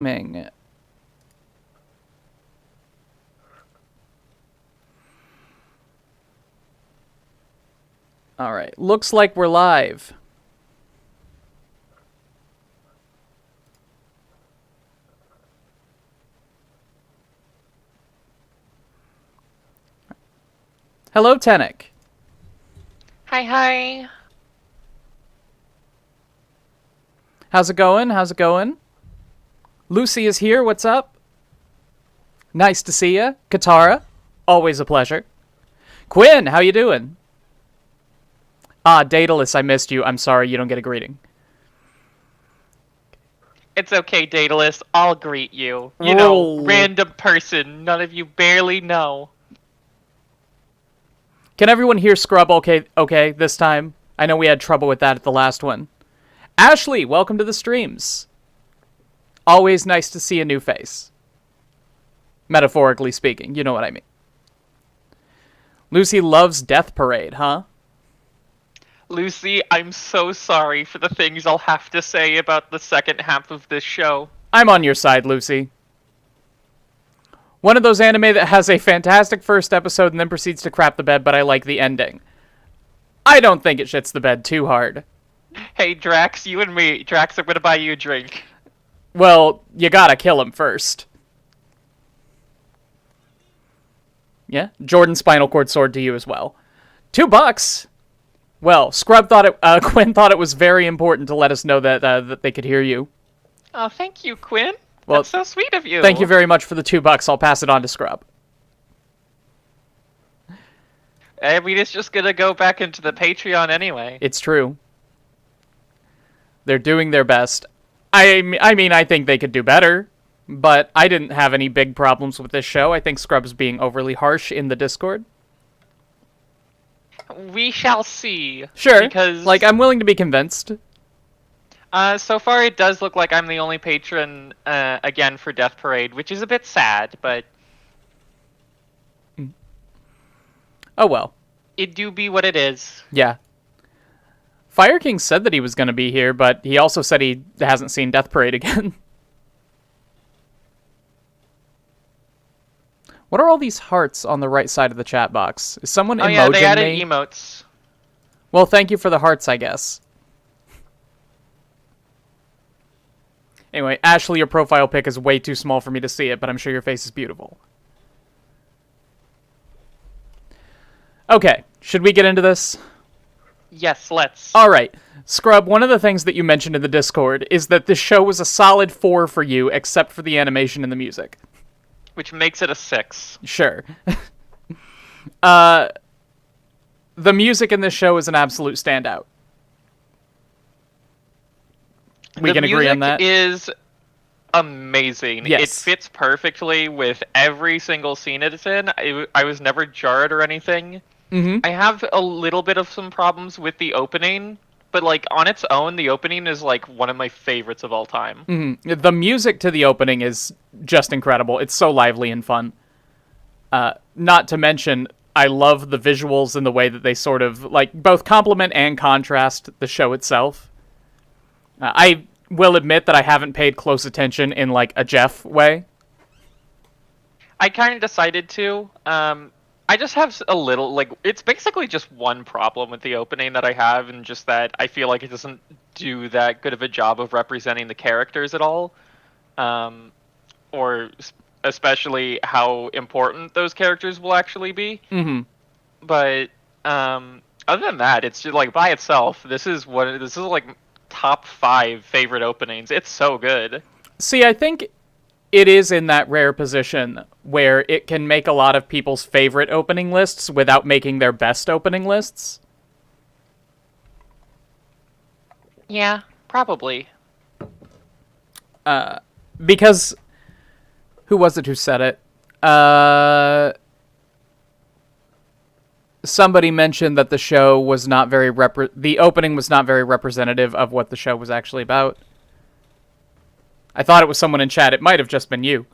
Ming. All right, looks like we're live. Hello, Tenek. Hi, hi. How's it going? How's it going? Lucy is here. What's up? Nice to see ya. Katara, always a pleasure. Quinn, how you doing? Ah, Daedalus, I missed you. I'm sorry you don't get a greeting. It's okay, Daedalus. I'll greet you. You Roll. know, random person none of you barely know. Can everyone hear Scrub okay this time? I know we had trouble with that at the last one. Ashley, welcome to the streams. Always nice to see a new face. Metaphorically speaking, you know what I mean. Lucy loves Death Parade, huh? Lucy, I'm so sorry for the things I'll have to say about the second half of this show. I'm on your side, Lucy. One of those anime that has a fantastic first episode and then proceeds to crap the bed, but I like the ending. I don't think it shits the bed too hard. Hey, Drax, you and me. Drax, I'm gonna buy you a drink. Well, you gotta kill him first. Yeah? Jordan Spinal Cord Sword to you as well. $2? Well, Scrub thought it, Quinn thought it was very important to let us know that they could hear you. Oh, thank you, Quinn. Well, That's so sweet of you. Thank you very much for the $2. I'll pass it on to Scrub. I mean, it's just gonna go back into the Patreon anyway. It's true. They're doing their best. I mean, I think they could do better, but I didn't have any big problems with this show. I think Scrub's being overly harsh in the Discord. We shall see. Sure, because like, I'm willing to be convinced. So far it does look like I'm the only patron, again, for Death Parade, which is a bit sad, but Oh well. it do be what it is. Yeah. Fire King said that he was going to be here, but he also said he hasn't seen Death Parade again. What are all these hearts on the right side of the chat box? Is someone Oh yeah, they emojing added me? emotes. Well, thank you for the hearts, I guess. Anyway, Ashley, your profile pic is way too small for me to see it, but I'm sure your face is beautiful. Okay, should we get into this? Yes, let's. Alright, Scrub, one of the things that you mentioned in the Discord is that this show was a solid 4 for you, except for the animation and the music. Which makes it a 6. Sure. The music in this show is an absolute standout. We can agree on that? The music is amazing. Yes. It fits perfectly with every single scene it's in. I was never jarred or anything. Mm-hmm. I have a little bit of some problems with the opening, but like on its own, the opening is like one of my favorites of all time. Mm-hmm. The music to the opening is just incredible. It's so lively and fun. Not to mention, I love the visuals and the way that they sort of like both complement and contrast the show itself. I will admit that I haven't paid close attention in like a Jeff way. I kind of decided to. I just have a little, like, it's basically just one problem with the opening that I have, and just that I feel like it doesn't do that good of a job of representing the characters at all. Or especially how important those characters will actually be. Mm-hmm. But other than that, it's just like by itself, this is like top 5 favorite openings. It's so good. See, I think it is in that rare position where it can make a lot of people's favorite opening lists without making their best opening lists. Yeah, probably. Because, who was it who said it? Somebody mentioned that the show was not very the opening was not very representative of what the show was actually about. I thought it was someone in chat. It might have just been you.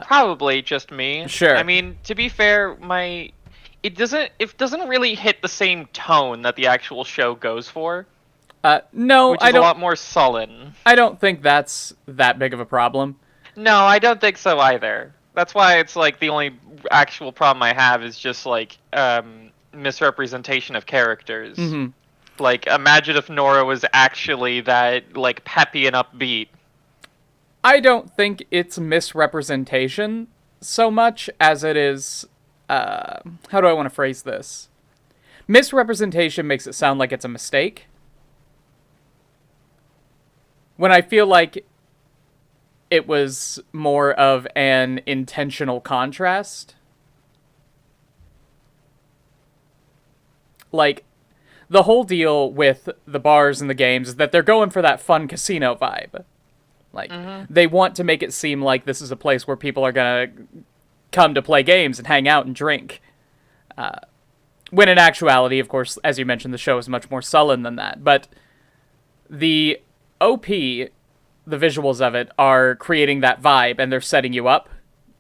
Probably just me. Sure. I mean, to be fair, it doesn't really hit the same tone that the actual show goes for. No, which is a lot more sullen. I don't think that's that big of a problem. No, I don't think so either. That's why it's like the only actual problem I have is just like misrepresentation of characters. Mm-hmm. Like, imagine if Nora was actually that like peppy and upbeat. I don't think it's misrepresentation so much as it is. How do I want to phrase this? Misrepresentation makes it sound like it's a mistake, when I feel like it was more of an intentional contrast. Like, the whole deal with the bars and the games is that they're going for that fun casino vibe. Like, they want to make it seem like this is a place where people are gonna come to play games and hang out and drink. When in actuality, of course, as you mentioned, the show is much more sullen than that. But the OP, the visuals of it, are creating that vibe, and they're setting you up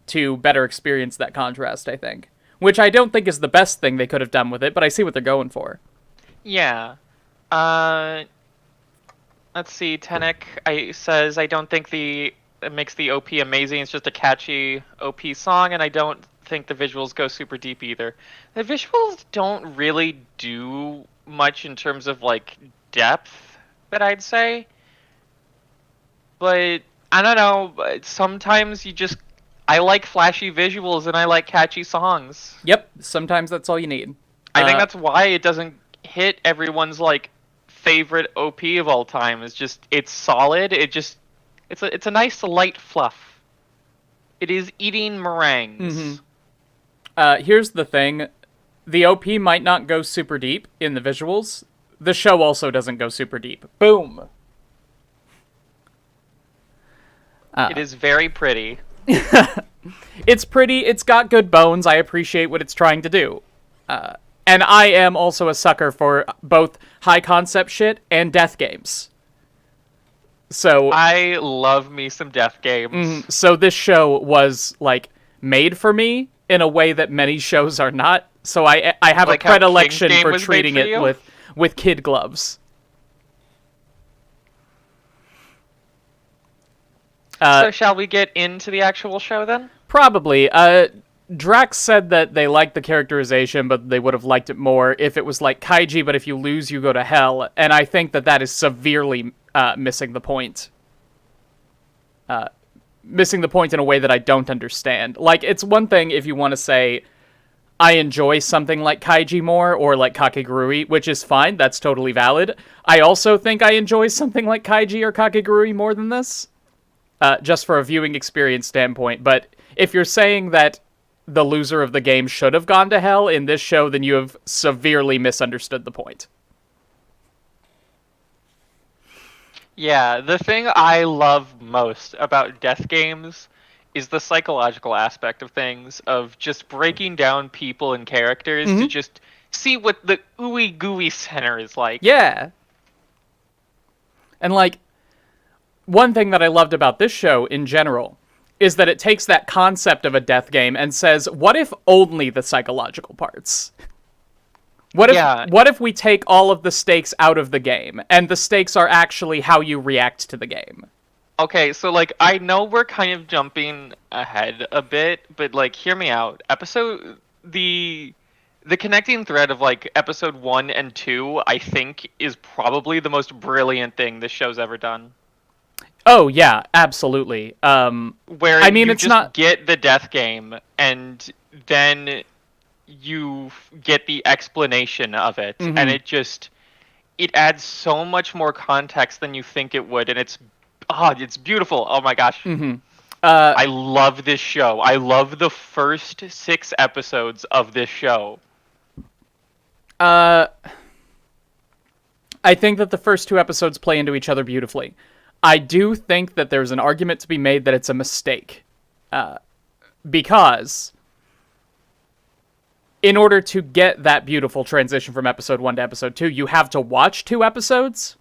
to better experience that contrast, I think. Which I don't think is the best thing they could have done with it, but I see what they're going for. Yeah. Let's see. Tenek says, I don't think it makes the OP amazing. It's just a catchy OP song, and I don't think the visuals go super deep either. The visuals don't really do much in terms of like depth, that I'd say. But I don't know. Sometimes I like flashy visuals and I like catchy songs. Yep, sometimes that's all you need. I think that's why it doesn't hit everyone's like favorite OP of all time. It's solid. It's a nice light fluff. It is eating meringues. Mm-hmm. Here's the thing. The OP might not go super deep in the visuals. The show also doesn't go super deep. Boom. It is very pretty. It's pretty. It's got good bones. I appreciate what it's trying to do. And I am also a sucker for both high concept shit and death games. So I love me some death games. So this show was like made for me in a way that many shows are not. So I have like a predilection for treating treating it with kid gloves. So shall we get into the actual show then? Probably. Drax said that they liked the characterization, but they would have liked it more if it was like Kaiji, but if you lose, you go to hell. And I think that is severely missing the point. Missing the point in a way that I don't understand. Like, it's one thing if you want to say, I enjoy something like Kaiji more, or like Kakegurui, which is fine, that's totally valid. I also think I enjoy something like Kaiji or Kakegurui more than this, just for a viewing experience standpoint. But if you're saying that the loser of the game should have gone to hell in this show, then you have severely misunderstood the point. Yeah, the thing I love most about death games is the psychological aspect of things, of just breaking down people and characters to just see what the ooey gooey center is like. Yeah. And like, one thing that I loved about this show in general is that it takes that concept of a death game and says, what if only the psychological parts? What if we take all of the stakes out of the game, and the stakes are actually how you react to the game? Okay, so like, I know we're kind of jumping ahead a bit, but like, hear me out. The connecting thread of like episode 1 and 2, I think, is probably the most brilliant thing this show's ever done. Oh yeah, absolutely. Where I mean, you it's just not get the death game, and then you get the explanation of it, and it adds so much more context than you think it would, and it's beautiful. Oh my gosh. I love this show. I love the first 6 episodes of this show. I think that the first 2 episodes play into each other beautifully. I do think that there's an argument to be made that it's a mistake. Because in order to get that beautiful transition from episode 1 to episode 2, you have to watch 2 episodes.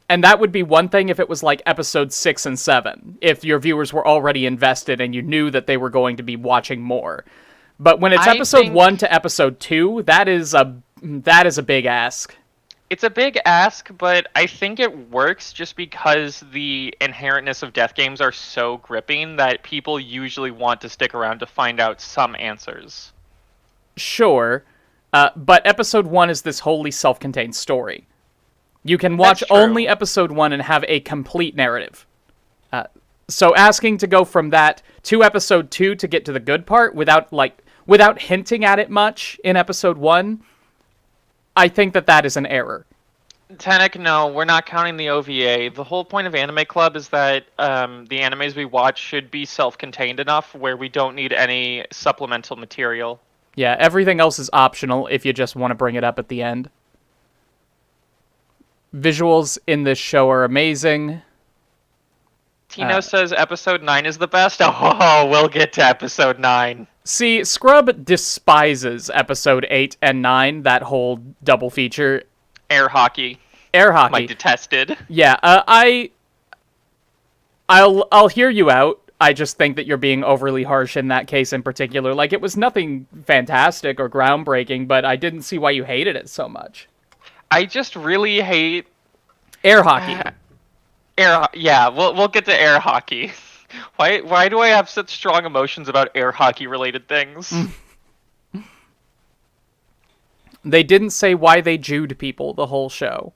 And that would be one thing if it was like episode 6 and 7, if your viewers were already invested and you knew that they were going to be watching more. But when it's episode 1 to episode 2, that is a big ask. It's a big ask, but I think it works just because the inherentness of death games are so gripping that people usually want to stick around to find out some answers. Sure, but episode 1 is this wholly self-contained story. You can watch That's true. only episode 1 and have a complete narrative. So asking to go from that to episode 2 to get to the good part without hinting at it much in episode 1, I think that is an error. Tenek, no, we're not counting the OVA. The whole point of Anime Club is that the animes we watch should be self-contained enough where we don't need any supplemental material. Yeah, everything else is optional if you just want to bring it up at the end. Visuals in this show are amazing. Tino says episode 9 is the best. Oh, we'll get to episode 9. See, Scrub despises episode 8 and 9, that whole double feature. Air hockey. Air hockey. My detested. Yeah, I'll hear you out. I just think that you're being overly harsh in that case in particular. Like, it was nothing fantastic or groundbreaking, but I didn't see why you hated it so much. I just really hate air hockey. Yeah, we'll get to air hockey. Why do I have such strong emotions about air hockey related things? They didn't say why they Jewed people the whole show.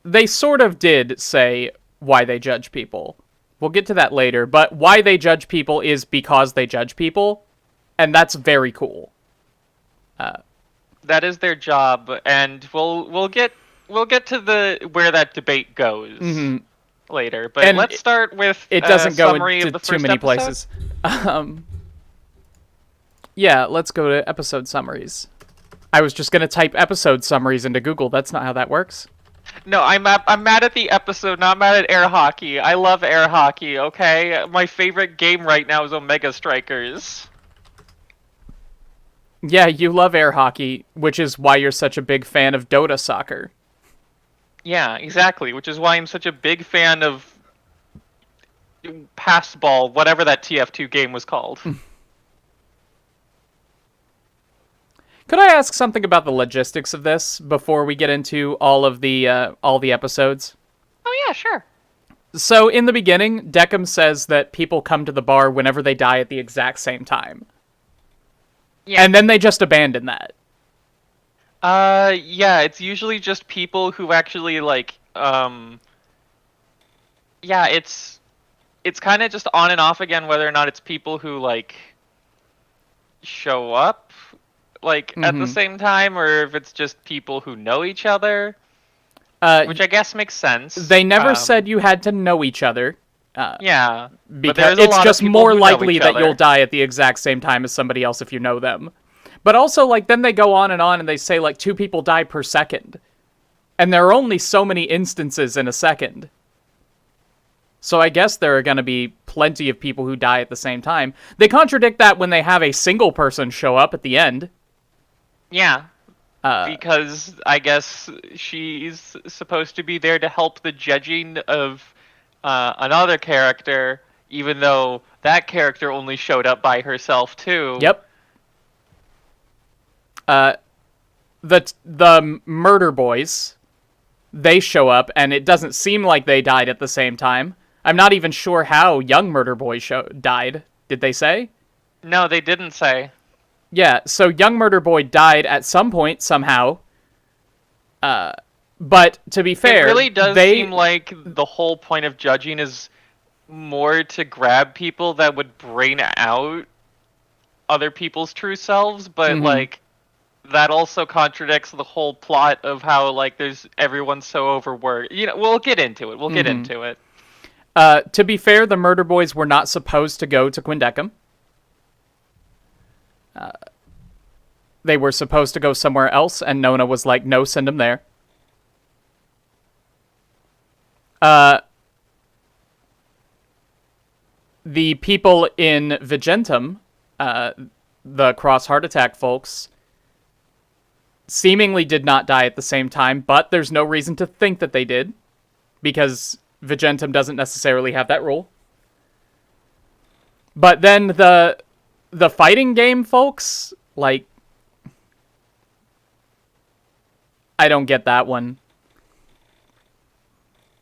They sort of did say why they judge people. We'll get to that later, but why they judge people is because they judge people, and that's very cool. That is their job, and we'll get to the where that debate goes later. But let's start with it doesn't go summary into of the too first many episode. places. Yeah, let's go to episode summaries. I was just gonna type episode summaries into Google. That's not how that works. No, I'm mad at the episode, not mad at air hockey. I love air hockey. Okay, my favorite game right now is Omega Strikers. Yeah, you love air hockey, which is why you're such a big fan of Dota soccer. Yeah, exactly, which is why I'm such a big fan of Pass Ball, whatever that TF2 game was called. Could I ask something about the logistics of this before we get into all the episodes? Oh yeah, sure. So in the beginning, Deckham says that people come to the bar whenever they die at the exact same time. Yeah. And then they just abandon that. Yeah, it's usually just people who actually yeah, it's kind of just on and off again whether or not it's people who show up at the same time, or if it's just people who know each other, which I guess makes sense. They never said you had to know each other. Yeah, because it's just more likely that you'll die at the exact same time as somebody else if you know them. But also, then they go on and they say, 2 people die per second. And there are only so many instances in a second. So I guess there are going to be plenty of people who die at the same time. They contradict that when they have a single person show up at the end. Yeah, because I guess she's supposed to be there to help the judging of another character, even though that character only showed up by herself too. Yep. The murder boys, they show up, and it doesn't seem like they died at the same time. I'm not even sure how young murder boy died. Did they say? No, they didn't say. Yeah, so young murder boy died at some point somehow. But to be fair, it really does seem like the whole point of judging is more to grab people that would bring out other people's true selves, but that also contradicts the whole plot of how everyone's so overworked. We'll get into it. We'll get into it. To be fair, the murder boys were not supposed to go to Quindecum. They were supposed to go somewhere else, and Nona was like, no, send them there. The people in Vigentum, the cross heart attack folks, seemingly did not die at the same time, but there's no reason to think that they did, because Vigentum doesn't necessarily have that rule. But then the fighting game folks, I don't get that one.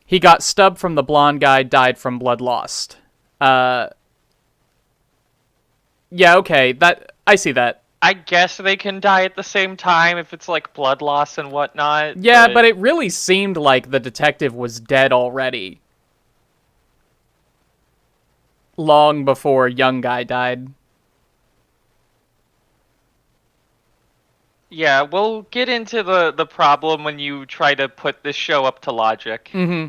He got stubbed from the blonde guy, died from blood lost. Yeah, okay, I see that. I guess they can die at the same time if it's like blood loss and whatnot. Yeah, but it really seemed like the detective was dead already. Long before young guy died. Yeah, we'll get into the problem when you try to put this show up to logic. Mm-hmm.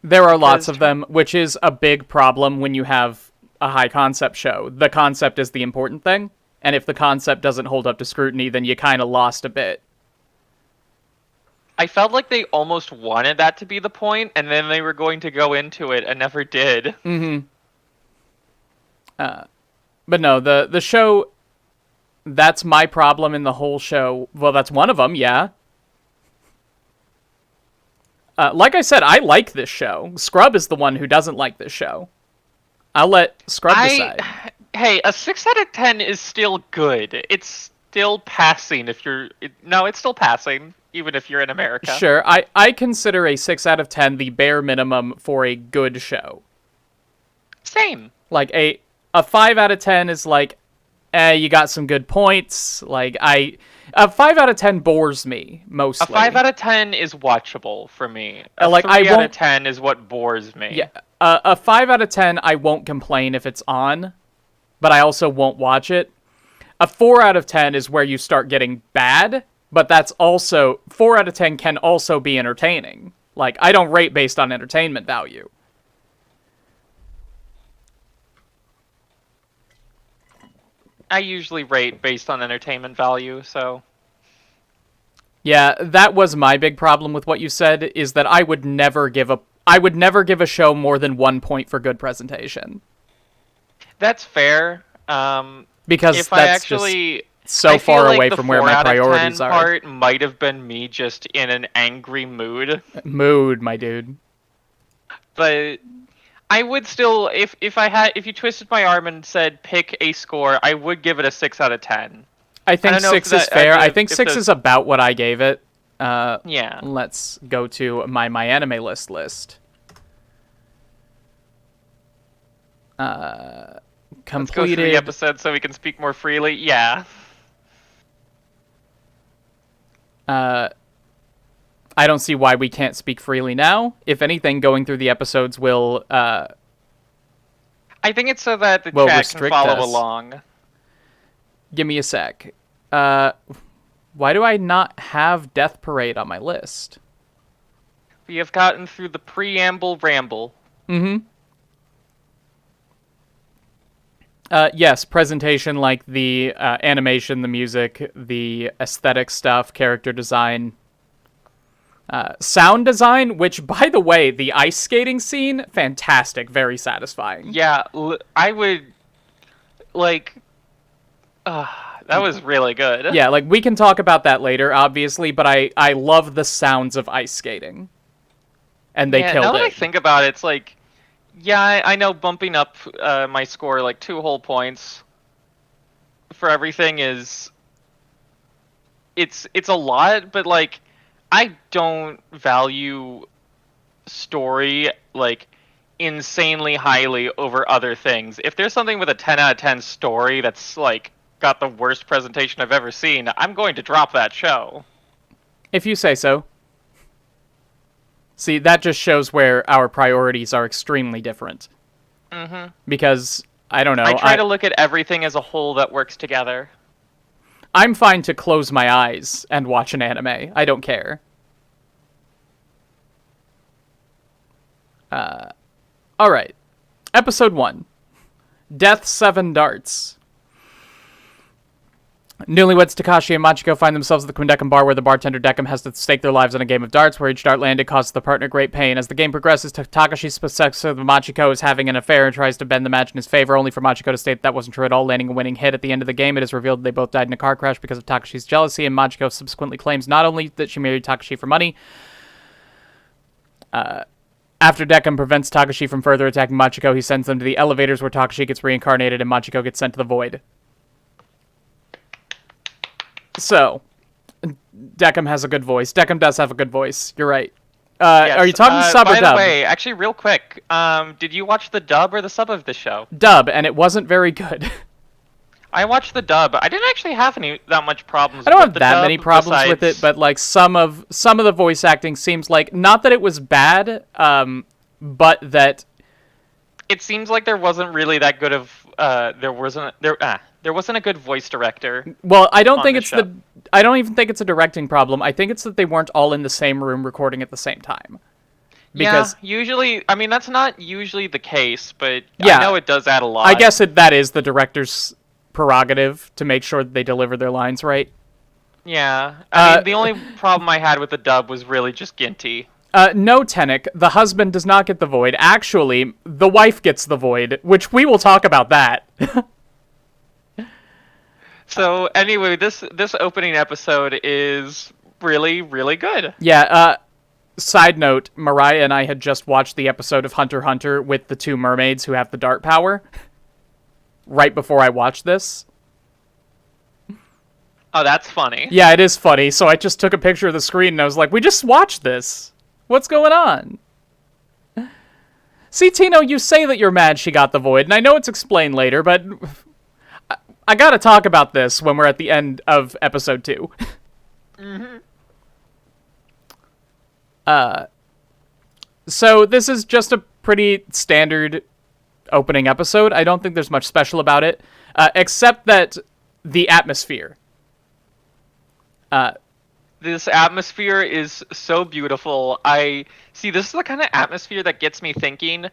There are lots of them, which is a big problem when you have a high concept show. The concept is the important thing, and if the concept doesn't hold up to scrutiny, then you kind of lost a bit. I felt like they almost wanted that to be the point, and then they were going to go into it and never did. Mm-hmm. But no, the show, that's my problem in the whole show. Well, that's one of them, yeah. Like I said, I like this show. Scrub is the one who doesn't like this show. I'll let Scrub decide. Hey, a 6 out of 10 is still good. It's still passing if you're... No, it's still passing, even if you're in America. Sure, I consider a 6 out of 10 the bare minimum for a good show. Same. Like, a 5 out of 10 is like, you got some good points. Like, a 5 out of 10 bores me, mostly. A 5 out of 10 is watchable for me. A like, 3 out of 10 is what bores me. Yeah, a 5 out of 10, I won't complain if it's on, but I also won't watch it. A 4 out of 10 is where you start getting bad, but that's also... 4 out of 10 can also be entertaining. Like, I don't rate based on entertainment value. I usually rate based on entertainment value, so... Yeah, that was my big problem with what you said, is that I would never give a show more than 1 point for good presentation. That's fair. Because if that's I actually, just so far away from where my priorities are. The 4 out of 10 part might have been me just in an angry mood. Mood, my dude. But I would still, if you twisted my arm and said pick a score, I would give it a 6 out of 10. I think 6 is fair. I think 6 is about what I gave it. Yeah. Let's go to my anime list. Completed. Let's go through the episode so we can speak more freely. Yeah. I don't see why we can't speak freely now. If anything, going through the episodes will... I think it's so that the chat can follow along. Give me a sec. Why do I not have Death Parade on my list? We have gotten through the preamble ramble. Mm-hmm. Yes, presentation like the animation, the music, the aesthetic stuff, character design, sound design, which, by the way, the ice skating scene, fantastic, very satisfying. Yeah, I would, like, that was really good. Yeah, like, we can talk about that later, obviously, but I love the sounds of ice skating. And they killed it. Now that I think about it, it's like, yeah, I know bumping up my score like 2 whole points for everything is... It's a lot, but, like, I don't value story, like, insanely highly over other things. If there's something with a 10 out of 10 story that's, like, got the worst presentation I've ever seen, I'm going to drop that show. If you say so. See, that just shows where our priorities are extremely different. Mm-hmm. Because, I don't know... I try to look at everything as a whole that works together. I'm fine to close my eyes and watch an anime. I don't care. Alright. Episode 1. Death 7 Darts. Newlyweds Takashi and Machiko find themselves at the Quindecim bar where the bartender Decim has to stake their lives on a game of darts where each dart landed causes the partner great pain. As the game progresses, Takashi suspects that Machiko is having an affair and tries to bend the match in his favor, only for Machiko to state that wasn't true at all, landing a winning hit. At the end of the game, it is revealed they both died in a car crash because of Takashi's jealousy, and Machiko subsequently claims not only that she married Takashi for money, after Decim prevents Takashi from further attacking Machiko, he sends them to the elevators where Takashi gets reincarnated and Machiko gets sent to the void. So, Deckham has a good voice. Deckham does have a good voice. You're right. Yes. Are you talking sub or By dub? the way, actually, real quick, did you watch the dub or the sub of this show? Dub, and it wasn't very good. I watched the dub. I didn't actually have that much problems. I don't with have the that dub many problems with it, besides- but like some of the voice acting seems like not that it was bad, but that it seems like there wasn't really that good of there wasn't a good voice director. well, I don't think the it's show. I don't even think it's a directing problem. I think it's that they weren't all in the same room recording at the same time. Because yeah, usually, I mean, that's not usually the case, but Yeah. I know it does add a lot. I guess that is the director's prerogative to make sure that they deliver their lines right. Yeah, I mean, the only problem I had with the dub was really just Ginty. No, Tennick, the husband does not get the void. Actually, the wife gets the void, which we will talk about that. So anyway, this opening episode is really, really good. Yeah, side note, Mariah and I had just watched the episode of Hunter x Hunter with the two mermaids who have the dart power right before I watched this. Oh, that's funny. Yeah, it is funny. So I just took a picture of the screen and I was like, we just watched this. What's going on? See, Tino, you say that you're mad she got the void, and I know it's explained later, but I gotta talk about this when we're at the end of episode 2. Mm-hmm. So this is just a pretty standard opening episode. I don't think there's much special about it, except that the atmosphere. This atmosphere is so beautiful. This is the kind of atmosphere that gets me thinking,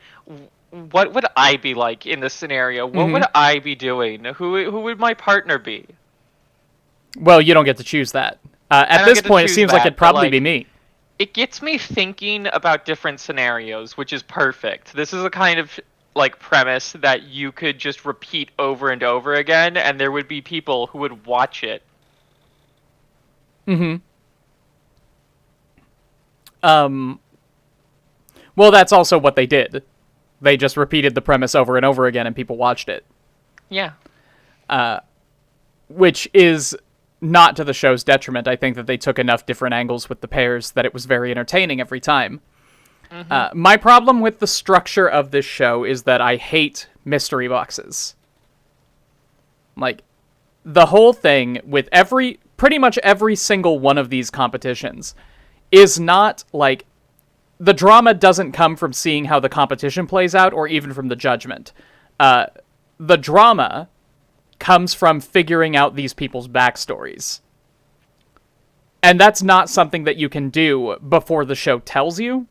what would I be like in this scenario? What would I be doing? Who would my partner be? Well, you don't get to choose that. At don't this get to point, it choose seems like that, it'd probably but, be me. It gets me thinking about different scenarios, which is perfect. This is a kind of like premise that you could just repeat over and over again, and there would be people who would watch it. Mm-hmm. Well, that's also what they did. They just repeated the premise over and over again, and people watched it. Yeah. Which is not to the show's detriment. I think that they took enough different angles with the pairs that it was very entertaining every time. My problem with the structure of this show is that I hate mystery boxes. Like, the whole thing with pretty much every single one of these competitions is not, like, the drama doesn't come from seeing how the competition plays out or even from the judgment. The drama comes from figuring out these people's backstories. And that's not something that you can do before the show tells you.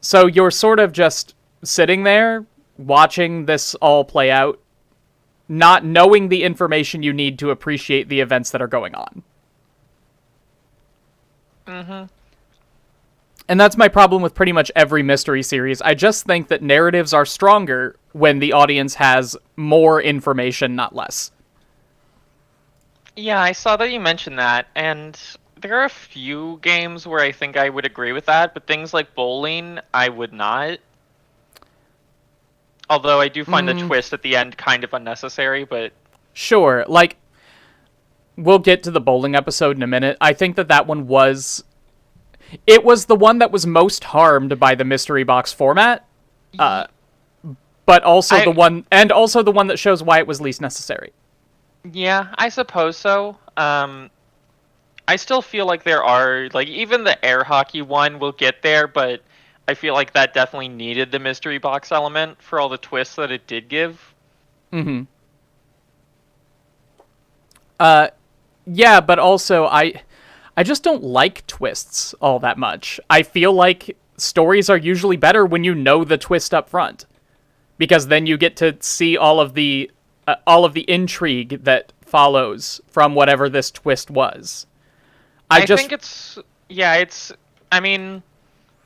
So you're sort of just sitting there, watching this all play out, not knowing the information you need to appreciate the events that are going on. Mm-hmm. And that's my problem with pretty much every mystery series. I just think that narratives are stronger when the audience has more information, not less. Yeah, I saw that you mentioned that, and there are a few games where I think I would agree with that, but things like bowling, I would not. Although I do find the twist at the end kind of unnecessary, but... Sure, like, we'll get to the bowling episode in a minute. I think that one was... It was the one that was most harmed by the mystery box format, but also the one that shows why it was least necessary. Yeah, I suppose so. I still feel like there are, like, even the air hockey one will get there, but I feel like that definitely needed the mystery box element for all the twists that it did give. Mm-hmm. Yeah, but also I just don't like twists all that much. I feel like stories are usually better when you know the twist up front, because then you get to see all of the intrigue that follows from whatever this twist was. I mean,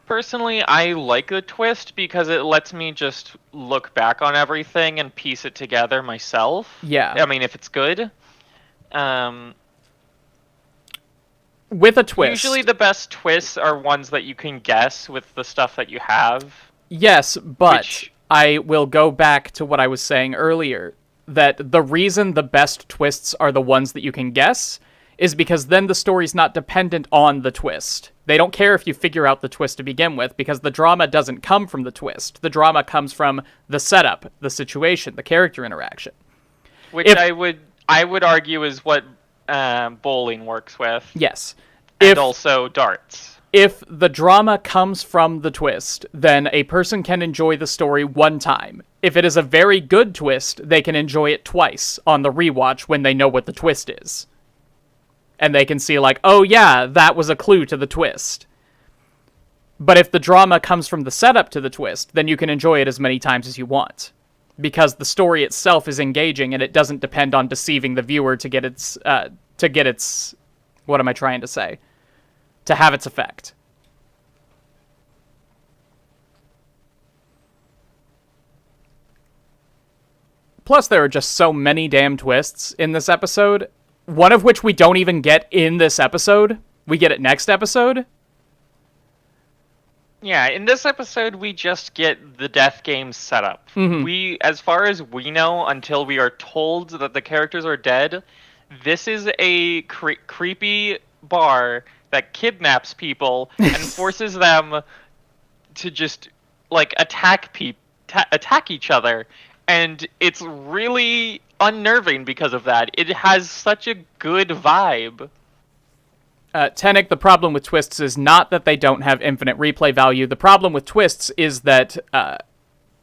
personally, I like the twist because it lets me just look back on everything and piece it together myself. Yeah. I mean, if it's good. With a twist. Usually the best twists are ones that you can guess with the stuff that you have. Yes, but I will go back to what I was saying earlier, that the reason the best twists are the ones that you can guess is because then the story's not dependent on the twist. They don't care if you figure out the twist to begin with, because the drama doesn't come from the twist. The drama comes from the setup, the situation, the character interaction. Which I would argue is what bowling works with. Yes. And also darts. If the drama comes from the twist, then a person can enjoy the story one time. If it is a very good twist, they can enjoy it twice on the rewatch when they know what the twist is. And they can see like, oh yeah, that was a clue to the twist. But if the drama comes from the setup to the twist, then you can enjoy it as many times as you want. Because the story itself is engaging and it doesn't depend on deceiving the viewer to get its, what am I trying to say? To have its effect. Plus, there are just so many damn twists in this episode, one of which we don't even get in this episode. We get it next episode. Yeah, in this episode, we just get the death game setup. We, as far as we know, until we are told that the characters are dead, this is a creepy bar that kidnaps people and forces them to just like attack each other, and it's really unnerving because of that. It has such a good vibe. Tenek, the problem with twists is not that they don't have infinite replay value. The problem with twists is that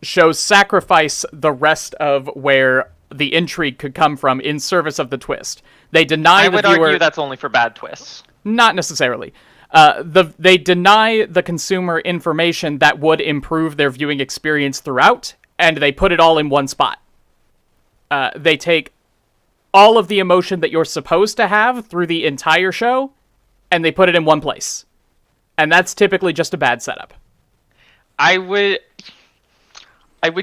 shows sacrifice the rest of where the intrigue could come from in service of the twist. They deny the viewer... I would argue that's only for bad twists. Not necessarily. They deny the consumer information that would improve their viewing experience throughout, and they put it all in one spot. They take all of the emotion that you're supposed to have through the entire show, and they put it in one place. And that's typically just a bad setup. I would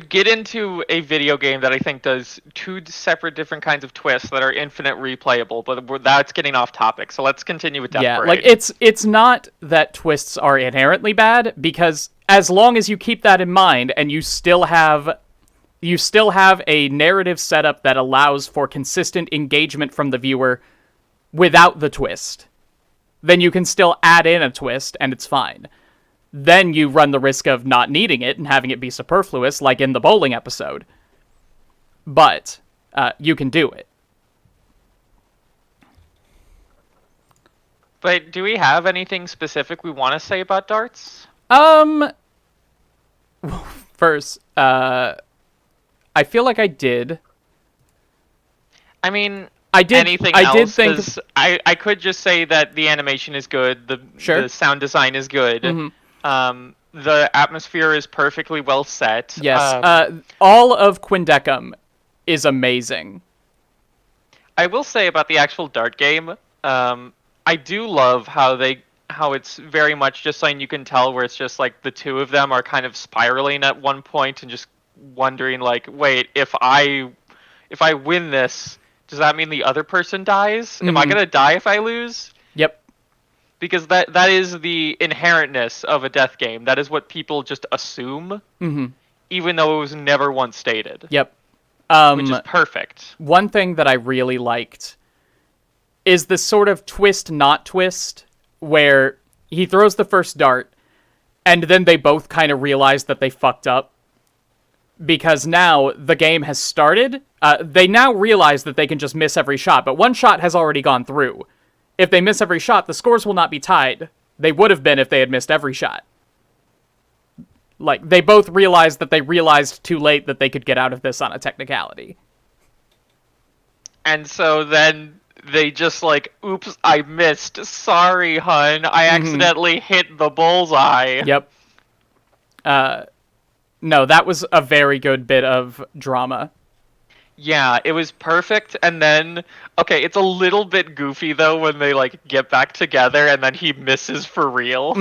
get into a video game that I think does two separate different kinds of twists that are infinite replayable, but that's getting off topic. So let's continue with Death Parade. Like it's not that twists are inherently bad, because as long as you keep that in mind and you still have a narrative setup that allows for consistent engagement from the viewer without the twist, then you can still add in a twist and it's fine. Then you run the risk of not needing it and having it be superfluous, like in the bowling episode. But you can do it. But do we have anything specific we want to say about darts? First, I feel like I did. I mean... I did think I could just say that the animation is good, the sound design is good. The atmosphere is perfectly well set. Yes. All of Quindecum is amazing. I will say about the actual dart game, I do love how it's very much just something you can tell where it's just like the two of them are kind of spiraling at one point and just wondering like, wait, if I win this, does that mean the other person dies? Am I going to die if I lose? Yep. Because that is the inherentness of a death game. That is what people just assume, even though it was never once stated. Yep. Which is perfect. One thing that I really liked is this sort of twist-not twist, where he throws the first dart, and then they both kind of realize that they fucked up. Because now the game has started. They now realize that they can just miss every shot, but one shot has already gone through. If they miss every shot, the scores will not be tied. They would have been if they had missed every shot. Like, they both realized that they realized too late that they could get out of this on a technicality. And so then they just like, oops, I missed. Sorry, hun. I accidentally hit the bullseye. Yep. No, that was a very good bit of drama. Yeah, it was perfect, and then, okay, it's a little bit goofy, though, when they, like, get back together, and then he misses for real.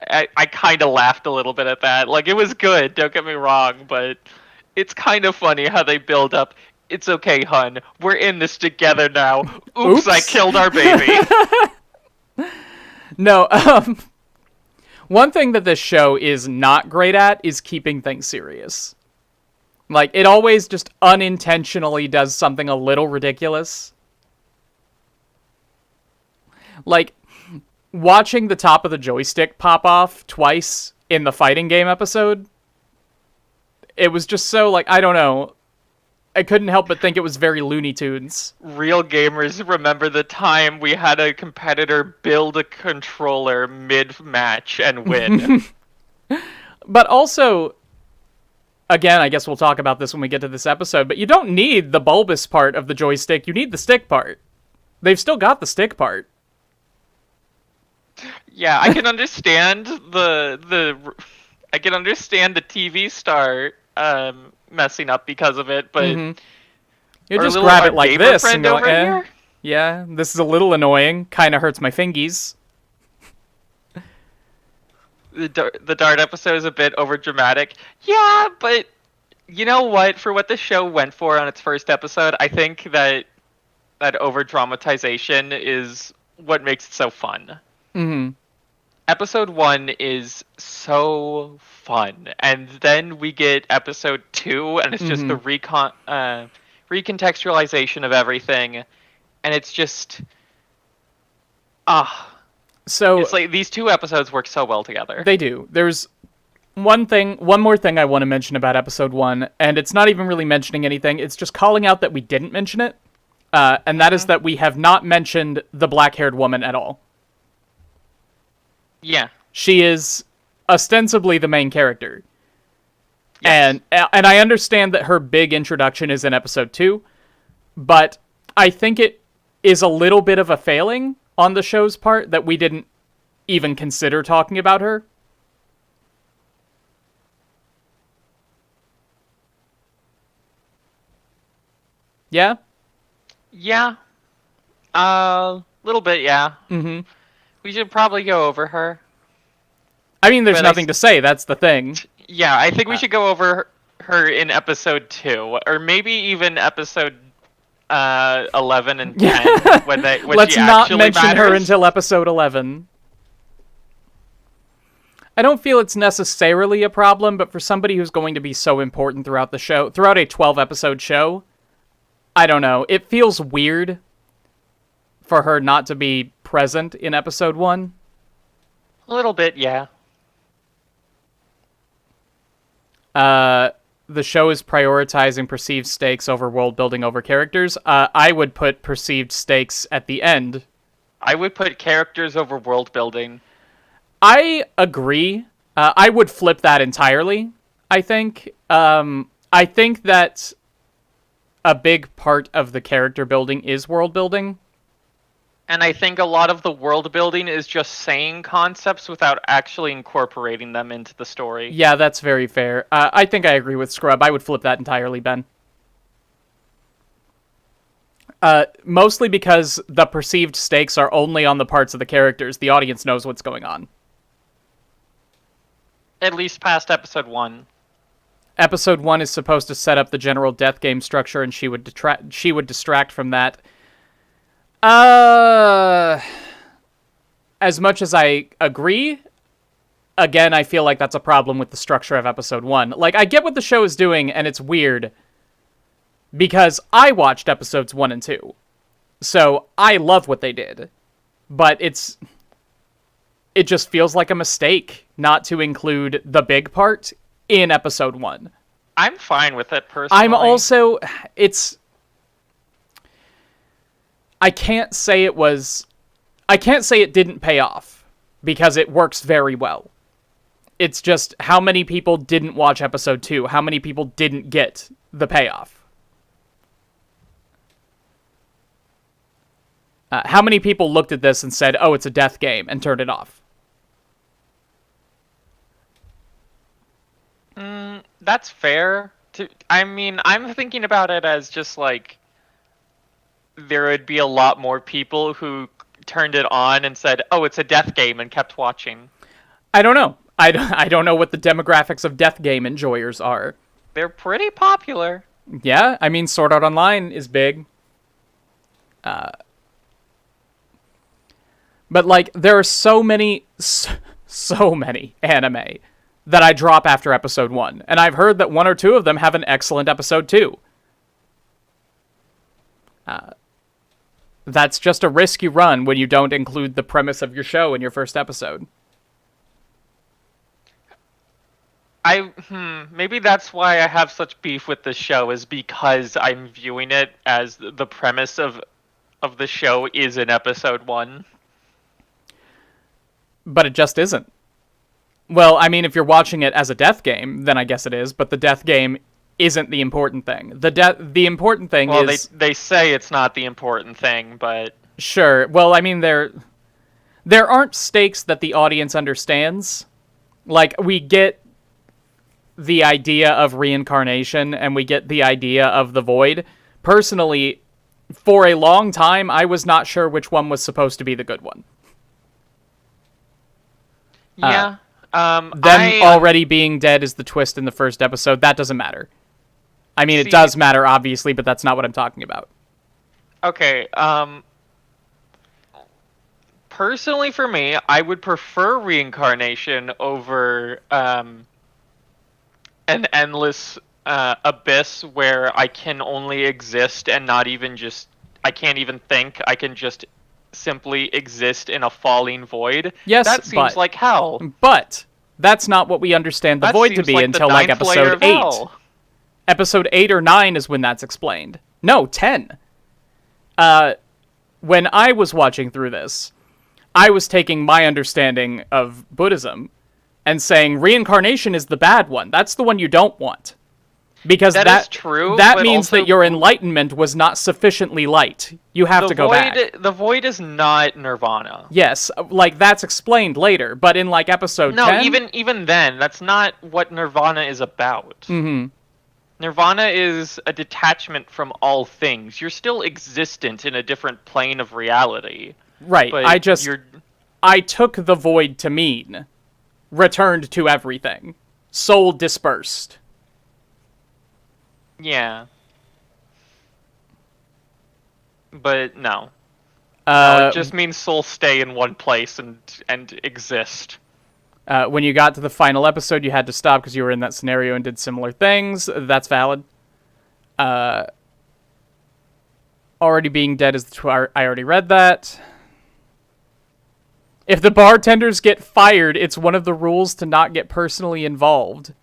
I kind of laughed a little bit at that. Like, it was good, don't get me wrong, but it's kind of funny how they build up, it's okay, hun, we're in this together now. Oops. I killed our baby. No, one thing that this show is not great at is keeping things serious. Like, it always just unintentionally does something a little ridiculous. Like, watching the top of the joystick pop off twice in the fighting game episode, it was just so, like, I don't know. I couldn't help but think it was very Looney Tunes. Real gamers remember the time we had a competitor build a controller mid-match and win. But also, again, I guess we'll talk about this when we get to this episode, but you don't need the bulbous part of the joystick, you need the stick part. They've still got the stick part. Yeah, I can understand I can understand the TV star messing up because of it, but You just grab it like this and go, over here? Yeah, this is a little annoying. Kind of hurts my fingies. The Dart episode is a bit overdramatic. Yeah, but you know what? For what the show went for on its first episode, I think that over-dramatization is what makes it so fun. Mm-hmm. Episode 1 is so fun, and then we get episode 2, and it's just the recontextualization of everything, and it's just So it's like these two episodes work so well together. They do. There's one more thing I want to mention about episode 1, and it's not even really mentioning anything. It's just calling out that we didn't mention it, and that is that we have not mentioned the black-haired woman at all. Yeah. She is ostensibly the main character. Yes. And I understand that her big introduction is in episode 2, but I think it is a little bit of a failing on the show's part that we didn't even consider talking about her. Yeah? Yeah. Little bit, yeah. Mm-hmm. We should probably go over her. I mean, there's nothing to say, that's the thing. Yeah, I think we should go over her in episode 2, or maybe even episode 11 and 10 when Let's she not actually mention matters. her until episode 11. I don't feel it's necessarily a problem, but for somebody who's going to be so important throughout the show, throughout a 12-episode show, I don't know. It feels weird for her not to be present in episode 1. A little bit, yeah. The show is prioritizing perceived stakes over world building over characters. I would put perceived stakes at the end. I would put characters over world building. I agree. I would flip that entirely, I think. I think that a big part of the character building is world building. And I think a lot of the world building is just saying concepts without actually incorporating them into the story. Yeah, that's very fair. I think I agree with Scrub. I would flip that entirely, Ben. Mostly because the perceived stakes are only on the parts of the characters. The audience knows what's going on. At least past episode 1. Episode 1 is supposed to set up the general death game structure, and she would distract from that. As much as I agree, again, I feel like that's a problem with the structure of episode 1. Like, I get what the show is doing, and it's weird, because I watched episodes 1 and 2. So, I love what they did. But it just feels like a mistake not to include the big part in episode 1. I'm fine with it, personally. I'm also... I can't say it didn't pay off, because it works very well. It's just how many people didn't watch episode 2, how many people didn't get the payoff. How many people looked at this and said, oh, it's a death game, and turned it off? That's fair. I'm thinking about it as just like there would be a lot more people who turned it on and said, oh, it's a death game, and kept watching. I don't know. I don't know what the demographics of death game enjoyers are. They're pretty popular. Yeah, I mean, Sword Art Online is big. But, like, there are so many anime that I drop after episode 1. And I've heard that 1 or 2 of them have an excellent episode 2. That's just a risk you run when you don't include the premise of your show in your first episode. Maybe that's why I have such beef with this show, is because I'm viewing it as the premise of the show is in episode 1. But it just isn't. Well, I mean, if you're watching it as a death game, then I guess it is, but the death game isn't the important thing. The important thing is... Well, they say it's not the important thing, but... Sure. Well, I mean, there aren't stakes that the audience understands. Like, we get the idea of reincarnation, and we get the idea of the void. Personally, for a long time, I was not sure which one was supposed to be the good one. Yeah. Already being dead is the twist in the first episode. That doesn't matter. I mean, it does matter, obviously, but that's not what I'm talking about. Okay, personally for me, I would prefer reincarnation over an endless abyss where I can only exist and not even just... I can't even think. I can just simply exist in a falling void. Yes, that seems like hell. But that's not what we understand the void to be until like episode 8. Episode 8 or 9 is when that's explained. No, 10. When I was watching through this, I was taking my understanding of Buddhism and saying reincarnation is the bad one. That's the one you don't want. Because that is true. That means that your enlightenment was not sufficiently light. You have to go back. The void is not nirvana. Yes, like that's explained later, but in like episode 10... No, even then, that's not what nirvana is about. Mm-hmm. Nirvana is a detachment from all things. You're still existent in a different plane of reality. Right, I took the void to mean returned to everything. Soul dispersed. Yeah. But no. It just means soul stay in one place and exist. When you got to the final episode, you had to stop because you were in that scenario and did similar things. That's valid. Already being dead is the I already read that. If the bartenders get fired, it's one of the rules to not get personally involved.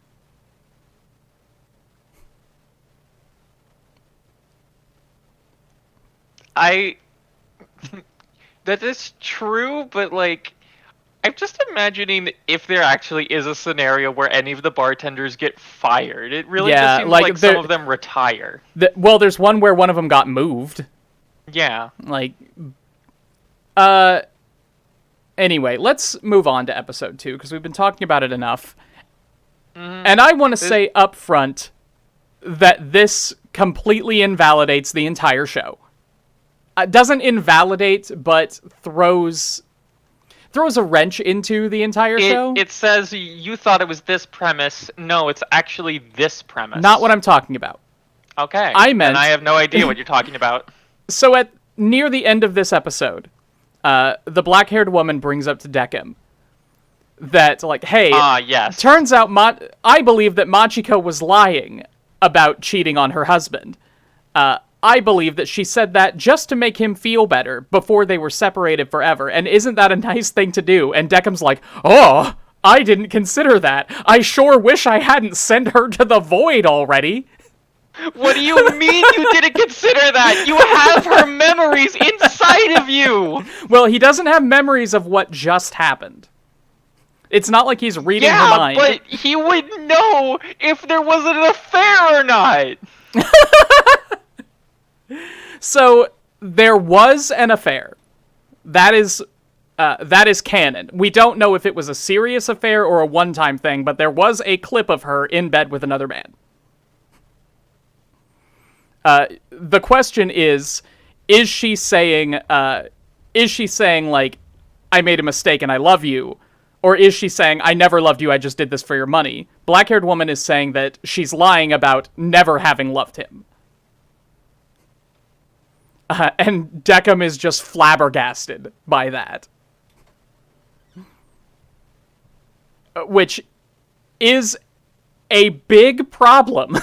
That is true, but like, I'm just imagining if there actually is a scenario where any of the bartenders get fired. It really just seems like some of them retire. Well, there's one where one of them got moved. Yeah. Like, anyway, let's move on to episode 2, because we've been talking about it enough. Mm-hmm. And I want to say up front that this completely invalidates the entire show. Doesn't invalidate, but throws a wrench into the entire show. It says you thought it was this premise. No, it's actually this premise. Not what I'm talking about. Okay. And I have no idea what you're talking about. So at near the end of this episode, the black-haired woman brings up to Decim that, like, hey, yes. Turns out I believe that Machiko was lying about cheating on her husband. I believe that she said that just to make him feel better before they were separated forever. And isn't that a nice thing to do? And Decim's like, oh, I didn't consider that. I sure wish I hadn't sent her to the void already. What do you mean you didn't consider that? You have her memories inside of you. Well, he doesn't have memories of what just happened. It's not like he's reading her mind. Yeah, but he would know if there was an affair or not. So there was an affair. That is canon. We don't know if it was a serious affair or a one-time thing, but there was a clip of her in bed with another man. The question is she saying like, I made a mistake and I love you? Or is she saying, I never loved you, I just did this for your money? Black-haired woman is saying that she's lying about never having loved him. And Decim is just flabbergasted by that. Which is a big problem.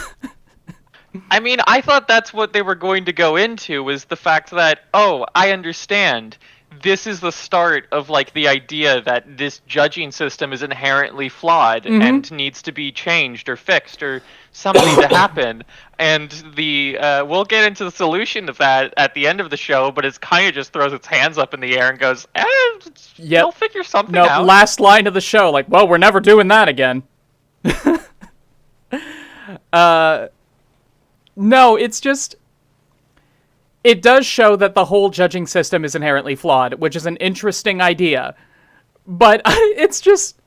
I mean, I thought that's what they were going to go into, was the fact that, oh, I understand. This is the start of, like, the idea that this judging system is inherently flawed and needs to be changed or fixed or something to happen. And we'll get into the solution of that at the end of the show, but it kind of just throws its hands up in the air and goes, they'll figure something out. Last line of the show, like, well, we're never doing that again. No, it's just... It does show that the whole judging system is inherently flawed, which is an interesting idea. But it's just...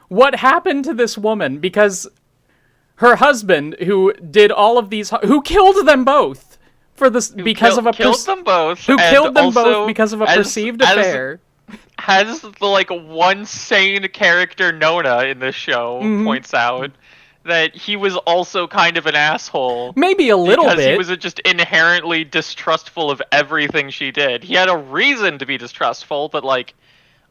What happened to this woman? Because her husband, who did all of these... Who killed them both for this because of a... Killed them both. Who killed them both because of a perceived affair. Has the, like, one sane character, Nona, in this show, points out that he was also kind of an asshole. Maybe a little bit. Because he was just inherently distrustful of everything she did. He had a reason to be distrustful, but, like,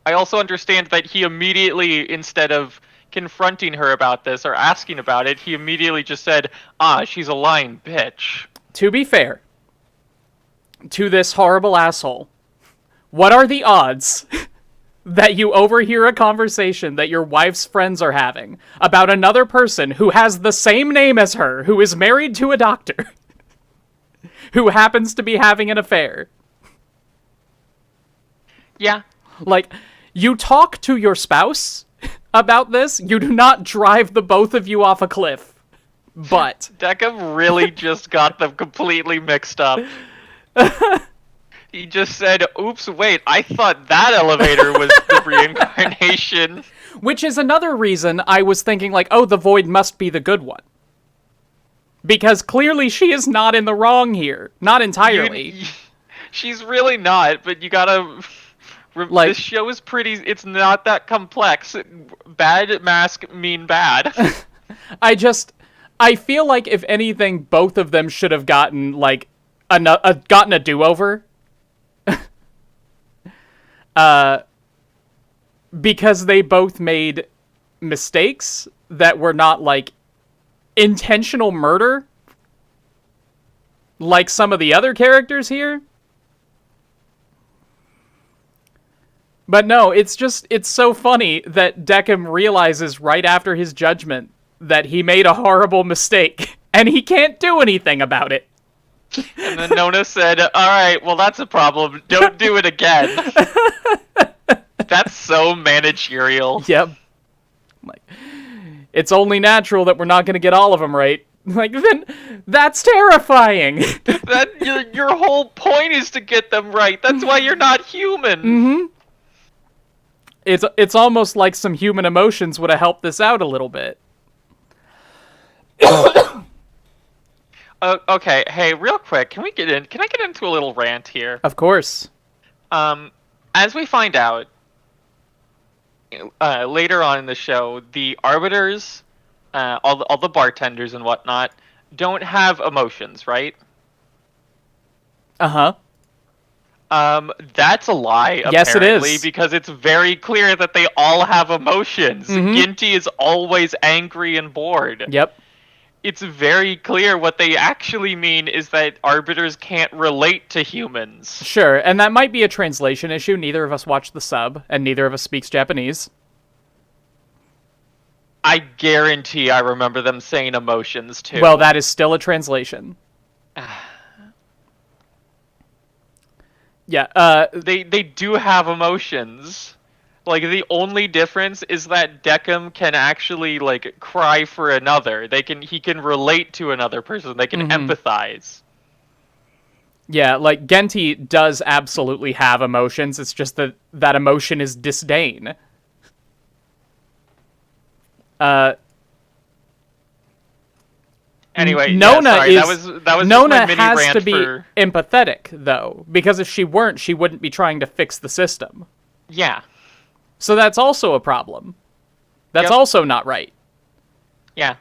I also understand that he immediately, instead of confronting her about this or asking about it, he immediately just said, she's a lying bitch. To be fair to this horrible asshole, what are the odds that you overhear a conversation that your wife's friends are having about another person who has the same name as her, who is married to a doctor, who happens to be having an affair? Yeah. Like, you talk to your spouse about this, you do not drive the both of you off a cliff. But Deckham really just got them completely mixed up. He just said, oops, wait, I thought that elevator was the reincarnation. Which is another reason I was thinking, like, oh, the void must be the good one. Because clearly she is not in the wrong here. Not entirely. She's really not, but you gotta... Like, this show is pretty... It's not that complex. Bad mask mean bad. I feel like, if anything, both of them should have gotten, like, gotten a do-over. Because they both made mistakes that were not, like, intentional murder, like some of the other characters here. But no, it's so funny that Deckham realizes right after his judgment that he made a horrible mistake, and he can't do anything about it. And then Nona said, alright, well that's a problem, don't do it again. That's so managerial. Yep. Like, it's only natural that we're not going to get all of them right. Like, then that's terrifying. Your whole point is to get them right. That's why you're not human. It's almost like some human emotions would have helped this out a little bit. Okay, hey, real quick, can I get into a little rant here? Of course. As we find out later on in the show, the arbiters, all the bartenders and whatnot, don't have emotions, right? Uh-huh. That's a lie, apparently, yes, it is. Because it's very clear that they all have emotions. Ginty is always angry and bored. Yep. It's very clear what they actually mean is that arbiters can't relate to humans. Sure, and that might be a translation issue. Neither of us watched the sub, and neither of us speaks Japanese. I guarantee I remember them saying emotions, too. Well, that is still a translation. Yeah, They do have emotions. Like, the only difference is that Deckham can actually, like, cry for another. He can relate to another person. They can empathize. Yeah, like, Genti does absolutely have emotions. It's just that emotion is disdain. Anyway, Nona that was Nona just my has mini rant to be empathetic, though, because if she weren't, she wouldn't be trying to fix the system. Yeah. So that's also a problem. That's also not right. Yeah.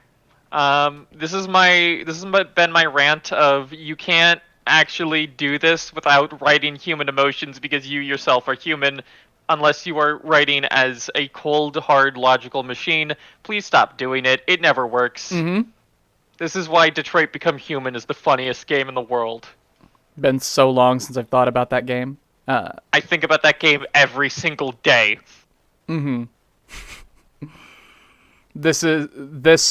This has been my rant of you can't actually do this without writing human emotions because you yourself are human unless you are writing as a cold, hard, logical machine. Please stop doing it. It never works. This is why Detroit Become Human is the funniest game in the world. Been so long since I've thought about that game. I think about that game every single day. Mm-hmm. This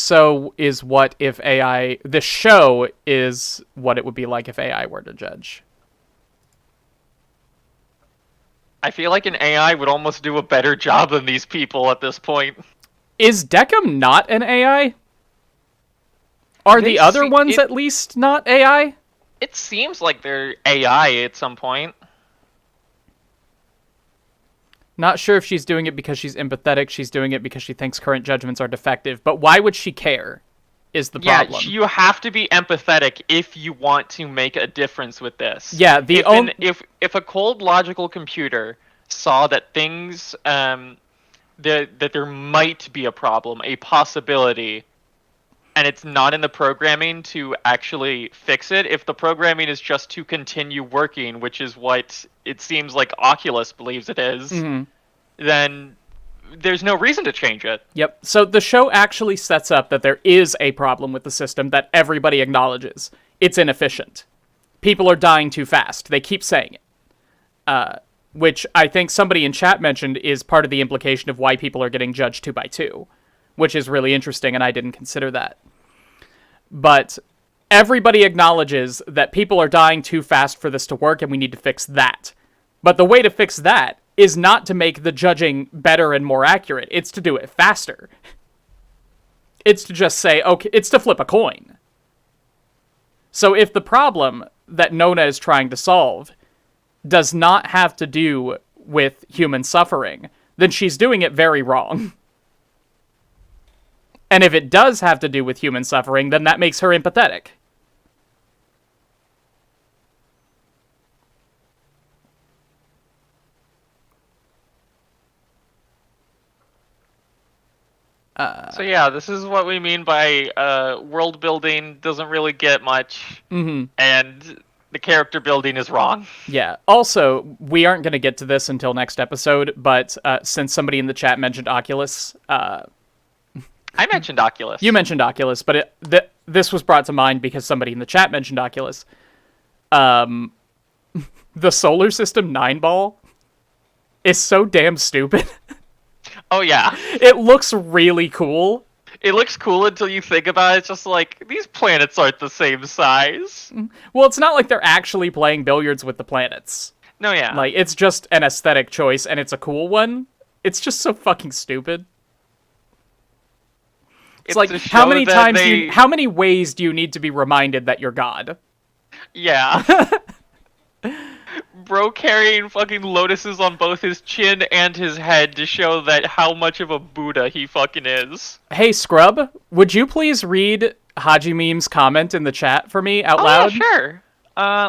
show is what it would be like if AI were to judge. I feel like an AI would almost do a better job than these people at this point. Is Deckham not an AI? Are the other ones at least not AI? It seems like they're AI at some point. Not sure if she's doing it because she's empathetic. She's doing it because she thinks current judgments are defective. But why would she care? Is the problem? Yeah, you have to be empathetic if you want to make a difference with this. Yeah, if a cold logical computer saw that things that there might be a problem, a possibility, and it's not in the programming to actually fix it, if the programming is just to continue working, which is what it seems like Oculus believes it is, then there's no reason to change it. Yep. So the show actually sets up that there is a problem with the system that everybody acknowledges. It's inefficient. People are dying too fast. They keep saying it. Which I think somebody in chat mentioned is part of the implication of why people are getting judged 2 by 2, which is really interesting, and I didn't consider that. But everybody acknowledges that people are dying too fast for this to work, and we need to fix that. But the way to fix that is not to make the judging better and more accurate. It's to do it faster. It's to just say, okay, it's to flip a coin. So if the problem that Nona is trying to solve does not have to do with human suffering, then she's doing it very wrong. And if it does have to do with human suffering, then that makes her empathetic. So yeah, this is what we mean by world building doesn't really get much, and the character building is wrong. Yeah. Also, we aren't going to get to this until next episode, but since somebody in the chat mentioned Oculus... I mentioned Oculus. You mentioned Oculus, but this was brought to mind because somebody in the chat mentioned Oculus. The Solar System 9-ball is so damn stupid. Oh, yeah. It looks really cool. It looks cool until you think about it. It's just like, these planets aren't the same size. Well, it's not like they're actually playing billiards with the planets. No, yeah. Like, it's just an aesthetic choice, and it's a cool one. It's just so fucking stupid. It's like, how many ways do you need to be reminded that you're God? Yeah. Bro carrying fucking lotuses on both his chin and his head to show that how much of a Buddha he fucking is. Hey, Scrub, would you please read Haji Meme's comment in the chat for me out loud? Yeah, sure.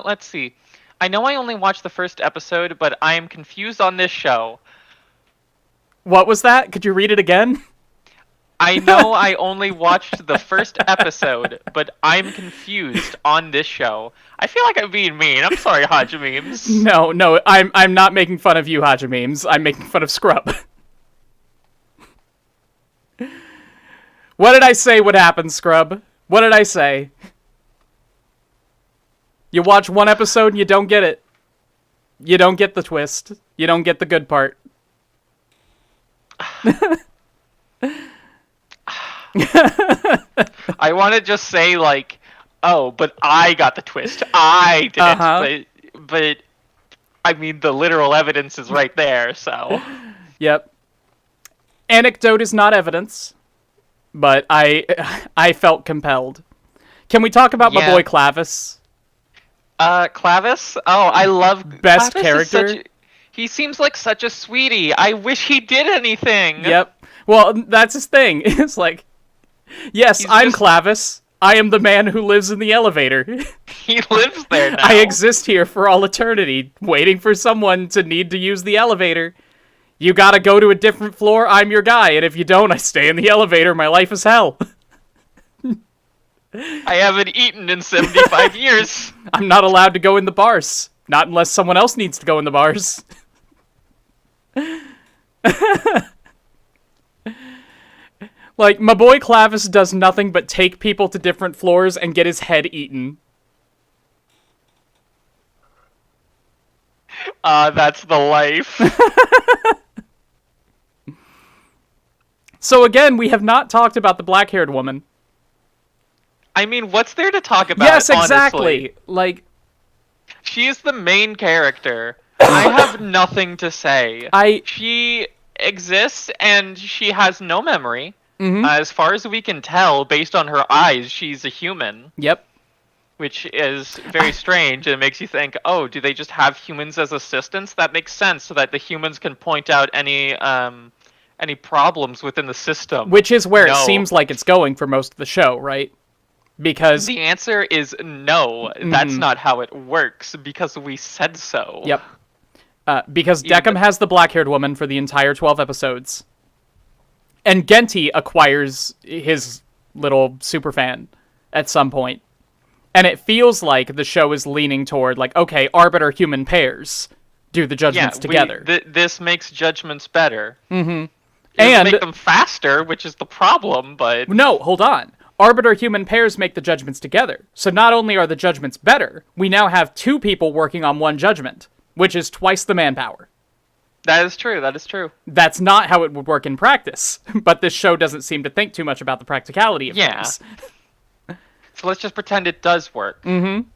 Let's see. I know I only watched the first episode, but I am confused on this show. What was that? Could you read it again? I know I only watched the first episode, but I'm confused on this show. I feel like I'm being mean. I'm sorry, Haji Memes. No, I'm not making fun of you, Haji Memes. I'm making fun of Scrub. What did I say would happen, Scrub? What did I say? You watch one episode and you don't get it. You don't get the twist. You don't get the good part. I want to just say, like, oh, but I got the twist. I didn't. But I mean, the literal evidence is right there, so. Yep. Anecdote is not evidence, but I felt compelled. Can we talk about my boy Clavis? Clavis? Oh, I love best Clavis character. He seems like such a sweetie. I wish he did anything. Yep. Well, that's his thing. It's like, yes, I'm Clavis. I am the man who lives in the elevator. He lives there now. I exist here for all eternity, waiting for someone to need to use the elevator. You gotta go to a different floor, I'm your guy, and if you don't, I stay in the elevator. My life is hell. I haven't eaten in 75 years. I'm not allowed to go in the bars. Not unless someone else needs to go in the bars. Like, my boy Clavis does nothing but take people to different floors and get his head eaten. That's the life. So again, we have not talked about the black-haired woman. I mean, what's there to talk about? Yes, exactly. Honestly? Like, she is the main character. I have nothing to say. She exists and she has no memory. Mm-hmm. As far as we can tell, based on her eyes, she's a human. Yep. Which is very strange, and it makes you think, oh, do they just have humans as assistants? That makes sense, so that the humans can point out any problems within the system. Which is where it seems like it's going for most of the show, right? Because the answer is no. That's not how it works, because we said so. Yep. Because Deckham has the black-haired woman for the entire 12 episodes. And Genti acquires his little superfan at some point. And it feels like the show is leaning toward, like, okay, arbiter-human pairs do the judgments together. This makes judgments better. Mm-hmm. And make them faster, which is the problem, but... No, hold on. Arbiter-human pairs make the judgments together. So not only are the judgments better, we now have 2 people working on one judgment, which is twice the manpower. That is true, that is true. That's not how it would work in practice, but this show doesn't seem to think too much about the practicality of things. So let's just pretend it does work. Mm-hmm.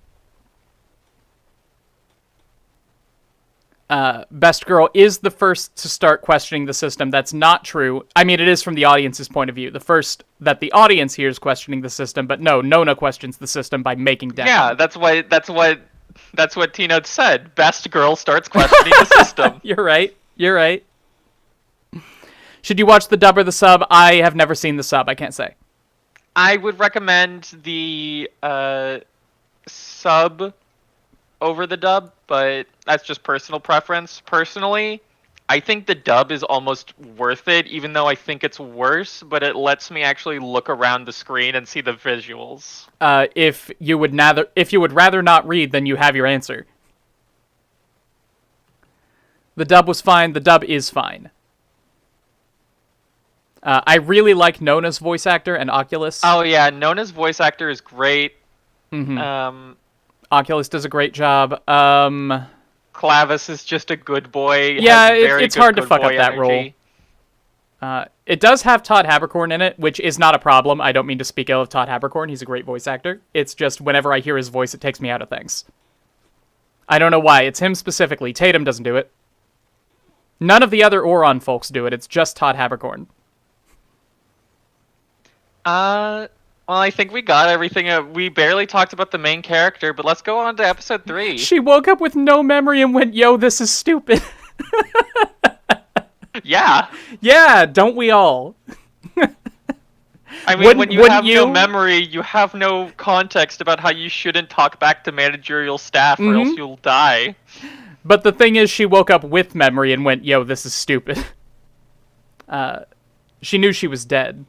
Best Girl is the first to start questioning the system. That's not true. I mean, it is from the audience's point of view. The first that the audience hears questioning the system, but no, Nona questions the system by making Deckham. Yeah, that's what T-Note said. Best Girl starts questioning the system. You're right. Should you watch the dub or the sub? I have never seen the sub. I can't say. I would recommend the sub over the dub, but that's just personal preference. Personally, I think the dub is almost worth it, even though I think it's worse, but it lets me actually look around the screen and see the visuals. If you would rather not read, then you have your answer. The dub was fine. The dub is fine. I really like Nona's voice actor and Oculus. Oh yeah, Nona's voice actor is great. Mm-hmm. Oculus does a great job. Clavis is just a good boy. Yeah, it's hard to fuck up that role. It does have Todd Haberkorn in it, which is not a problem. I don't mean to speak ill of Todd Haberkorn. He's a great voice actor. It's just whenever I hear his voice, it takes me out of things. I don't know why. It's him specifically. Tatum doesn't do it. None of the other Oron folks do it. It's just Todd Haberkorn. Well, I think we got everything. We barely talked about the main character, but let's go on to episode 3. She woke up with no memory and went, yo, this is stupid. Yeah. Yeah, don't we all? I mean, when you have no memory, you have no context about how you shouldn't talk back to managerial staff or else you'll die. But the thing is, she woke up with memory and went, yo, this is stupid. She knew she was dead.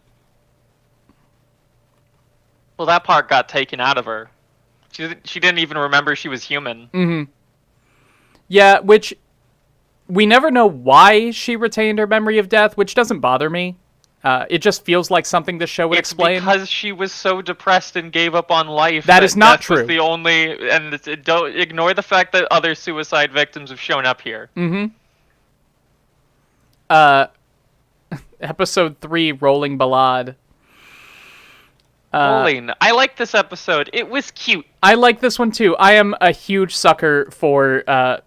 Well, that part got taken out of her. She didn't even remember she was human. Mm-hmm. Yeah, which we never know why she retained her memory of death, which doesn't bother me. It just feels like something the show would explain. It's because she was so depressed and gave up on life. That is not true. Was the only, and don't ignore the fact that other suicide victims have shown up here. Mm-hmm. Episode 3, Rolling Ballade. Rolling. I like this episode. It was cute. I like this one too. I am a huge sucker for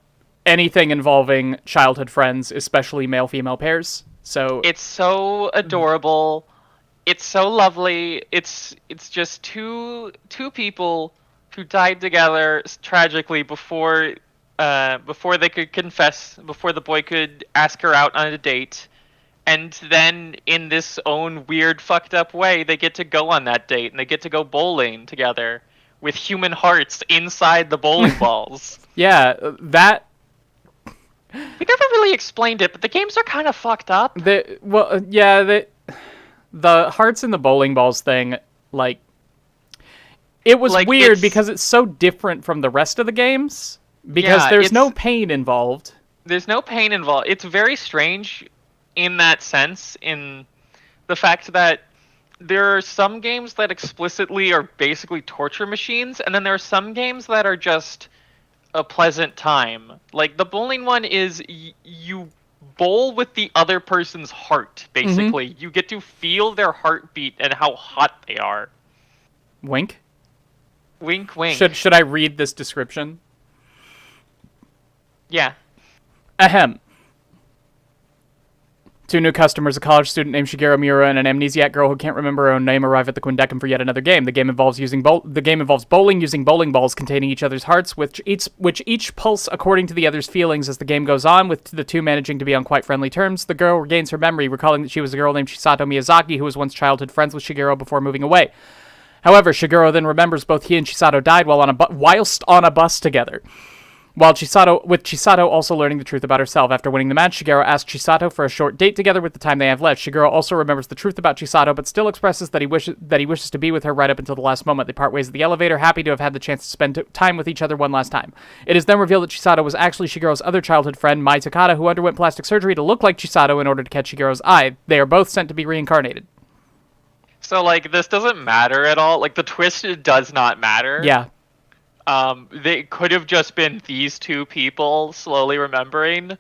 anything involving childhood friends, especially male-female pairs. So it's so adorable. It's so lovely. It's just two people who died together tragically before they could confess, before the boy could ask her out on a date. And then, in this own weird, fucked up way, they get to go on that date, and they get to go bowling together with human hearts inside the bowling balls. Yeah, that... We never really explained it, but the games are kind of fucked up. The hearts in the bowling balls thing, like... It was weird because it's so different from the rest of the games, because there's no pain involved. There's no pain involved. It's very strange... in that sense, in the fact that there are some games that explicitly are basically torture machines, and then there are some games that are just a pleasant time. Like the bowling one is you bowl with the other person's heart, basically. You get to feel their heartbeat and how hot they are. Wink? Wink, wink. Should I read this description? Yeah. Ahem. Two new customers, a college student named Shigeru Miura and an amnesiac girl who can't remember her own name, arrive at the Quindecim for yet another game. The game involves bowling using bowling balls containing each other's hearts, which each pulse according to the other's feelings as the game goes on, with the two managing to be on quite friendly terms. The girl regains her memory, recalling that she was a girl named Chisato Miyazaki who was once childhood friends with Shigeru before moving away. However, Shigeru then remembers both he and Chisato died whilst on a bus together. With Chisato also learning the truth about herself. After winning the match, Shigeru asks Chisato for a short date together with the time they have left. Shigeru also remembers the truth about Chisato, but still expresses that he wishes to be with her right up until the last moment. They part ways at the elevator, happy to have had the chance to spend time with each other one last time. It is then revealed that Chisato was actually Shigeru's other childhood friend, Mai Takada, who underwent plastic surgery to look like Chisato in order to catch Shigeru's eye. They are both sent to be reincarnated. So, like, this doesn't matter at all. Like, the twist does not matter. Yeah. They could have just been these two people slowly remembering.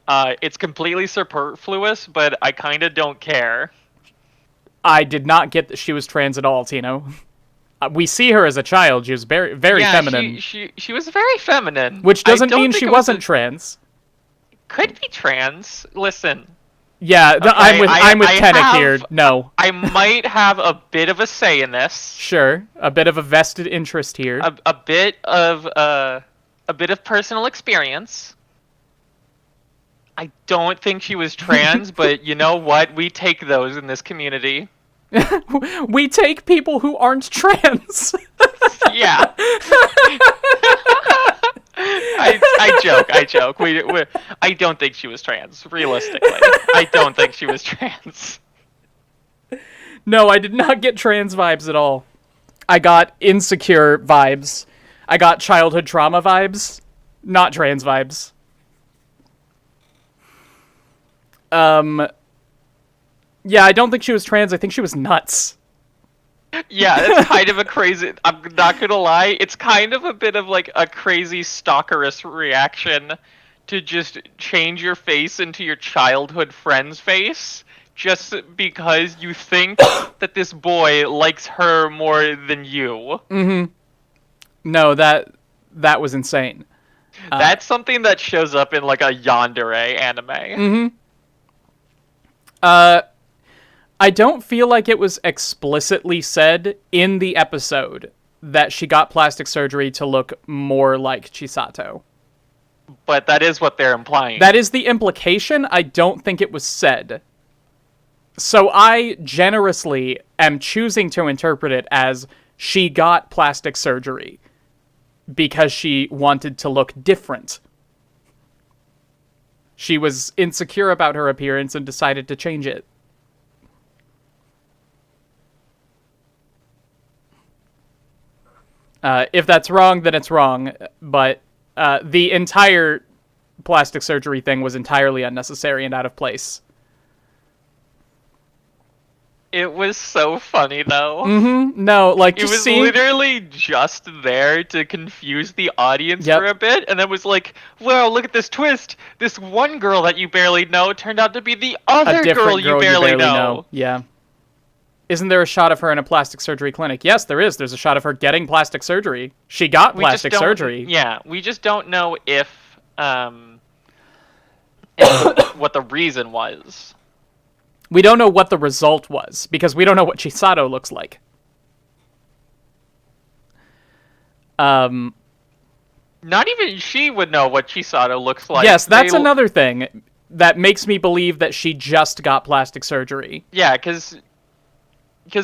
It's completely superfluous, but I kind of don't care. I did not get that she was trans at all, Tino. We see her as a child. She was very, very feminine. She was very feminine. Which doesn't mean she wasn't trans. Could be trans. Listen. Yeah, okay, I'm with Tenick here. No. I might have a bit of a say in this. Sure, a bit of a vested interest here. A bit of personal experience. I don't think she was trans, but you know what? We take those in this community. We take people who aren't trans. Yeah. I joke. I don't think she was trans, realistically. I don't think she was trans. No, I did not get trans vibes at all. I got insecure vibes. I got childhood trauma vibes, not trans vibes. Yeah, I don't think she was trans. I think she was nuts. Yeah, it's kind of a crazy... I'm not gonna lie. It's kind of a bit of, like, a crazy stalkerous reaction to just change your face into your childhood friend's face just because you think that this boy likes her more than you. Mm-hmm. No, that was insane. That's something that shows up in, like, a yandere anime. Mm-hmm. I don't feel like it was explicitly said in the episode that she got plastic surgery to look more like Chisato. But that is what they're implying. That is the implication. I don't think it was said. So I generously am choosing to interpret it as she got plastic surgery because she wanted to look different. She was insecure about her appearance and decided to change it. If that's wrong, then it's wrong. But the entire plastic surgery thing was entirely unnecessary and out of place. It was so funny, though. Mm-hmm. No, like, just it was seeing... literally just there to confuse the audience for a bit, and then was like, well, look at this twist. This one girl that you barely know turned out to be the other girl you barely know. Yeah. Isn't there a shot of her in a plastic surgery clinic? Yes, there is. There's a shot of her getting plastic surgery. She got plastic surgery. Yeah, we just don't know if what the reason was. We don't know what the result was, because we don't know what Chisato looks like. Not even she would know what Chisato looks like. Yes, that's another thing that makes me believe that she just got plastic surgery. Yeah, because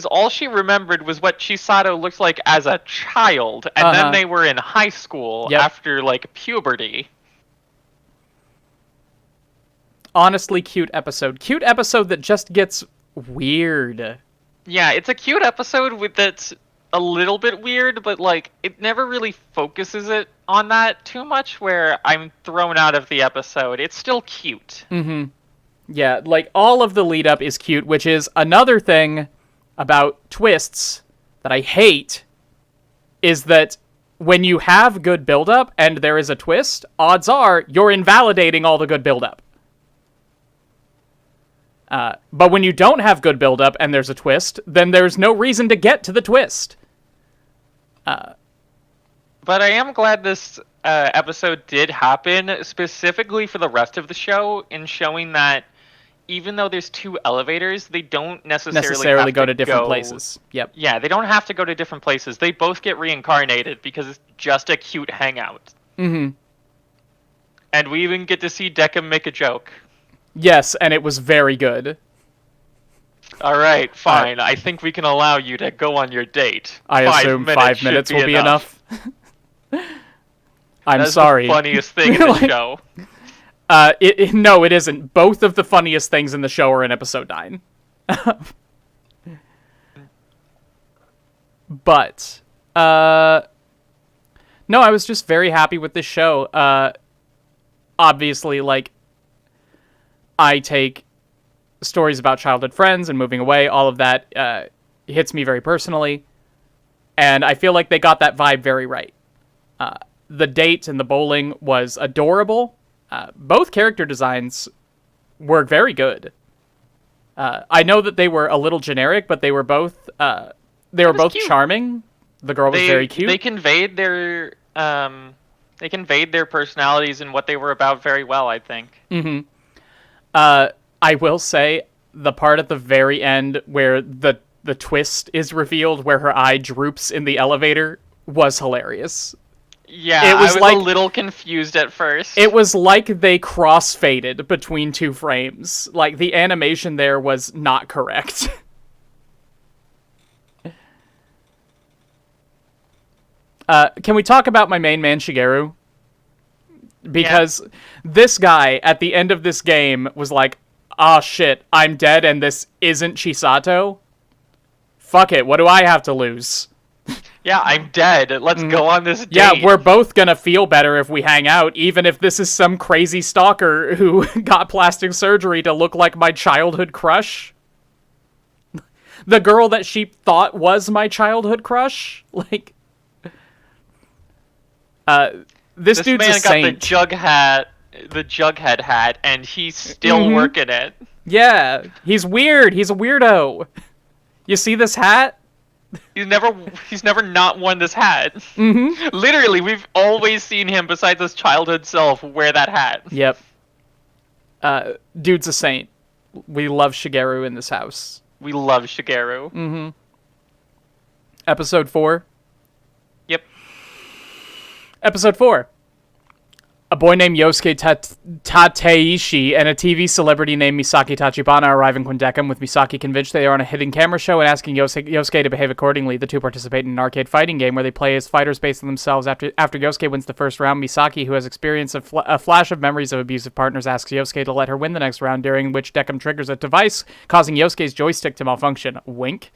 all she remembered was what Chisato looked like as a child, and then they were in high school after, like, puberty. Honestly, cute episode. Cute episode that just gets weird. Yeah, it's a cute episode that's a little bit weird, but, like, it never really focuses it on that too much, where I'm thrown out of the episode. It's still cute. Mm-hmm. Yeah, like, all of the lead-up is cute, which is another thing about twists that I hate is that when you have good build-up and there is a twist, odds are you're invalidating all the good build-up. But when you don't have good build-up and there's a twist, then there's no reason to get to the twist. But I am glad this episode did happen, specifically for the rest of the show, in showing that even though there's two elevators, they don't necessarily go to different places. Yep. Yeah, they don't have to go to different places. They both get reincarnated because it's just a cute hangout. Mm-hmm. And we even get to see Deckham make a joke. Yes, and it was very good. All right, fine. I think we can allow you to go on your date. I assume 5 minutes will be enough. I'm sorry. That's the funniest thing in the show. No, it isn't. Both of the funniest things in the show are in episode 9. But, no, I was just very happy with this show. Obviously, like, I take stories about childhood friends and moving away, all of that hits me very personally. And I feel like they got that vibe very right. The date and the bowling was adorable. Both character designs were very good. I know that they were a little generic, but they were both both cute. Charming. The girl was very cute. They conveyed their personalities and what they were about very well, I think. Mm-hmm. I will say the part at the very end where the twist is revealed, where her eye droops in the elevator, was hilarious. Yeah, I was a little confused at first. It was like they cross-faded between two frames. Like, the animation there was not correct. Can we talk about my main man, Shigeru? Because this guy, at the end of this game, was like, ah, shit, I'm dead and this isn't Chisato? Fuck it, what do I have to lose? Yeah, I'm dead. Let's go on this date. Yeah, we're both gonna feel better if we hang out, even if this is some crazy stalker who got plastic surgery to look like my childhood crush. The girl that she thought was my childhood crush? Like, this dude's man a saint. Got the Jughead hat, and he's still working it. Yeah, he's weird. He's a weirdo. You see this hat? He's never not worn this hat. Mm-hmm. Literally, we've always seen him, besides his childhood self, wear that hat. Yep. Dude's a saint. We love Shigeru in this house. We love Shigeru. Mm-hmm. Episode 4. Yep. Episode 4. A boy named Yosuke Tateishi and a TV celebrity named Misaki Tachibana arrive in Quindecum, with Misaki convinced they are on a hidden camera show and asking Yosuke to behave accordingly. The two participate in an arcade fighting game where they play as fighters based on themselves. After Yosuke wins the first round, Misaki, who has experienced a flash of memories of abusive partners, asks Yosuke to let her win the next round, during which Decum triggers a device, causing Yosuke's joystick to malfunction. Wink.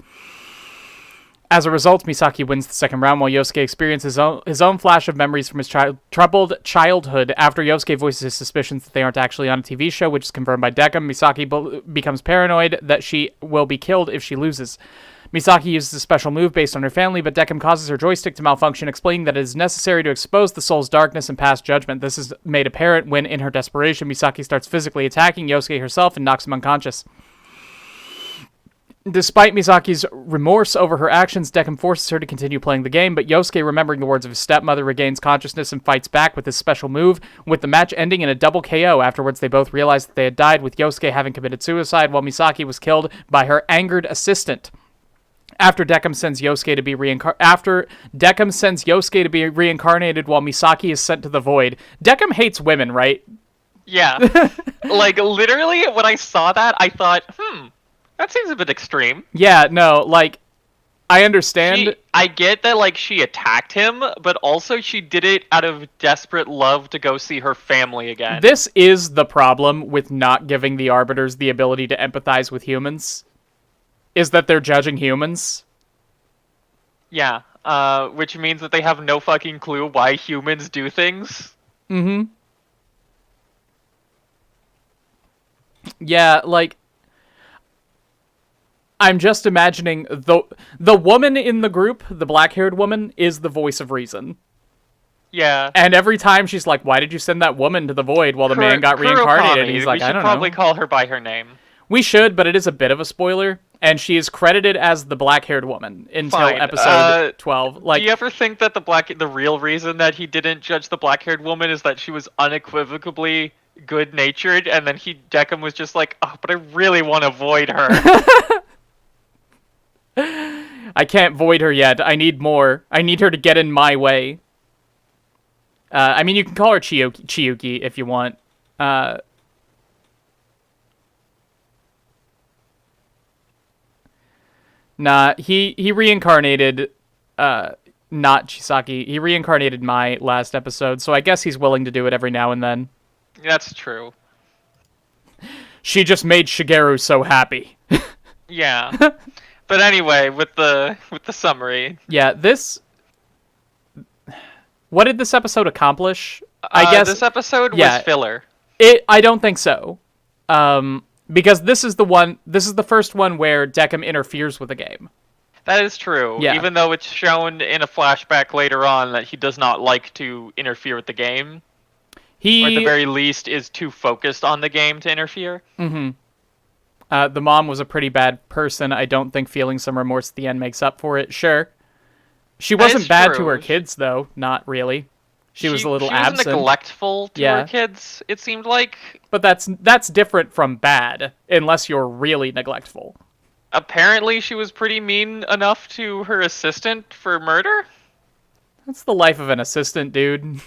As a result, Misaki wins the second round, while Yosuke experiences his own flash of memories from his troubled childhood. After Yosuke voices his suspicions that they aren't actually on a TV show, which is confirmed by Decum, Misaki becomes paranoid that she will be killed if she loses. Misaki uses a special move based on her family, but Decum causes her joystick to malfunction, explaining that it is necessary to expose the soul's darkness and pass judgment. This is made apparent when, in her desperation, Misaki starts physically attacking Yosuke herself and knocks him unconscious. Despite Misaki's remorse over her actions, Decum forces her to continue playing the game, but Yosuke, remembering the words of his stepmother, regains consciousness and fights back with his special move, with the match ending in a double KO. Afterwards, they both realized that they had died, with Yosuke having committed suicide, while Misaki was killed by her angered assistant. After Decum sends Yosuke to be reincarnated while Misaki is sent to the void. Decum hates women, right? Yeah. Like, literally, when I saw that, I thought, that seems a bit extreme. Yeah, no, like, I understand. I get that, like, she attacked him, but also she did it out of desperate love to go see her family again. This is the problem with not giving the Arbiters the ability to empathize with humans, is that they're judging humans. Yeah, which means that they have no fucking clue why humans do things. Mm-hmm. Yeah, like, I'm just imagining the woman in the group, the black-haired woman, is the voice of reason. Yeah. And every time she's like, why did you send that woman to the void while the man got reincarnated? And he's like, I don't know. We should probably call her by her name. We should, but it is a bit of a spoiler. And she is credited as the black-haired woman until episode 12. Like, do you ever think that the real reason that he didn't judge the black-haired woman is that she was unequivocally good-natured, and then Deckham was just like, oh, but I really want to void her. I can't void her yet. I need more. I need her to get in my way. I mean, you can call her Chiyuki if you want. Nah, he reincarnated, not Chisaki. He reincarnated Mai last episode, so I guess he's willing to do it every now and then. That's true. She just made Shigeru so happy. Yeah. But anyway, with the summary. Yeah, what did this episode accomplish? I guess this episode was filler. I don't think so. Because this is the first one where Deckham interferes with the game. That is true. Yeah. Even though it's shown in a flashback later on that he does not like to interfere with the game. Or at the very least is too focused on the game to interfere. Mm-hmm. The mom was a pretty bad person. I don't think feeling some remorse at the end makes up for it. Sure. She wasn't bad to her kids, though. Not really. She was a little absent. She was neglectful to her kids, it seemed like. But that's different from bad, unless you're really neglectful. Apparently she was pretty mean enough to her assistant for murder? That's the life of an assistant, dude.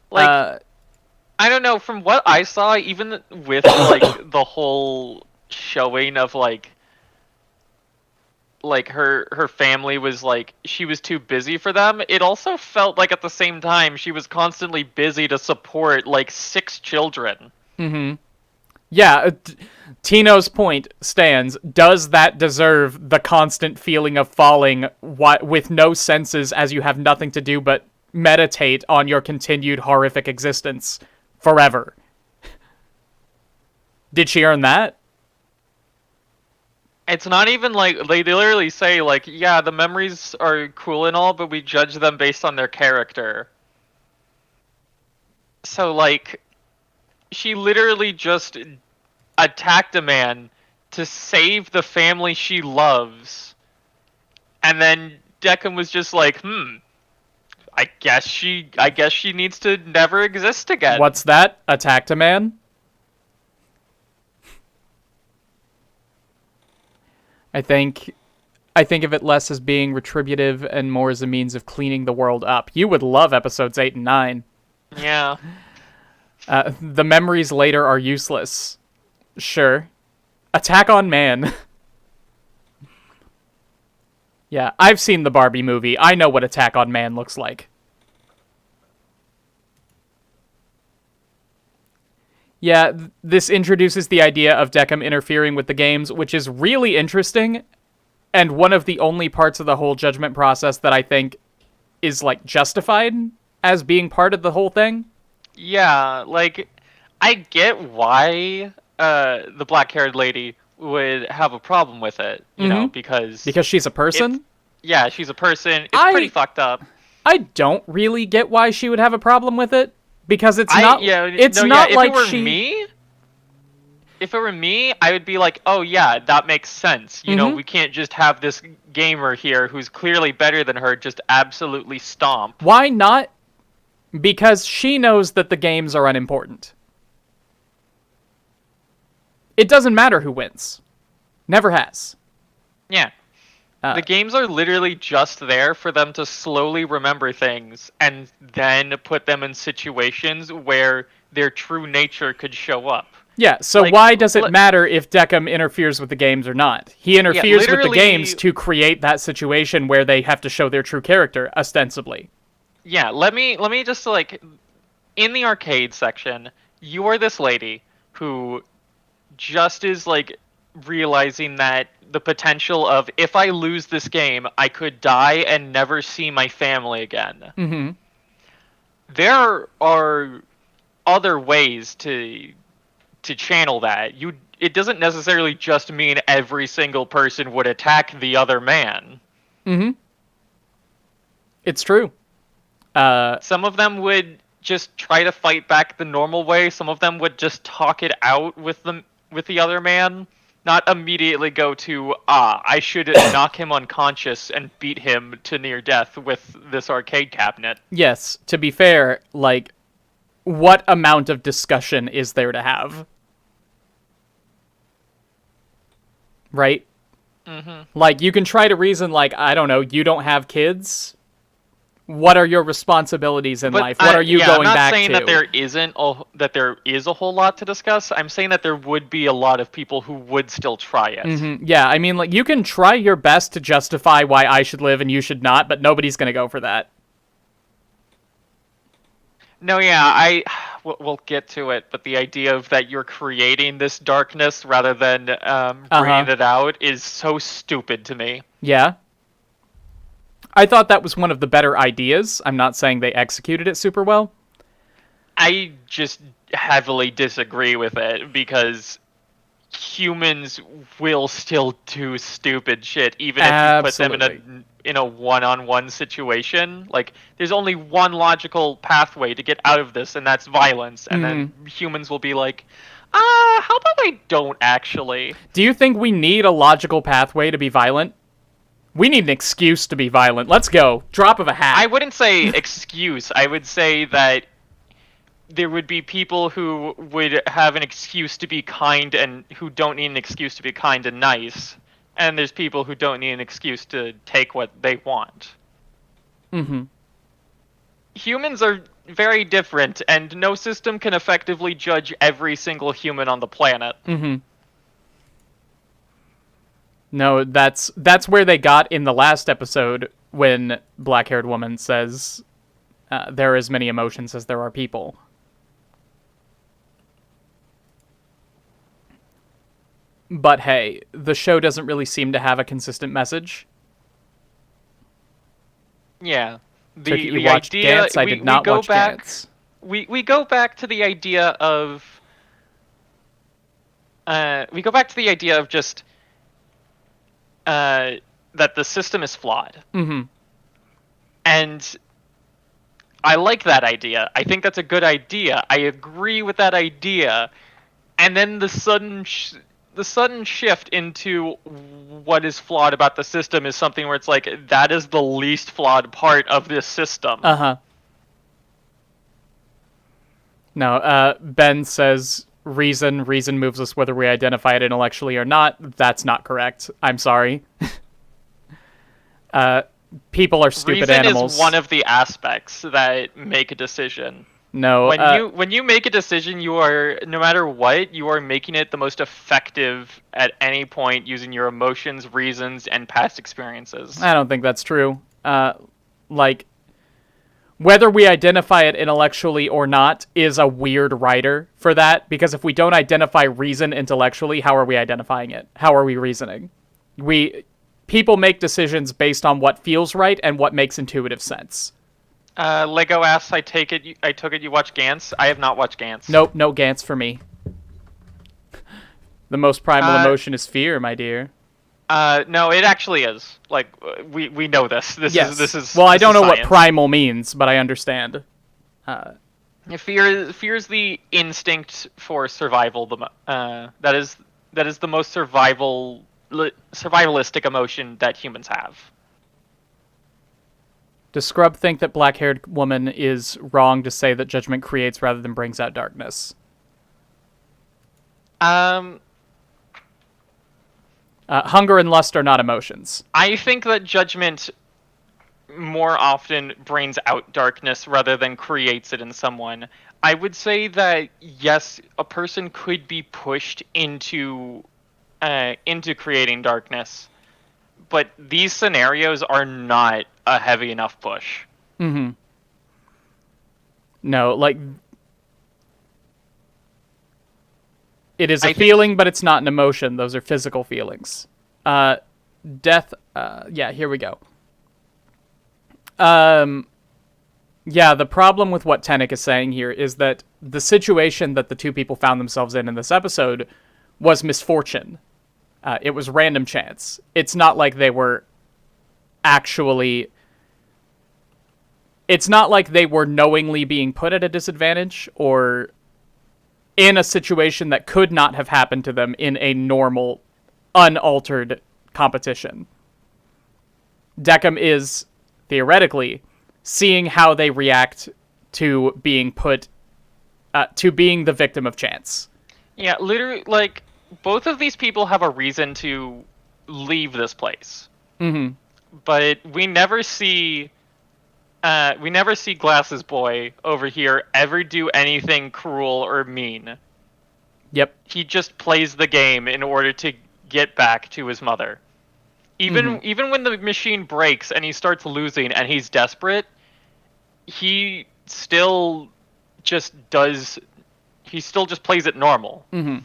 Like, I don't know, from what I saw, even with, like, the whole showing of, like her family was like, she was too busy for them, it also felt like at the same time she was constantly busy to support like 6 children. Mm-hmm. Yeah, Tino's point stands. Does that deserve the constant feeling of falling with no senses as you have nothing to do but meditate on your continued horrific existence forever? Did she earn that? It's not even like, they literally say, like, yeah, the memories are cool and all, but we judge them based on their character. So, like, she literally just attacked a man to save the family she loves. And then Deckham was just like, I guess she needs to never exist again. What's that? Attacked a man? I think of it less as being retributive and more as a means of cleaning the world up. You would love episodes 8 and 9. Yeah. The memories later are useless. Sure. Attack on man. Yeah, I've seen the Barbie movie. I know what Attack on Man looks like. Yeah, this introduces the idea of Deckham interfering with the games, which is really interesting, and one of the only parts of the whole judgment process that I think is, like, justified as being part of the whole thing. Yeah, like, I get why the black-haired lady would have a problem with it, you know, because she's a person? Yeah, she's a person. It's pretty fucked up. I don't really get why she would have a problem with it. Because it's not. If it were me, I would be like, oh yeah, that makes sense. You know, we can't just have this gamer here who's clearly better than her just absolutely stomp. Why not? Because she knows that the games are unimportant. It doesn't matter who wins. Never has. Yeah. The games are literally just there for them to slowly remember things and then put them in situations where their true nature could show up. Yeah, so like, why does it matter if Deckham interferes with the games or not? He interferes with the games to create that situation where they have to show their true character, ostensibly. Yeah, let me just, like, in the arcade section, you are this lady who just is, like, realizing that the potential of, if I lose this game, I could die and never see my family again. Mm-hmm. There are other ways to to channel that. It doesn't necessarily just mean every single person would attack the other man. Mm-hmm. It's true. Some of them would just try to fight back the normal way. Some of them would just talk it out with the other man, not immediately go to, I should knock him unconscious and beat him to near death with this arcade cabinet. Yes, to be fair, like, what amount of discussion is there to have? Right? Mm-hmm. Like, you can try to reason, like, I don't know, you don't have kids? What are your responsibilities in life? What are you going back to? I'm not saying that there is a whole lot to discuss. I'm saying that there would be a lot of people who would still try it. Mm-hmm. Yeah, I mean, like, you can try your best to justify why I should live and you should not, but nobody's going to go for that. No, yeah, we'll get to it, but the idea of that you're creating this darkness rather than bringing it out is so stupid to me. Yeah. I thought that was one of the better ideas. I'm not saying they executed it super well. I just heavily disagree with it because humans will still do stupid shit even if you put them in a one-on-one situation. Like, there's only one logical pathway to get out of this, and that's violence. And then humans will be like, how about I don't actually? Do you think we need a logical pathway to be violent? We need an excuse to be violent. Let's go. Drop of a hat. I wouldn't say excuse. I would say that there would be people who would have an excuse to be kind and who don't need an excuse to be kind and nice. And there's people who don't need an excuse to take what they want. Mm-hmm. Humans are very different, and no system can effectively judge every single human on the planet. Mm-hmm. No, that's where they got in the last episode when black-haired woman says there are as many emotions as there are people. But hey, the show doesn't really seem to have a consistent message. Yeah. You watched Gantz? I did not watch Gantz. We go back to the idea of just that the system is flawed. Mm-hmm. And I like that idea. I think that's a good idea. I agree with that idea. And then the sudden shift into what is flawed about the system is something where it's like, that is the least flawed part of this system. Uh-huh. No, Ben says reason moves us whether we identify it intellectually or not. That's not correct. I'm sorry. People are stupid animals. Reason is one of the aspects that make a decision. No. When you make a decision, you are, no matter what, you are making it the most effective at any point using your emotions, reasons, and past experiences. I don't think that's true. Like, whether we identify it intellectually or not is a weird writer for that, because if we don't identify reason intellectually, how are we identifying it? How are we reasoning? People make decisions based on what feels right and what makes intuitive sense. Lego asks, I took it you watch Gantz? I have not watched Gantz. Nope, no Gantz for me. The most primal emotion is fear, my dear. No, it actually is. Like, we know this. This is. Well, I don't know science. what primal means, but I understand. Fear is the instinct for survival. That is the most survivalistic emotion that humans have. Does Scrub think that black-haired woman is wrong to say that judgment creates rather than brings out darkness? Hunger and lust are not emotions. I think that judgment more often brings out darkness rather than creates it in someone. I would say that, yes, a person could be pushed into creating darkness, but these scenarios are not a heavy enough push. Mm-hmm. No, like, it is a feeling, but it's not an emotion. Those are physical feelings. Death, yeah, here we go. Yeah, the problem with what Tenek is saying here is that the situation that the two people found themselves in this episode was misfortune. It was random chance. It's not like they were actually... It's not like they were knowingly being put at a disadvantage or in a situation that could not have happened to them in a normal, unaltered competition. Deckham is, theoretically, seeing how they react to being to being the victim of chance. Yeah, literally, like, both of these people have a reason to leave this place. Mm-hmm. But we never see Glasses Boy over here ever do anything cruel or mean. Yep. He just plays the game in order to get back to his mother. Even when the machine breaks and he starts losing and he's desperate, he still just plays it normal. Mm-hmm.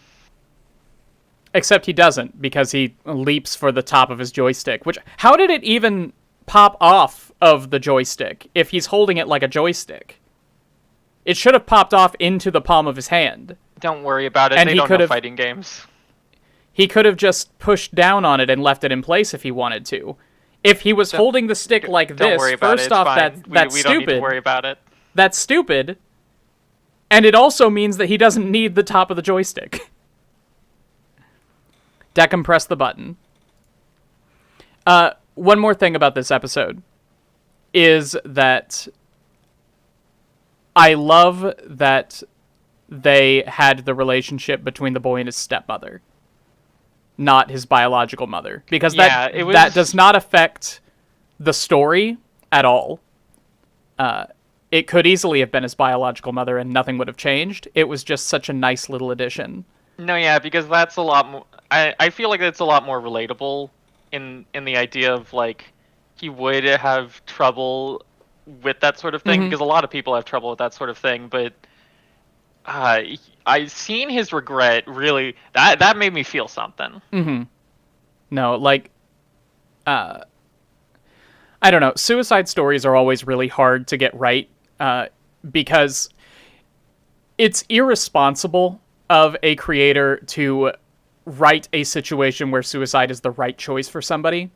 Except he doesn't, because he leaps for the top of his joystick. Which, how did it even pop off of the joystick if he's holding it like a joystick? It should have popped off into the palm of his hand. Don't worry about it. And they don't know fighting games. He could have just pushed down on it and left it in place if he wanted to. If he was holding the stick like this, first off, that's we stupid. Don't need to worry about it. That's stupid. And it also means that he doesn't need the top of the joystick. Deckham pressed the button. One more thing about this episode is that I love that they had the relationship between the boy and his stepmother, not his biological mother, because that does not affect the story at all. It could easily have been his biological mother and nothing would have changed. It was just such a nice little addition. No, yeah, because that's a lot more... I feel like it's a lot more relatable in the idea of, like, he would have trouble with that sort of thing, because a lot of people have trouble with that sort of thing, but I seen his regret, really... That made me feel something. Mm-hmm. No, like... I don't know. Suicide stories are always really hard to get right, because it's irresponsible of a creator to write a situation where suicide is the right choice for somebody,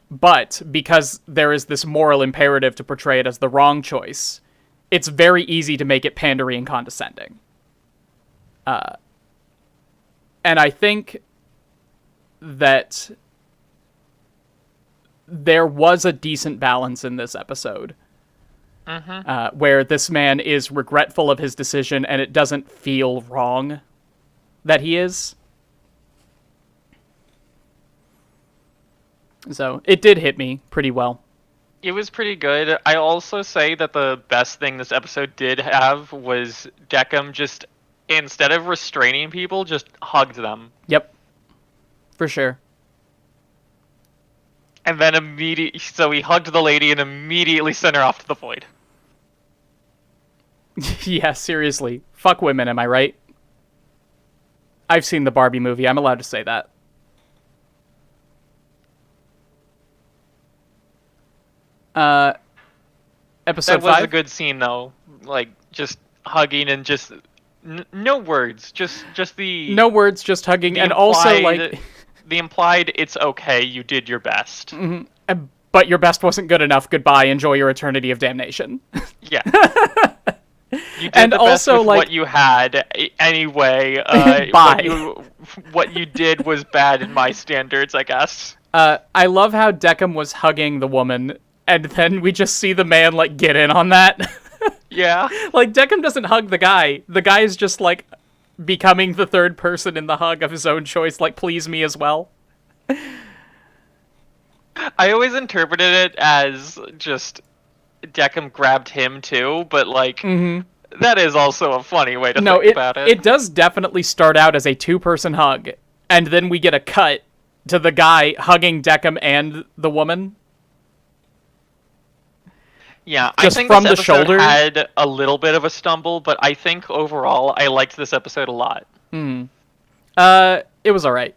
but because there is this moral imperative to portray it as the wrong choice, it's very easy to make it pandery and condescending. And I think that there was a decent balance in this episode. Where this man is regretful of his decision and it doesn't feel wrong that he is. So it did hit me pretty well. It was pretty good. I also say that the best thing this episode did have was Deckham just, instead of restraining people, just hugged them. Yep. For sure. And then so he hugged the lady and immediately sent her off to the void. Yeah, seriously. Fuck women, am I right? I've seen the Barbie movie. I'm allowed to say that. Episode 5? That was a good scene, though. Like, just hugging and just... no words. Just the... No words, just hugging. And also, like... The implied, it's okay, you did your best. Mm-hmm. But your best wasn't good enough. Goodbye, enjoy your eternity of damnation. Yeah. You did and the also, best with like... what you had anyway. Bye. What you did was bad in my standards, I guess. I love how Deckham was hugging the woman, and then we just see the man, like, get in on that. Yeah. Like, Deckham doesn't hug the guy. The guy is just, like, becoming the third person in the hug of his own choice, like, please me as well. I always interpreted it as just Deckham grabbed him too, but like that is also a funny way to think about it. It does definitely start out as a two-person hug, and then we get a cut to the guy hugging Deckham and the woman. Yeah, just I think from this the episode shoulder had a little bit of a stumble, but I think overall I liked this episode a lot. It was all right.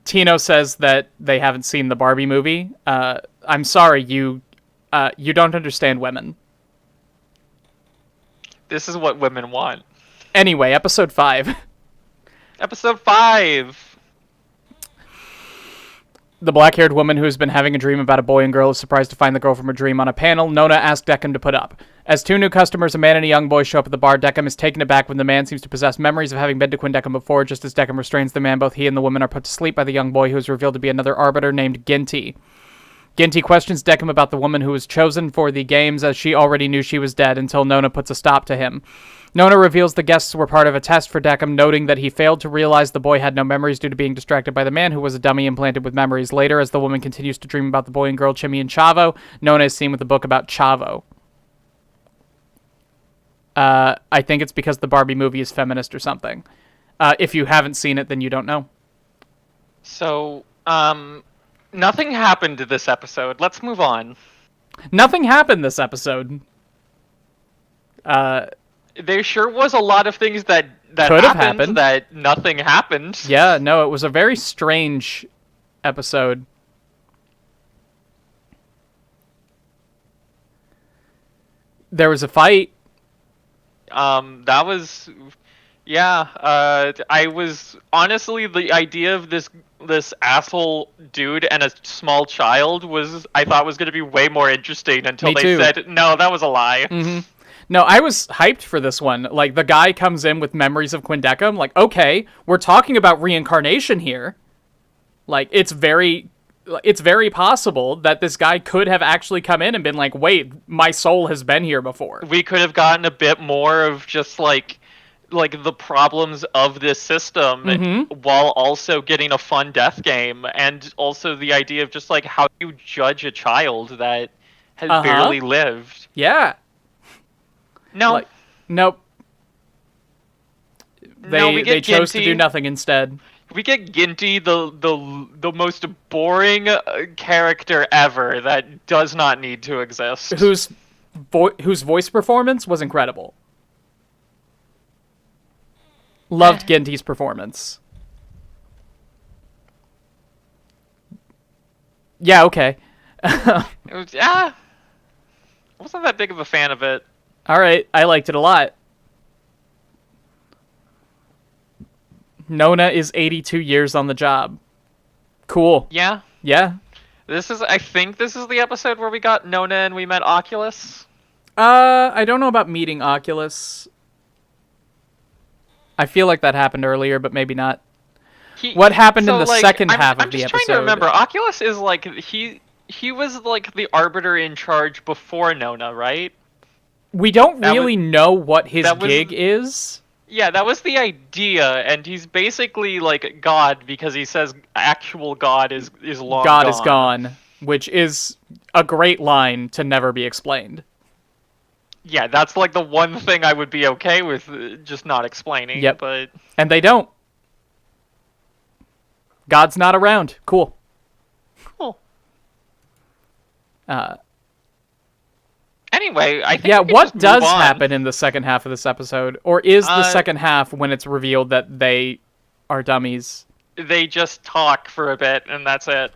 Tino says that they haven't seen the Barbie movie. I'm sorry, you don't understand women. This is what women want. Anyway, episode 5. Episode 5. The black-haired woman who has been having a dream about a boy and girl is surprised to find the girl from her dream on a panel. Nona asks Deckham to put up. As 2 new customers, a man and a young boy, show up at the bar, Deckham is taken aback when the man seems to possess memories of having been to Quinn Deckham before. Just as Deckham restrains the man, both he and the woman are put to sleep by the young boy, who is revealed to be another arbiter named Ginty. Ginty questions Deckham about the woman who was chosen for the games, as she already knew she was dead, until Nona puts a stop to him. Nona reveals the guests were part of a test for Deckham, noting that he failed to realize the boy had no memories due to being distracted by the man, who was a dummy implanted with memories. Later, as the woman continues to dream about the boy and girl, Chimmy and Chavo, Nona is seen with a book about Chavo. I think it's because the Barbie movie is feminist or something. If you haven't seen it, then you don't know. So, nothing happened to this episode. Let's move on. Nothing happened this episode. There sure was a lot of things that Could have happened, happened. that nothing happened. Yeah, no, it was a very strange episode. There was a fight. That was, yeah. I was honestly, the idea of this asshole dude and a small child I thought was going to be way more interesting until Me they too. said no, that was a lie. Mm-hmm. No, I was hyped for this one. Like, the guy comes in with memories of Quinn Deckham. Like, okay, we're talking about reincarnation here. Like, it's very possible that this guy could have actually come in and been like, wait, my soul has been here before. We could have gotten a bit more of just like the problems of this system, while also getting a fun death game, and also the idea of just like how you judge a child that has barely lived. Yeah. No. Nope. They chose to Ginty. do nothing instead. We get Ginty, the most boring character ever that does not need to exist. Whose voice performance was incredible. Loved Ginty's performance. Yeah, okay. It was, I wasn't that big of a fan of it. All right, I liked it a lot. Nona is 82 years on the job. Cool. Yeah. Yeah. I think this is the episode where we got Nona and we met Oculus. I don't know about meeting Oculus. I feel like that happened earlier, but maybe not. What happened in the second half of the episode? I'm just trying to remember. Oculus is like he was like the arbiter in charge before Nona, right? We don't really know what his gig is. Yeah, that was the idea, and he's basically like God because he says actual God is long God gone. is gone, which is a great line to never be explained. Yeah, that's like the one thing I would be okay with just not explaining. Yep. But And they don't. God's not around. Cool. Cool. Anyway, I think what does happen in the second half of this episode? Or is the second half when it's revealed that they are dummies? They just talk for a bit, and that's it.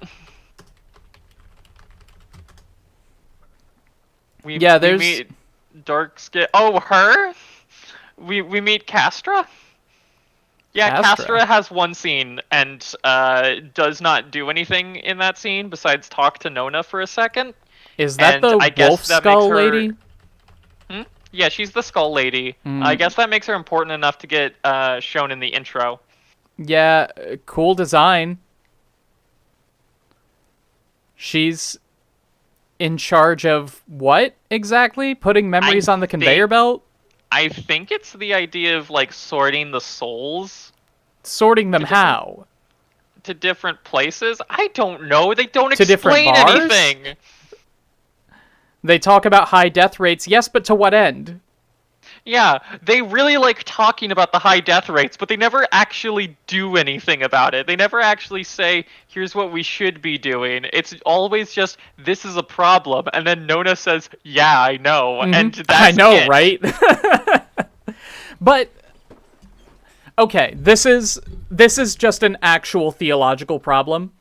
We meet dark skin. Oh, her? We meet Castra? Yeah, Castra has one scene and does not do anything in that scene besides talk to Nona for a second. Is that the wolf skull lady? Yeah, she's the skull lady. I guess that makes her important enough to get shown in the intro. Yeah, cool design. She's in charge of what exactly? Putting memories on the conveyor belt? I think it's the idea of like sorting the souls. Sorting them how? To different places? I don't know. They don't to explain anything. They talk about high death rates, yes, but to what end? Yeah, they really like talking about the high death rates, but they never actually do anything about it. They never actually say, here's what we should be doing. It's always just, this is a problem, and then Nona says, yeah, I know, and that's I know, it. Right? But, okay, this is just an actual theological problem.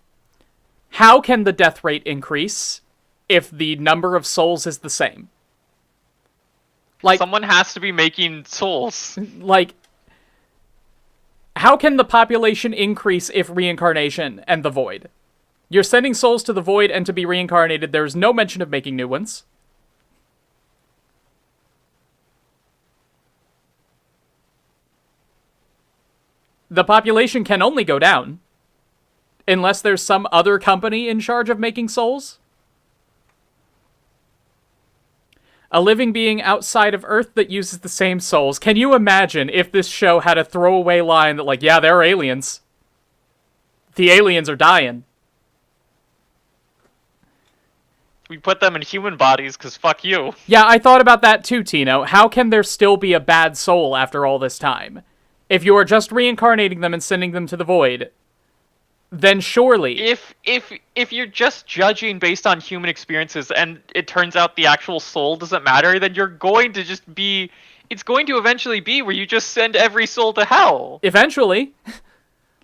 How can the death rate increase if the number of souls is the same? Like, someone has to be making souls. like, how can the population increase if reincarnation and the void? You're sending souls to the void and to be reincarnated. There's no mention of making new ones. The population can only go down unless there's some other company in charge of making souls. A living being outside of Earth that uses the same souls. Can you imagine if this show had a throwaway line that, like, yeah, they're aliens. The aliens are dying. We put them in human bodies because fuck you. Yeah, I thought about that too, Tino. How can there still be a bad soul after all this time? If you are just reincarnating them and sending them to the void, then surely... If you're just judging based on human experiences and it turns out the actual soul doesn't matter, then you're going to just be... It's going to eventually be where you just send every soul to hell. Eventually.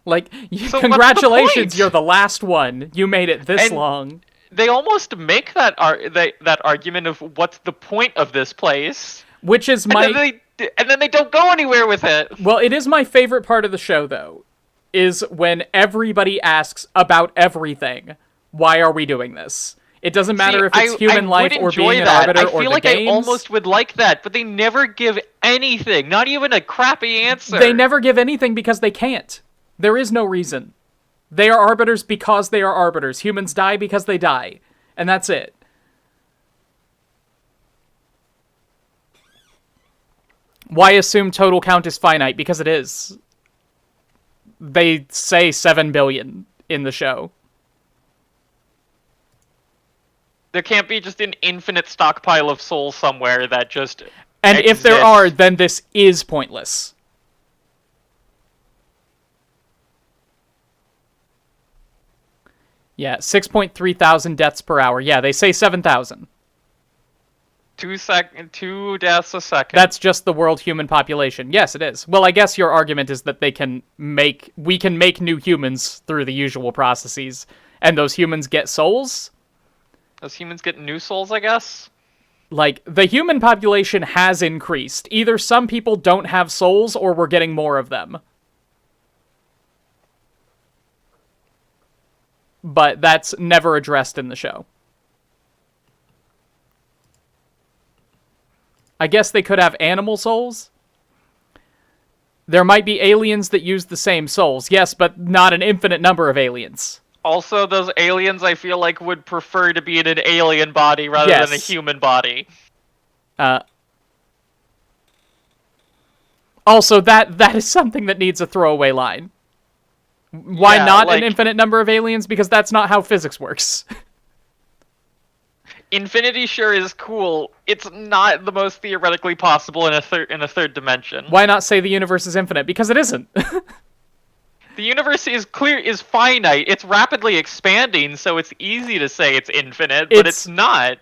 Like, So congratulations, what's the point? you're the last one. You made it this long. They almost make that that argument of what's the point of this place, Which is my... and then they don't go anywhere with it. Well, it is my favorite part of the show, though, is when everybody asks about everything. Why are we doing this? It doesn't matter if it's human life or being an arbiter or the games. I feel like I almost would like that, but they never give anything, not even a crappy answer. They never give anything because they can't. There is no reason. They are arbiters because they are arbiters. Humans die because they die. And that's it. Why assume total count is finite? Because it is. They say 7 billion in the show. There can't be just an infinite stockpile of souls somewhere that just And exists. if there are, then this is pointless. Yeah, 6.3 thousand deaths per hour. Yeah, they say 7,000. 2 deaths a second. That's just the world human population. Yes, it is. Well, I guess your argument is that we can make new humans through the usual processes, and those humans get souls? Those humans get new souls, I guess? Like, the human population has increased. Either some people don't have souls, or we're getting more of them. But that's never addressed in the show. I guess they could have animal souls? There might be aliens that use the same souls. Yes, but not an infinite number of aliens. Also, those aliens, I feel like, would prefer to be in an alien body rather than a human body. Also, that is something that needs a throwaway line. Why not an infinite number of aliens? Because that's not how physics works. Infinity sure is cool. It's not the most theoretically possible in a third dimension. Why not say the universe is infinite? Because it isn't. The universe is finite. It's rapidly expanding, so it's easy to say it's infinite, but it's not.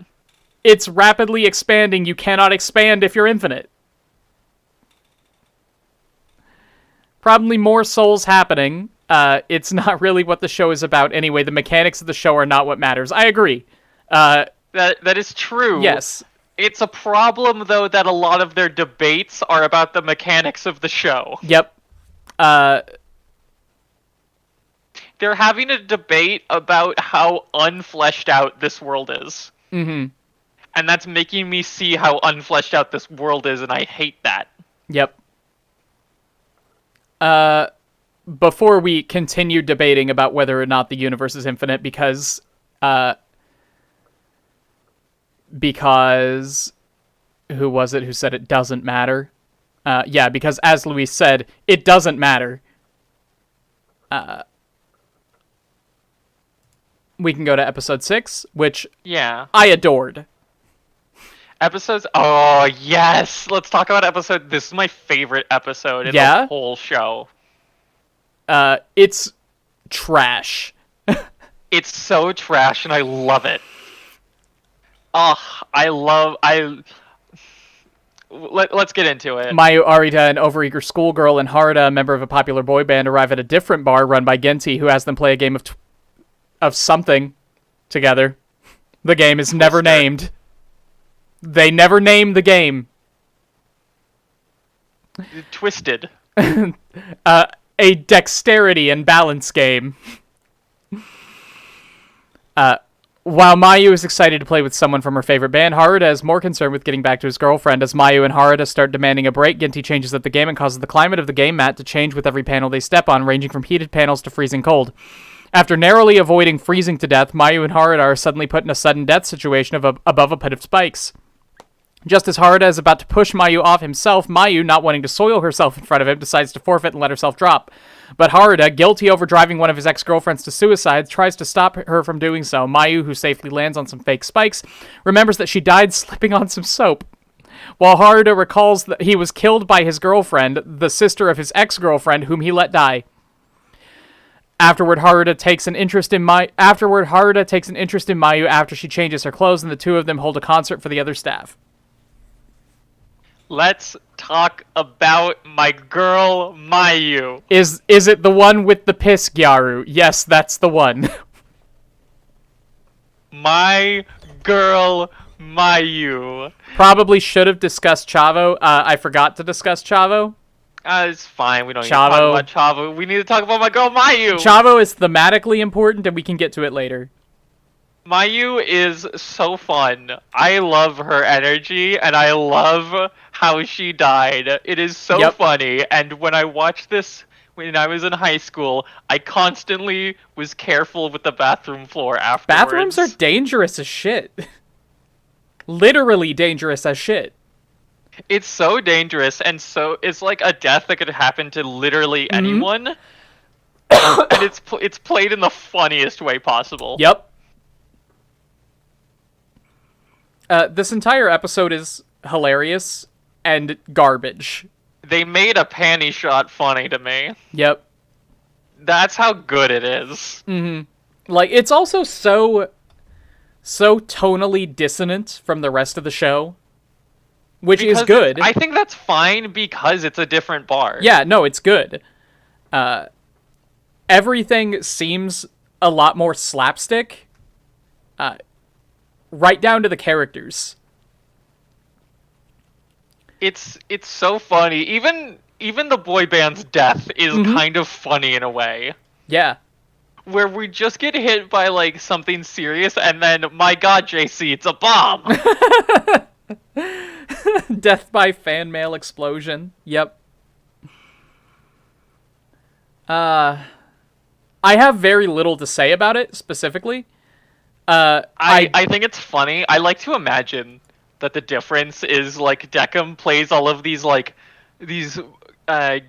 It's rapidly expanding. You cannot expand if you're infinite. Probably more souls happening. It's not really what the show is about anyway. The mechanics of the show are not what matters. I agree. That is true. Yes. It's a problem, though, that a lot of their debates are about the mechanics of the show. Yep. They're having a debate about how unfleshed out this world is. Mm-hmm. And that's making me see how unfleshed out this world is, and I hate that. Yep. Before we continue debating about whether or not the universe is infinite, because who was it who said it doesn't matter? Yeah, because as Luis said, it doesn't matter. We can go to episode 6, which I adored. Episodes... Oh, yes! Let's talk about episode... This is my favorite episode in the whole show. It's trash. It's so trash, and I love it. Let's get into it. Mayu, Arita, an overeager schoolgirl, and Harada, a member of a popular boy band, arrive at a different bar run by Genti, who has them play a game of something together. The game is never named. They never name the game. Twisted. A dexterity and balance game. While Mayu is excited to play with someone from her favorite band, Haruta is more concerned with getting back to his girlfriend. As Mayu and Haruta start demanding a break, Ginty changes up the game and causes the climate of the game mat to change with every panel they step on, ranging from heated panels to freezing cold. After narrowly avoiding freezing to death, Mayu and Haruta are suddenly put in a sudden death situation above a pit of spikes. Just as Haruta is about to push Mayu off himself, Mayu, not wanting to soil herself in front of him, decides to forfeit and let herself drop. But Haruta, guilty over driving one of his ex-girlfriends to suicide, tries to stop her from doing so. Mayu, who safely lands on some fake spikes, remembers that she died slipping on some soap. While Haruta recalls that he was killed by his girlfriend, the sister of his ex-girlfriend, whom he let die. Afterward, Haruta takes an interest in Mayu after she changes her clothes, and the two of them hold a concert for the other staff. Let's talk about my girl, Mayu. Is it the one with the piss, Gyaru? Yes, that's the one. My girl, Mayu. Probably should have discussed Chavo. I forgot to discuss Chavo. It's fine. We don't need to talk about Chavo. We need to talk about my girl, Mayu. Chavo is thematically important, and we can get to it later. Mayu is so fun. I love her energy, and I love how she died. It is so funny, and when I watched this when I was in high school, I constantly was careful with the bathroom floor afterwards. Bathrooms are dangerous as shit. Literally dangerous as shit. It's so dangerous, and so it's like a death that could happen to literally anyone, and it's played in the funniest way possible. Yep. This entire episode is hilarious and garbage. They made a panty shot funny to me. Yep. That's how good it is. Like, it's also so tonally dissonant from the rest of the show, which is good. I think that's fine because it's a different bar. Yeah, no, it's good. Everything seems a lot more slapstick. Right down to the characters. It's so funny. Even the boy band's death is kind of funny in a way. Yeah. Where we just get hit by like something serious and then, my god, JC, it's a bomb! Death by fan mail explosion. Yep. I have very little to say about it, specifically. I think it's funny. I like to imagine that the difference is like Deckham plays all of these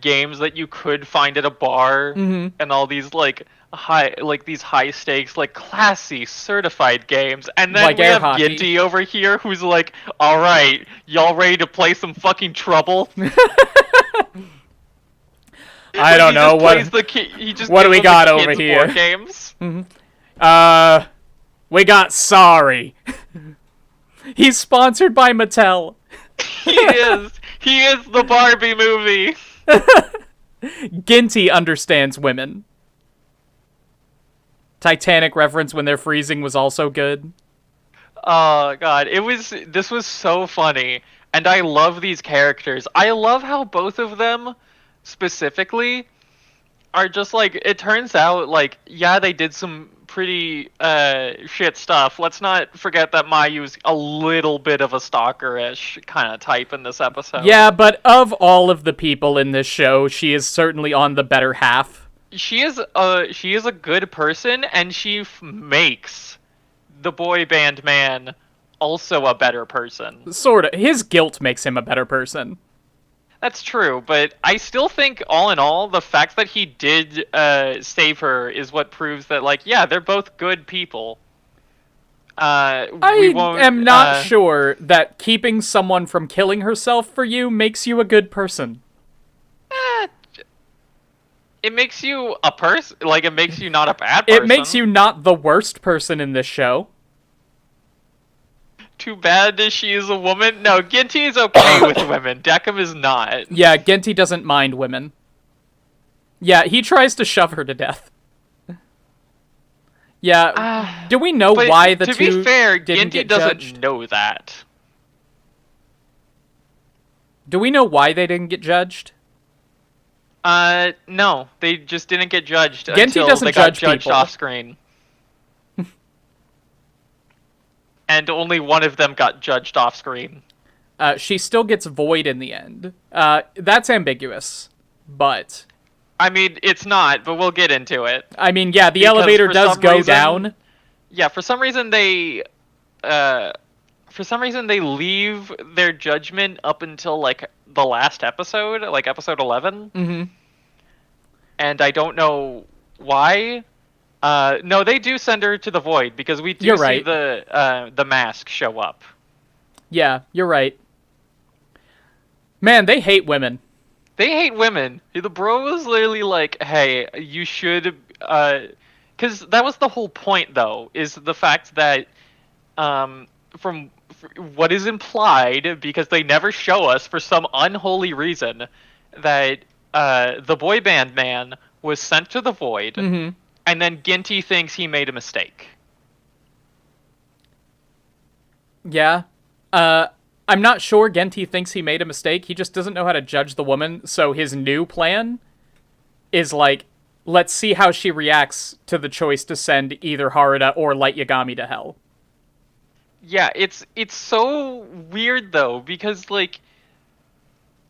games that you could find at a bar, and all these these high stakes, like classy certified games, and then like we have hockey. Ginty over here who's like, all right, y'all ready to play some fucking trouble? I don't know what do we got over here. Games. We got Sorry. He's sponsored by Mattel. He is. He is the Barbie movie. Ginty understands women. Titanic reference when they're freezing was also good. Oh god, this was so funny, and I love these characters. I love how both of them specifically are just like, it turns out like, yeah, they did some pretty shit stuff. Let's not forget that Mayu's a little bit of a stalker-ish kind of type in this episode. Yeah, but of all of the people in this show, she is certainly on the better half. She is a good person, and she makes the boy band man also a better person. Sorta. His guilt makes him a better person. That's true, but I still think, all in all, the fact that he did save her is what proves that, like, yeah, they're both good people. I am not sure that keeping someone from killing herself for you makes you a good person. It makes you a person, like, it makes you not a bad person. It makes you not the worst person in this show. Too bad that she is a woman. No, Ginty is okay with women. Deckham is not. Yeah, Ginty doesn't mind women. Yeah, he tries to shove her to death. Yeah, do we know why the two to be fair, didn't Ginty get doesn't judged? know that. Do we know why they didn't get judged? No, they just didn't get judged Ginty until doesn't they got judge judged people. off screen. And only one of them got judged off screen. She still gets void in the end. That's ambiguous, but... I mean, it's not, but we'll get into it. I mean, yeah, the Because elevator for does some go reason- down. Yeah, for some reason they leave their judgment up until like the last episode, like episode 11. Mm-hmm. And I don't know why. No, they do send her to the void because we do You're see right. the mask show up. Yeah, you're right. Man, they hate women. They hate women. The bro was literally like, "Hey, you should," because that was the whole point, though, is the fact that, from what is implied, because they never show us for some unholy reason, that the boy band man was sent to the void, Mm-hmm. and then Ginty thinks he made a mistake. Yeah. I'm not sure Ginty thinks he made a mistake. He just doesn't know how to judge the woman, so his new plan is like, let's see how she reacts to the choice to send either Haruda or Light Yagami to hell. Yeah, it's so weird though, because like,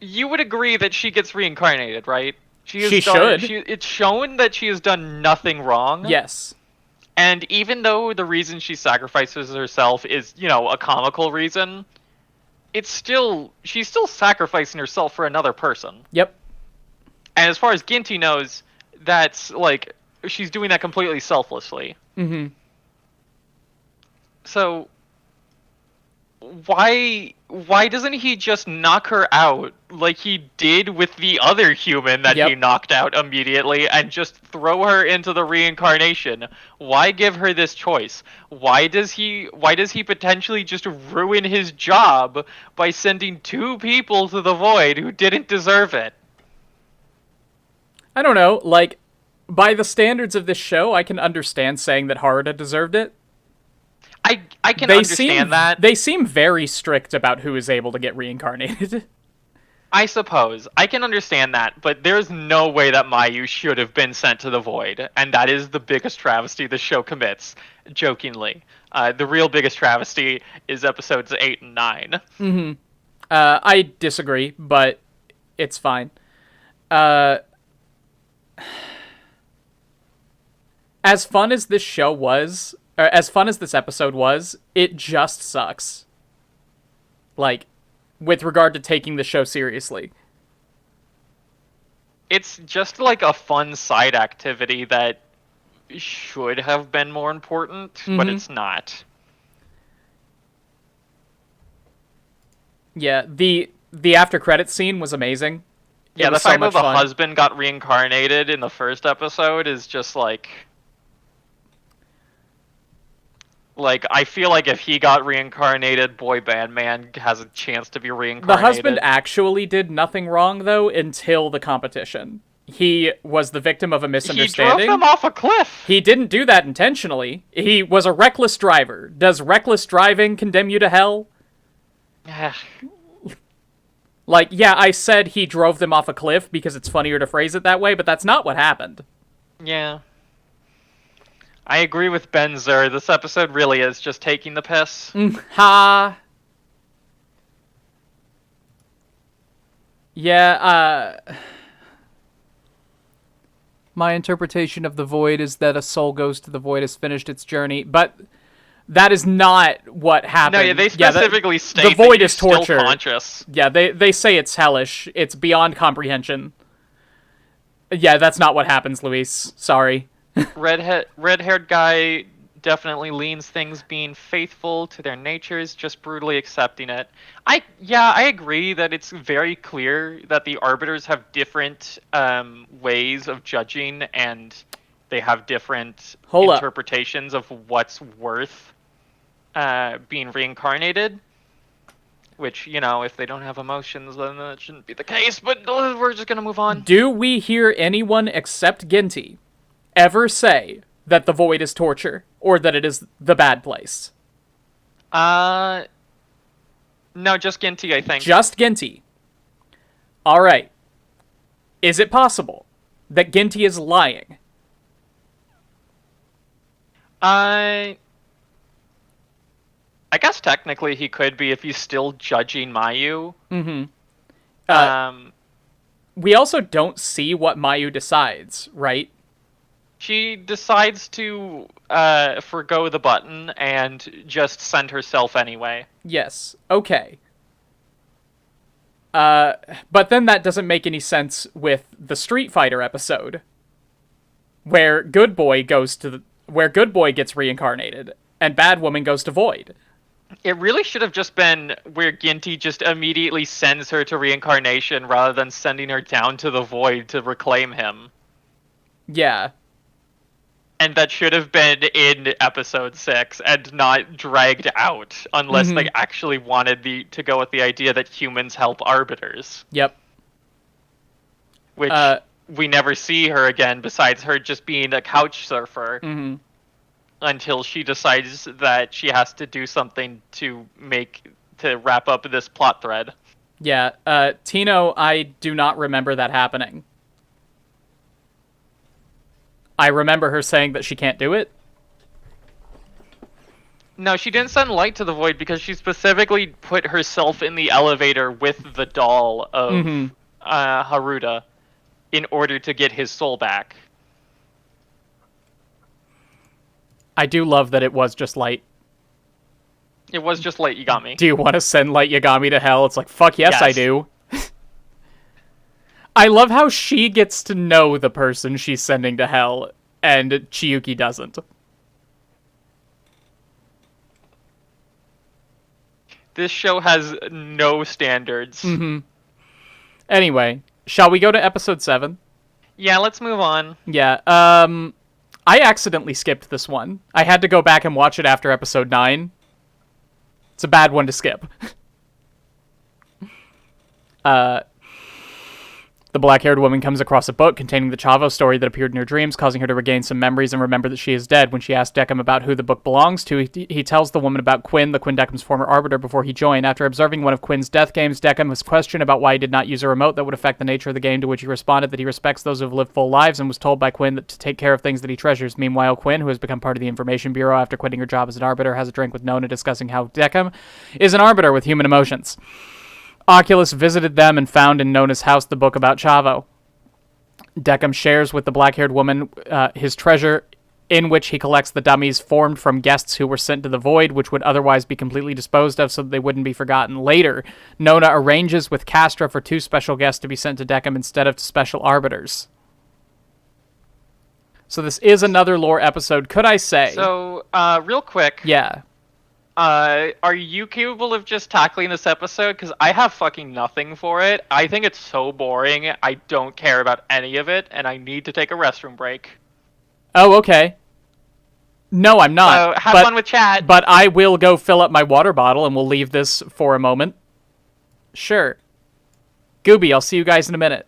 you would agree that she gets reincarnated, right? She should. It's shown that she has done nothing wrong. Yes. And even though the reason she sacrifices herself is, a comical reason, she's still sacrificing herself for another person. Yep. And as far as Ginty knows, that's like, she's doing that completely selflessly. Mm-hmm. So why doesn't he just knock her out like he did with the other human that he knocked out immediately and just throw her into the reincarnation? Why give her this choice? Why does he potentially just ruin his job by sending two people to the void who didn't deserve it? I don't know, like, by the standards of this show, I can understand saying that Haruda deserved it. I can understand that. They seem very strict about who is able to get reincarnated. I suppose. I can understand that, but there's no way that Mayu should have been sent to the void, and that is the biggest travesty the show commits, jokingly. The real biggest travesty is episodes 8 and 9. Mm-hmm. I disagree, but it's fine. As fun as this show was, or as fun as this episode was, it just sucks. Like, with regard to taking the show seriously. It's just like a fun side activity that should have been more important, but it's not. Yeah, the after credits scene was amazing. Yeah, the fact that the husband got reincarnated in the first episode is just like, I feel like if he got reincarnated, Boy Band Man has a chance to be reincarnated. The husband actually did nothing wrong, though, until the competition. He was the victim of a misunderstanding. He drove them off a cliff. He didn't do that intentionally. He was a reckless driver. Does reckless driving condemn you to hell? Like, yeah, I said he drove them off a cliff because it's funnier to phrase it that way, but that's not what happened. Yeah. I agree with Ben Zur. This episode really is just taking the piss. Ha. Yeah, my interpretation of the void is that a soul goes to the void, has finished its journey, but that is not what happened. No, yeah, they specifically state the void that is torture. Still conscious. Yeah, they say it's hellish. It's beyond comprehension. Yeah, that's not what happens, Luis. Sorry. Red-haired guy definitely leans things being faithful to their natures, just brutally accepting it. I agree that it's very clear that the arbiters have different ways of judging, and they have different interpretations of what's worth being reincarnated. Which, if they don't have emotions, then that shouldn't be the case, but we're just gonna move on. Do we hear anyone except Ginty ever say that the void is torture, or that it is the bad place? No, just Ginty, I think. Just Ginty. All right. Is it possible that Ginty is lying? I guess technically he could be if he's still judging Mayu. Um, We also don't see what Mayu decides, right? she decides to forgo the button and just send herself anyway. Yes. Okay. But then that doesn't make any sense with the Street Fighter episode, where Good Boy gets reincarnated and Bad Woman goes to Void. It really should have just been where Ginty just immediately sends her to reincarnation rather than sending her down to the void to reclaim him. Yeah. And that should have been in episode 6 and not dragged out unless they actually wanted to go with the idea that humans help arbiters. Yep. Which we never see her again besides her just being a couch surfer. Until she decides that she has to do something to wrap up this plot thread. Yeah, Tino, I do not remember that happening. I remember her saying that she can't do it. No, she didn't send light to the void because she specifically put herself in the elevator with the doll of Haruta in order to get his soul back. I do love that it was just light. It was just Light Yagami. Do you want to send Light Yagami to hell? It's like, fuck yes. I do. I love how she gets to know the person she's sending to hell, and Chiyuki doesn't. This show has no standards. Anyway, shall we go to episode 7? Yeah, let's move on. Yeah, I accidentally skipped this one. I had to go back and watch it after episode 9. It's a bad one to skip. The black-haired woman comes across a book containing the Chavo story that appeared in her dreams, causing her to regain some memories and remember that she is dead. When she asks Decim about who the book belongs to, he tells the woman about Quinn, Decim's former arbiter, before he joined. After observing one of Quinn's death games, Decim was questioned about why he did not use a remote that would affect the nature of the game, to which he responded that he respects those who have lived full lives and was told by Quinn that to take care of things that he treasures. Meanwhile, Quinn, who has become part of the Information Bureau after quitting her job as an arbiter, has a drink with Nona discussing how Decim is an arbiter with human emotions. Oculus visited them and found in Nona's house the book about Chavo. Decim shares with the black-haired woman his treasure, in which he collects the dummies formed from guests who were sent to the void, which would otherwise be completely disposed of so that they wouldn't be forgotten later. Nona arranges with Castra for 2 special guests to be sent to Decim instead of to special arbiters. So this is another lore episode, could I say? So, real quick. Yeah. Are you capable of just tackling this episode? Because I have fucking nothing for it. I think it's so boring. I don't care about any of it, and I need to take a restroom break. Oh, okay. No, I'm not. Have fun with chat. But I will go fill up my water bottle, and we'll leave this for a moment. Sure. Gooby, I'll see you guys in a minute.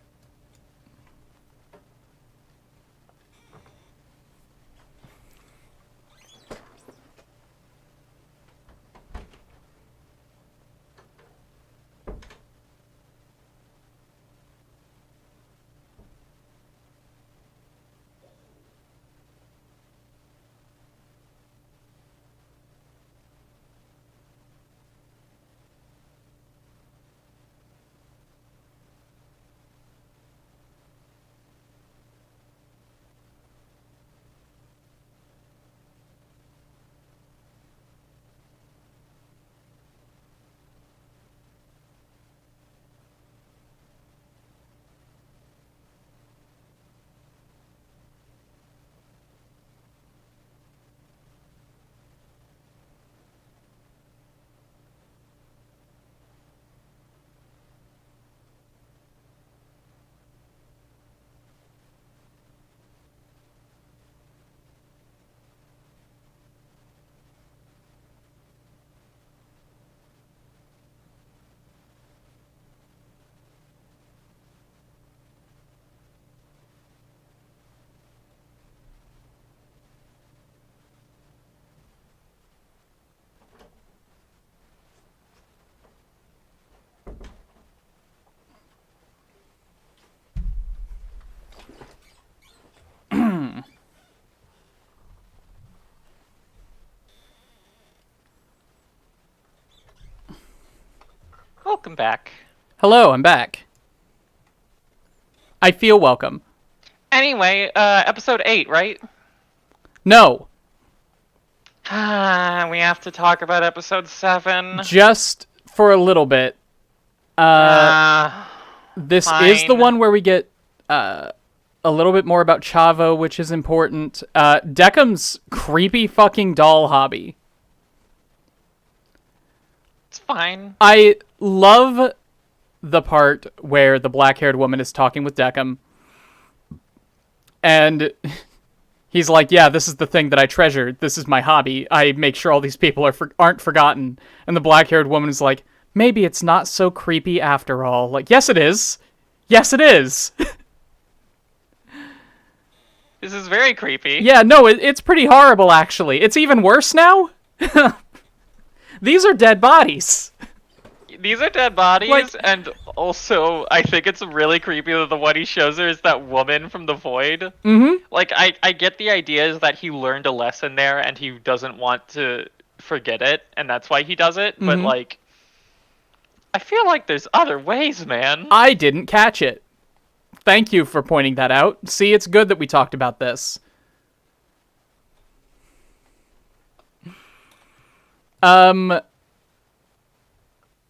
welcome back. Hello, I'm back. I feel welcome. Anyway, episode 8, right? No. We have to talk about episode 7. Just for a little bit. This is the fine. one where we get a little bit more about Chavo, which is important. Deckham's creepy fucking doll hobby. It's fine. I love the part where the black-haired woman is talking with Deckham. And he's like, yeah, this is the thing that I treasure. This is my hobby. I make sure all these people aren't forgotten. And the black-haired woman is like, maybe it's not so creepy after all. Like, yes, it is. Yes, it is. This is very creepy. Yeah, no, it's pretty horrible, actually. It's even worse now. These are dead bodies. These are dead bodies, Like- and also, I think it's really creepy that the one he shows her is that woman from the void. Mm-hmm. Like, I get the idea is that he learned a lesson there, and he doesn't want to forget it, and that's why he does it, but, Mhm. like, I feel like there's other ways, man. I didn't catch it. Thank you for pointing that out. See, it's good that we talked about this.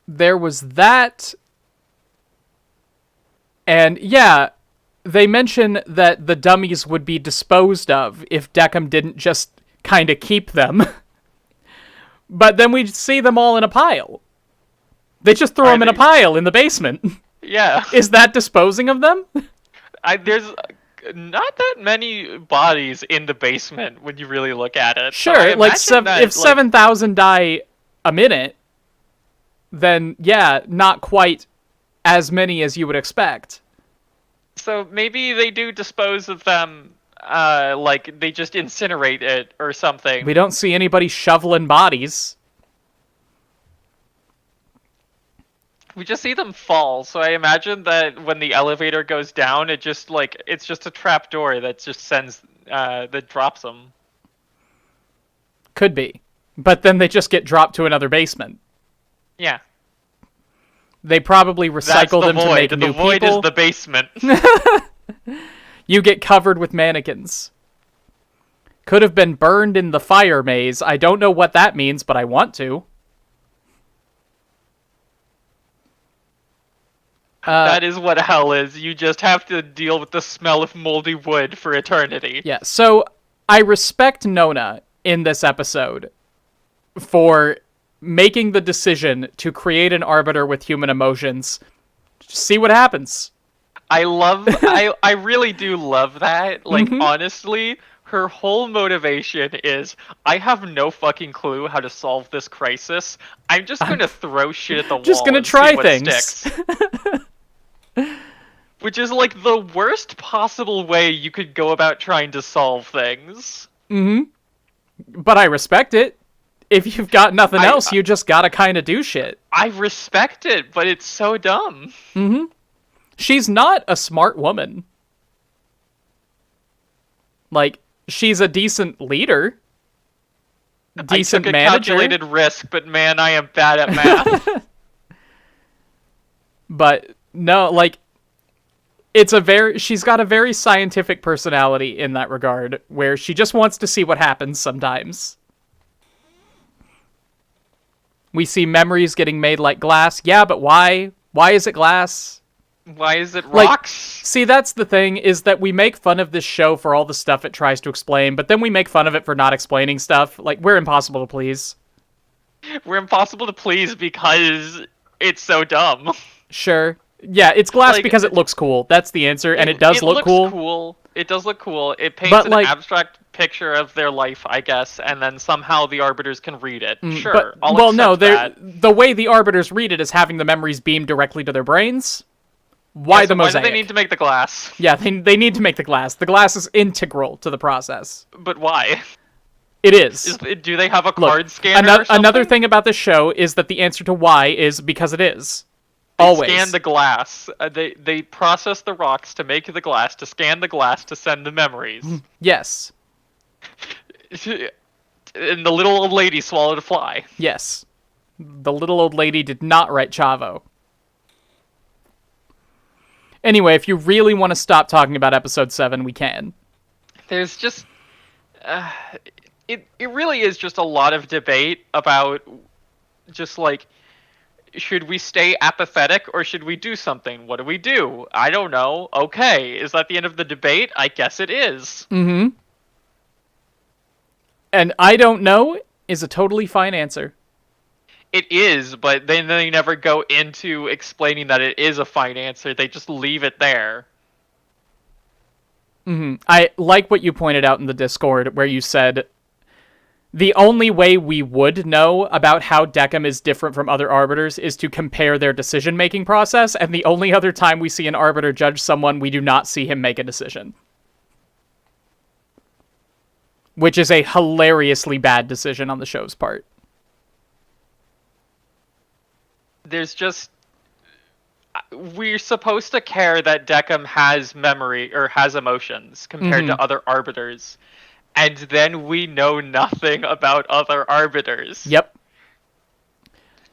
There was that. And yeah, they mention that the dummies would be disposed of if Deckham didn't just kind of keep them. But then we'd see them all in a pile. They just throw them in a pile in the basement. Yeah. Is that disposing of them? There's not that many bodies in the basement when you really look at it. So I Sure, like imagine that, if 7,000 die a minute, then yeah, not quite as many as you would expect. So maybe they do dispose of them, like they just incinerate it or something. We don't see anybody shoveling bodies. We just see them fall, so I imagine that when the elevator goes down, it's just a trap door that just that drops them. Could be. But then they just get dropped to another basement. Yeah. They probably recycle them to make new The void people. is the basement. You get covered with mannequins. Could have been burned in the fire maze. I don't know what that means, but I want to. That is what hell is. You just have to deal with the smell of moldy wood for eternity. Yeah, so I respect Nona in this episode for making the decision to create an arbiter with human emotions. See what happens. I really do love that. Like, honestly, her whole motivation is, I have no fucking clue how to solve this crisis. I'm just gonna throw shit at the wall. Just gonna and try see what things. sticks. Which is like the worst possible way you could go about trying to solve things. But I respect it. If you've got nothing else, you just gotta kind of do shit. I respect it, but it's so dumb. She's not a smart woman. Like, she's a decent leader. Decent I took a manager. calculated risk, but man, I am bad at math. But no, like, she's got a very scientific personality in that regard, where she just wants to see what happens sometimes. We see memories getting made like glass. Yeah, but why? Why is it glass? Why is it Like, rocks? see, that's the thing, is that we make fun of this show for all the stuff it tries to explain, but then we make fun of it for not explaining stuff. Like, we're impossible to please. We're impossible to please because it's so dumb. Sure. Yeah, it's glass Like, because it looks cool. That's the answer, and it does look looks cool. It does look cool. It paints But, an like, abstract picture of their life, I guess, and then somehow the arbiters can read it. Sure, But, I'll well, no, accept that. the way the arbiters read it is having the memories beamed directly to their brains. Why Yeah, the so why mosaic? do they need to make the glass? Yeah, they need to make the glass. The glass is integral to the process. But why? It is. Do they have a Look, card scanner or something? another thing about this show is that the answer to why is because it is. They Always. scan the glass. They process the rocks to make the glass, to scan the glass, to send the memories. Yes. And the little old lady swallowed a fly. Yes. The little old lady did not write Chavo. Anyway, if you really want to stop talking about episode 7, we can. There's just it really is just a lot of debate about just like, should we stay apathetic or should we do something? What do we do? I don't know. Okay, is that the end of the debate? I guess it is. Mm-hmm. And I don't know is a totally fine answer. It is, but then they never go into explaining that it is a fine answer. They just leave it there. Mm-hmm. I like what you pointed out in the Discord, where you said the only way we would know about how Decim is different from other arbiters is to compare their decision-making process, and the only other time we see an arbiter judge someone, we do not see him make a decision. Which is a hilariously bad decision on the show's part. There's just... We're supposed to care that Decim has memory, or has emotions, compared to other arbiters. And then we know nothing about other arbiters. Yep.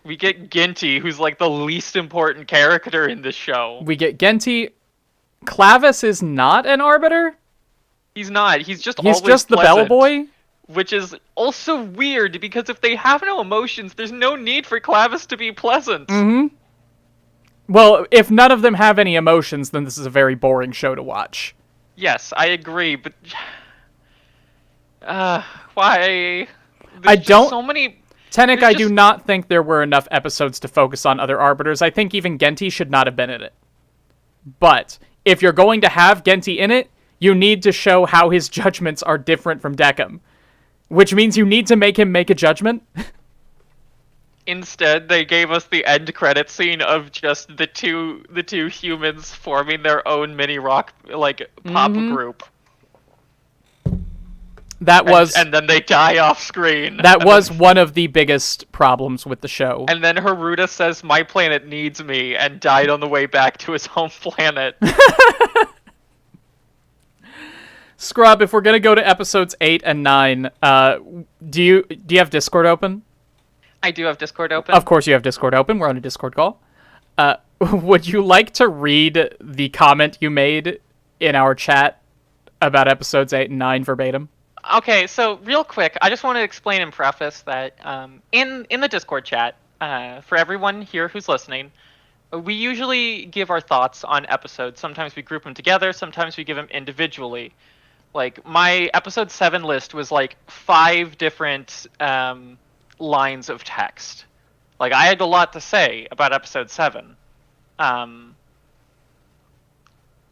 We get Ginty, who's like the least important character in this show. We get Ginty. Clavis is not an arbiter? He's not. He's just He's always just the pleasant, bellboy? which is also weird, because if they have no emotions, there's no need for Clavis to be pleasant. Mm-hmm. Well, if none of them have any emotions, then this is a very boring show to watch. Yes, I agree, but... why? I don't... So many... Tenek, I do not think there were enough episodes to focus on other arbiters. I think even Ginty should not have been in it. But, if you're going to have Ginty in it, you need to show how his judgments are different from Decim. Which means you need to make him make a judgment. Instead, they gave us the end credit scene of just the two humans forming their own mini rock, like, pop group. That was... And then they die off screen. That was one of the biggest problems with the show. And then Haruta says, "My planet needs me," and died on the way back to his home planet. Scrub, if we're gonna go to episodes 8 and 9, do you have Discord open? I do have Discord open. Of course you have Discord open. We're on a Discord call. Would you like to read the comment you made in our chat about episodes 8 and 9 verbatim? Okay, so real quick, I just want to explain and preface that in the Discord chat, for everyone here who's listening, we usually give our thoughts on episodes. Sometimes we group them together, sometimes we give them individually. Like, my episode 7 list was like 5 different lines of text. Like, I had a lot to say about episode 7.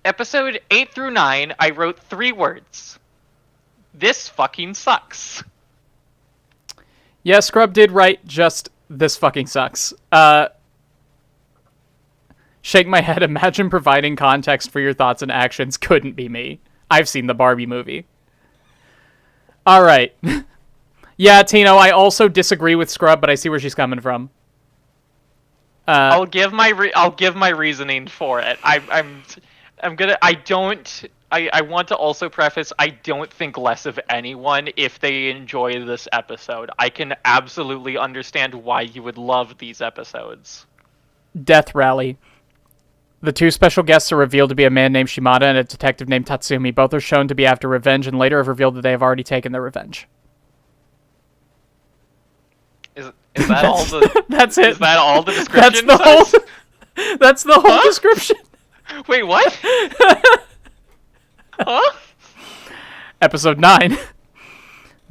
Episode 8 through 9, I wrote 3 words. This fucking sucks. Yeah, Scrub did write just, this fucking sucks. Shake my head, imagine providing context for your thoughts and actions couldn't be me. I've seen the Barbie movie. Alright. Yeah, Tino, I also disagree with Scrub, but I see where she's coming from. I'll give my reasoning for it. I want to also preface, I don't think less of anyone if they enjoy this episode. I can absolutely understand why you would love these episodes. Death Rally. The 2 special guests are revealed to be a man named Shimada and a detective named Tatsumi. Both are shown to be after revenge and later have revealed that they have already taken their revenge. Is that all the... That's it. Is that all the description? That's the whole description. Wait, what? Huh? Episode 9.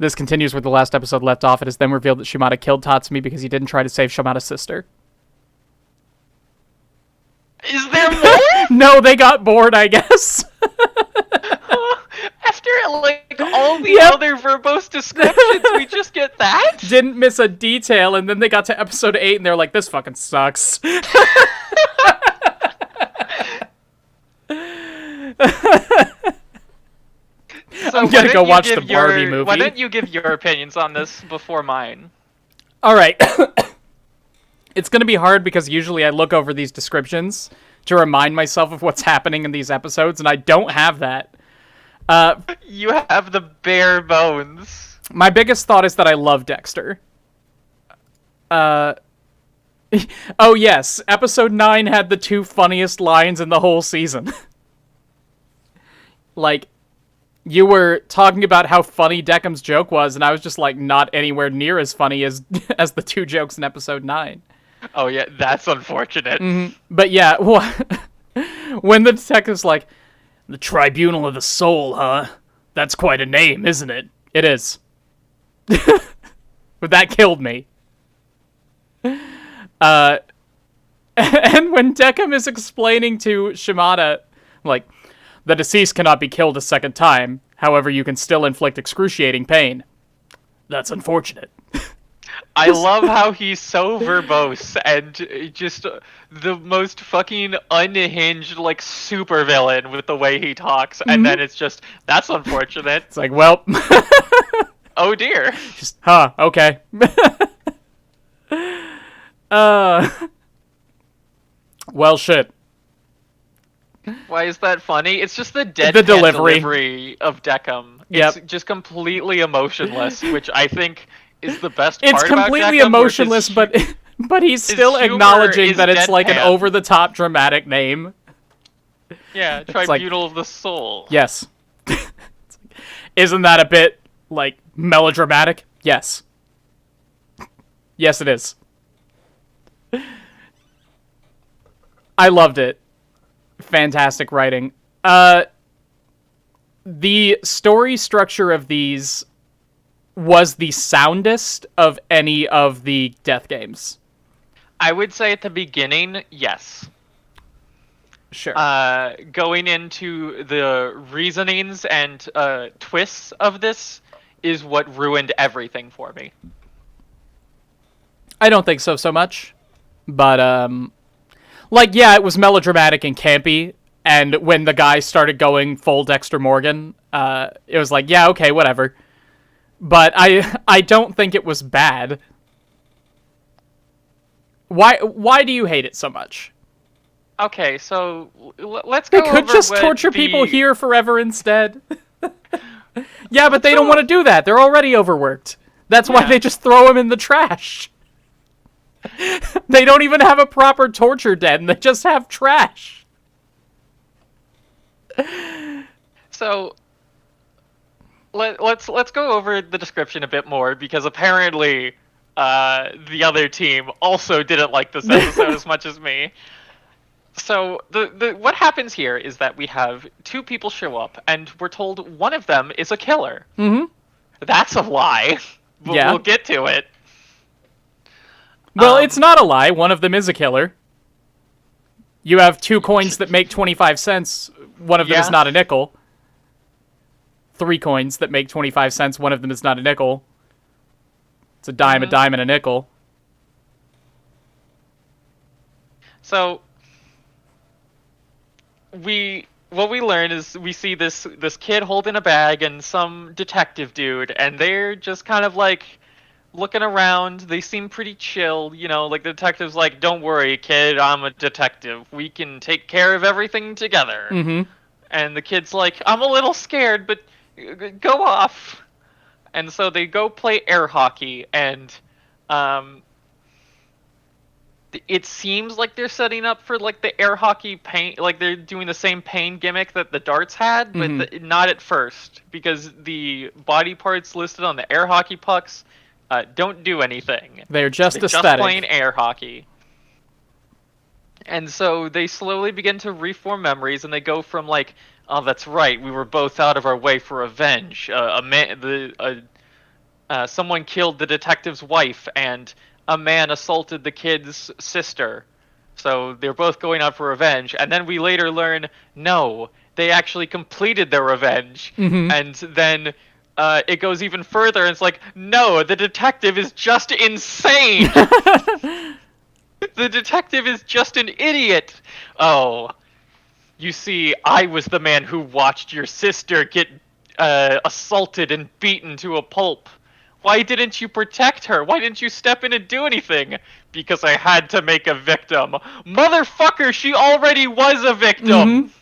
This continues where the last episode left off. It is then revealed that Shimada killed Tatsumi because he didn't try to save Shimada's sister. Is there more? No, they got bored, I guess. After, like, all the other verbose descriptions, we just get that? Didn't miss a detail, and then they got to episode 8, and they're like, this fucking sucks. So I'm gonna go watch the Barbie movie. Why don't you give your opinions on this before mine? Alright. It's gonna be hard because usually I look over these descriptions to remind myself of what's happening in these episodes, and I don't have that. You have the bare bones. My biggest thought is that I love Dexter. Oh yes, episode 9 had the 2 funniest lines in the whole season. Like, you were talking about how funny Deckham's joke was, and I was just like, not anywhere near as funny as as the 2 jokes in episode 9. Oh yeah, that's unfortunate. But yeah, when the detective's like, the Tribunal of the Soul, huh? That's quite a name, isn't it? It is. But that killed me. And when Deckham is explaining to Shimada, like, the deceased cannot be killed a second time, however, you can still inflict excruciating pain. That's unfortunate. I love how he's so verbose and just the most fucking unhinged, like, supervillain with the way he talks, and then it's just, that's unfortunate. It's like, well... Oh dear. Just, okay. Well, shit. Why is that funny? It's just the delivery of Deckham. It's just completely emotionless, which I think is the best part about Deckham. It's completely emotionless, but he's still acknowledging that it's like an over-the-top dramatic name. Yeah, Tribunal of the Soul. Yes. Isn't that a bit, like, melodramatic? Yes. Yes, it is. I loved it. Fantastic writing. The story structure of these was the soundest of any of the Death games. I would say at the beginning, yes. Sure. Going into the reasonings and twists of this is what ruined everything for me. I don't think so much. But, like, yeah, it was melodramatic and campy, and when the guy started going full Dexter Morgan, it was like, yeah, okay, whatever. But I don't think it was bad. Why do you hate it so much? Okay, so let's go over They could just torture people here forever instead. Yeah, but they don't want to do that. They're already overworked. That's why they just throw them in the trash. They don't even have a proper torture den. They just have trash. So let's go over the description a bit more, because apparently the other team also didn't like this episode as much as me. So the what happens here is that we have 2 people show up, and we're told one of them is a killer. Mm-hmm. That's a lie. We'll get to it. Well, it's not a lie. One of them is a killer. You have 2 coins that make 25 cents. One of them is not a nickel. 3 coins that make 25 cents. One of them is not a nickel. It's a dime, and a nickel. So what we learn is we see this kid holding a bag and some detective dude, and they're just kind of like looking around. They seem pretty chill, you know, like the detective's like, don't worry, kid, I'm a detective. We can take care of everything together. Mm-hmm. And the kid's like, I'm a little scared, but go off. And so they go play air hockey, and it seems like they're setting up for like the air hockey pain, like they're doing the same pain gimmick that the darts had, but not at first, because the body parts listed on the air hockey pucks don't do anything. They're just aesthetic. Just playing air hockey. And so they slowly begin to reform memories, and they go from like, oh, that's right, we were both out of our way for revenge. Someone killed the detective's wife, and a man assaulted the kid's sister. So they're both going out for revenge. And then we later learn, no, they actually completed their revenge. Mm-hmm. And then it goes even further, and it's like, no, the detective is just insane. The detective is just an idiot. Oh, you see, I was the man who watched your sister get assaulted and beaten to a pulp. Why didn't you protect her? Why didn't you step in and do anything? Because I had to make a victim. Motherfucker, she already was a victim!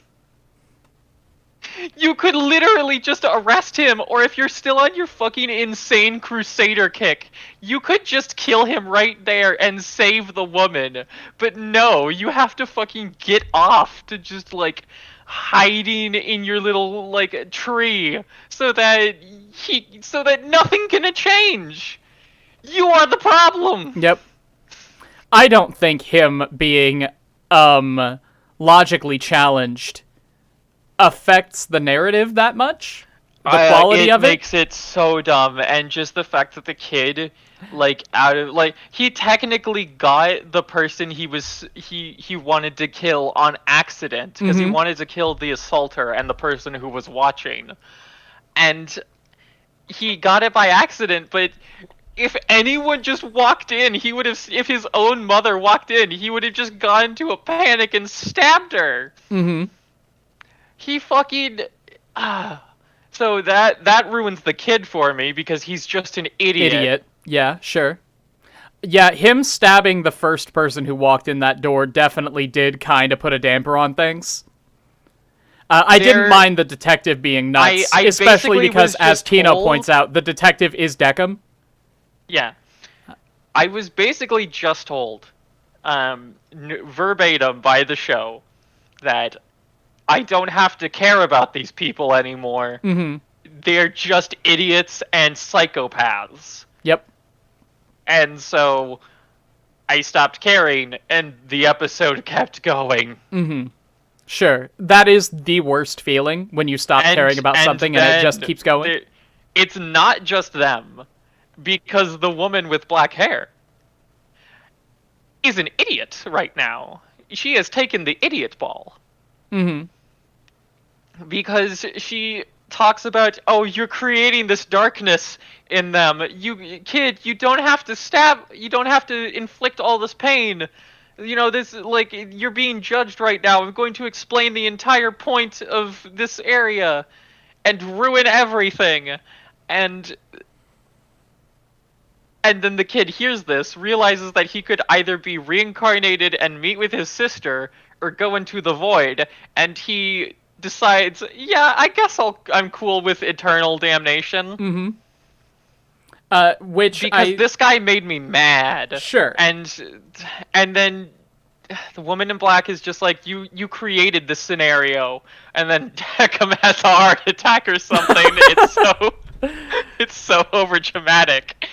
You could literally just arrest him, or if you're still on your fucking insane crusader kick, you could just kill him right there and save the woman. But no, you have to fucking get off to just, like, hiding in your little, like, tree so that nothing can change. You are the problem. Yep. I don't think him being, logically challenged affects the narrative that much. The quality of it makes it so dumb, and just the fact that the kid, like, he technically got the person he wanted to kill on accident, because he wanted to kill the assaulter and the person who was watching, and he got it by accident. But if anyone just walked in, if his own mother walked in, he would have just gone into a panic and stabbed her. He fucking... So that ruins the kid for me, because he's just an idiot. Yeah, sure. Yeah, him stabbing the first person who walked in that door definitely did kind of put a damper on things. I didn't mind the detective being nuts, especially because, as Tino points out, the detective is Deckham. Yeah. I was basically just told, verbatim by the show, that I don't have to care about these people anymore. They're just idiots and psychopaths. Yep. And so I stopped caring, and the episode kept going. Sure. That is the worst feeling, when you stop caring about something and it just keeps going. It's not just them, because the woman with black hair is an idiot right now. She has taken the idiot ball. Because she talks about, oh, you're creating this darkness in them. You don't have to stab, you don't have to inflict all this pain. You know, this, like, you're being judged right now. I'm going to explain the entire point of this area and ruin everything. And then the kid hears this, realizes that he could either be reincarnated and meet with his sister, or go into the void, and he decides, yeah, I guess I'm cool with eternal damnation. Because this guy made me mad. Sure. And then the woman in black is just like, you created this scenario, and then Deckham has a heart attack or something. It's so over dramatic.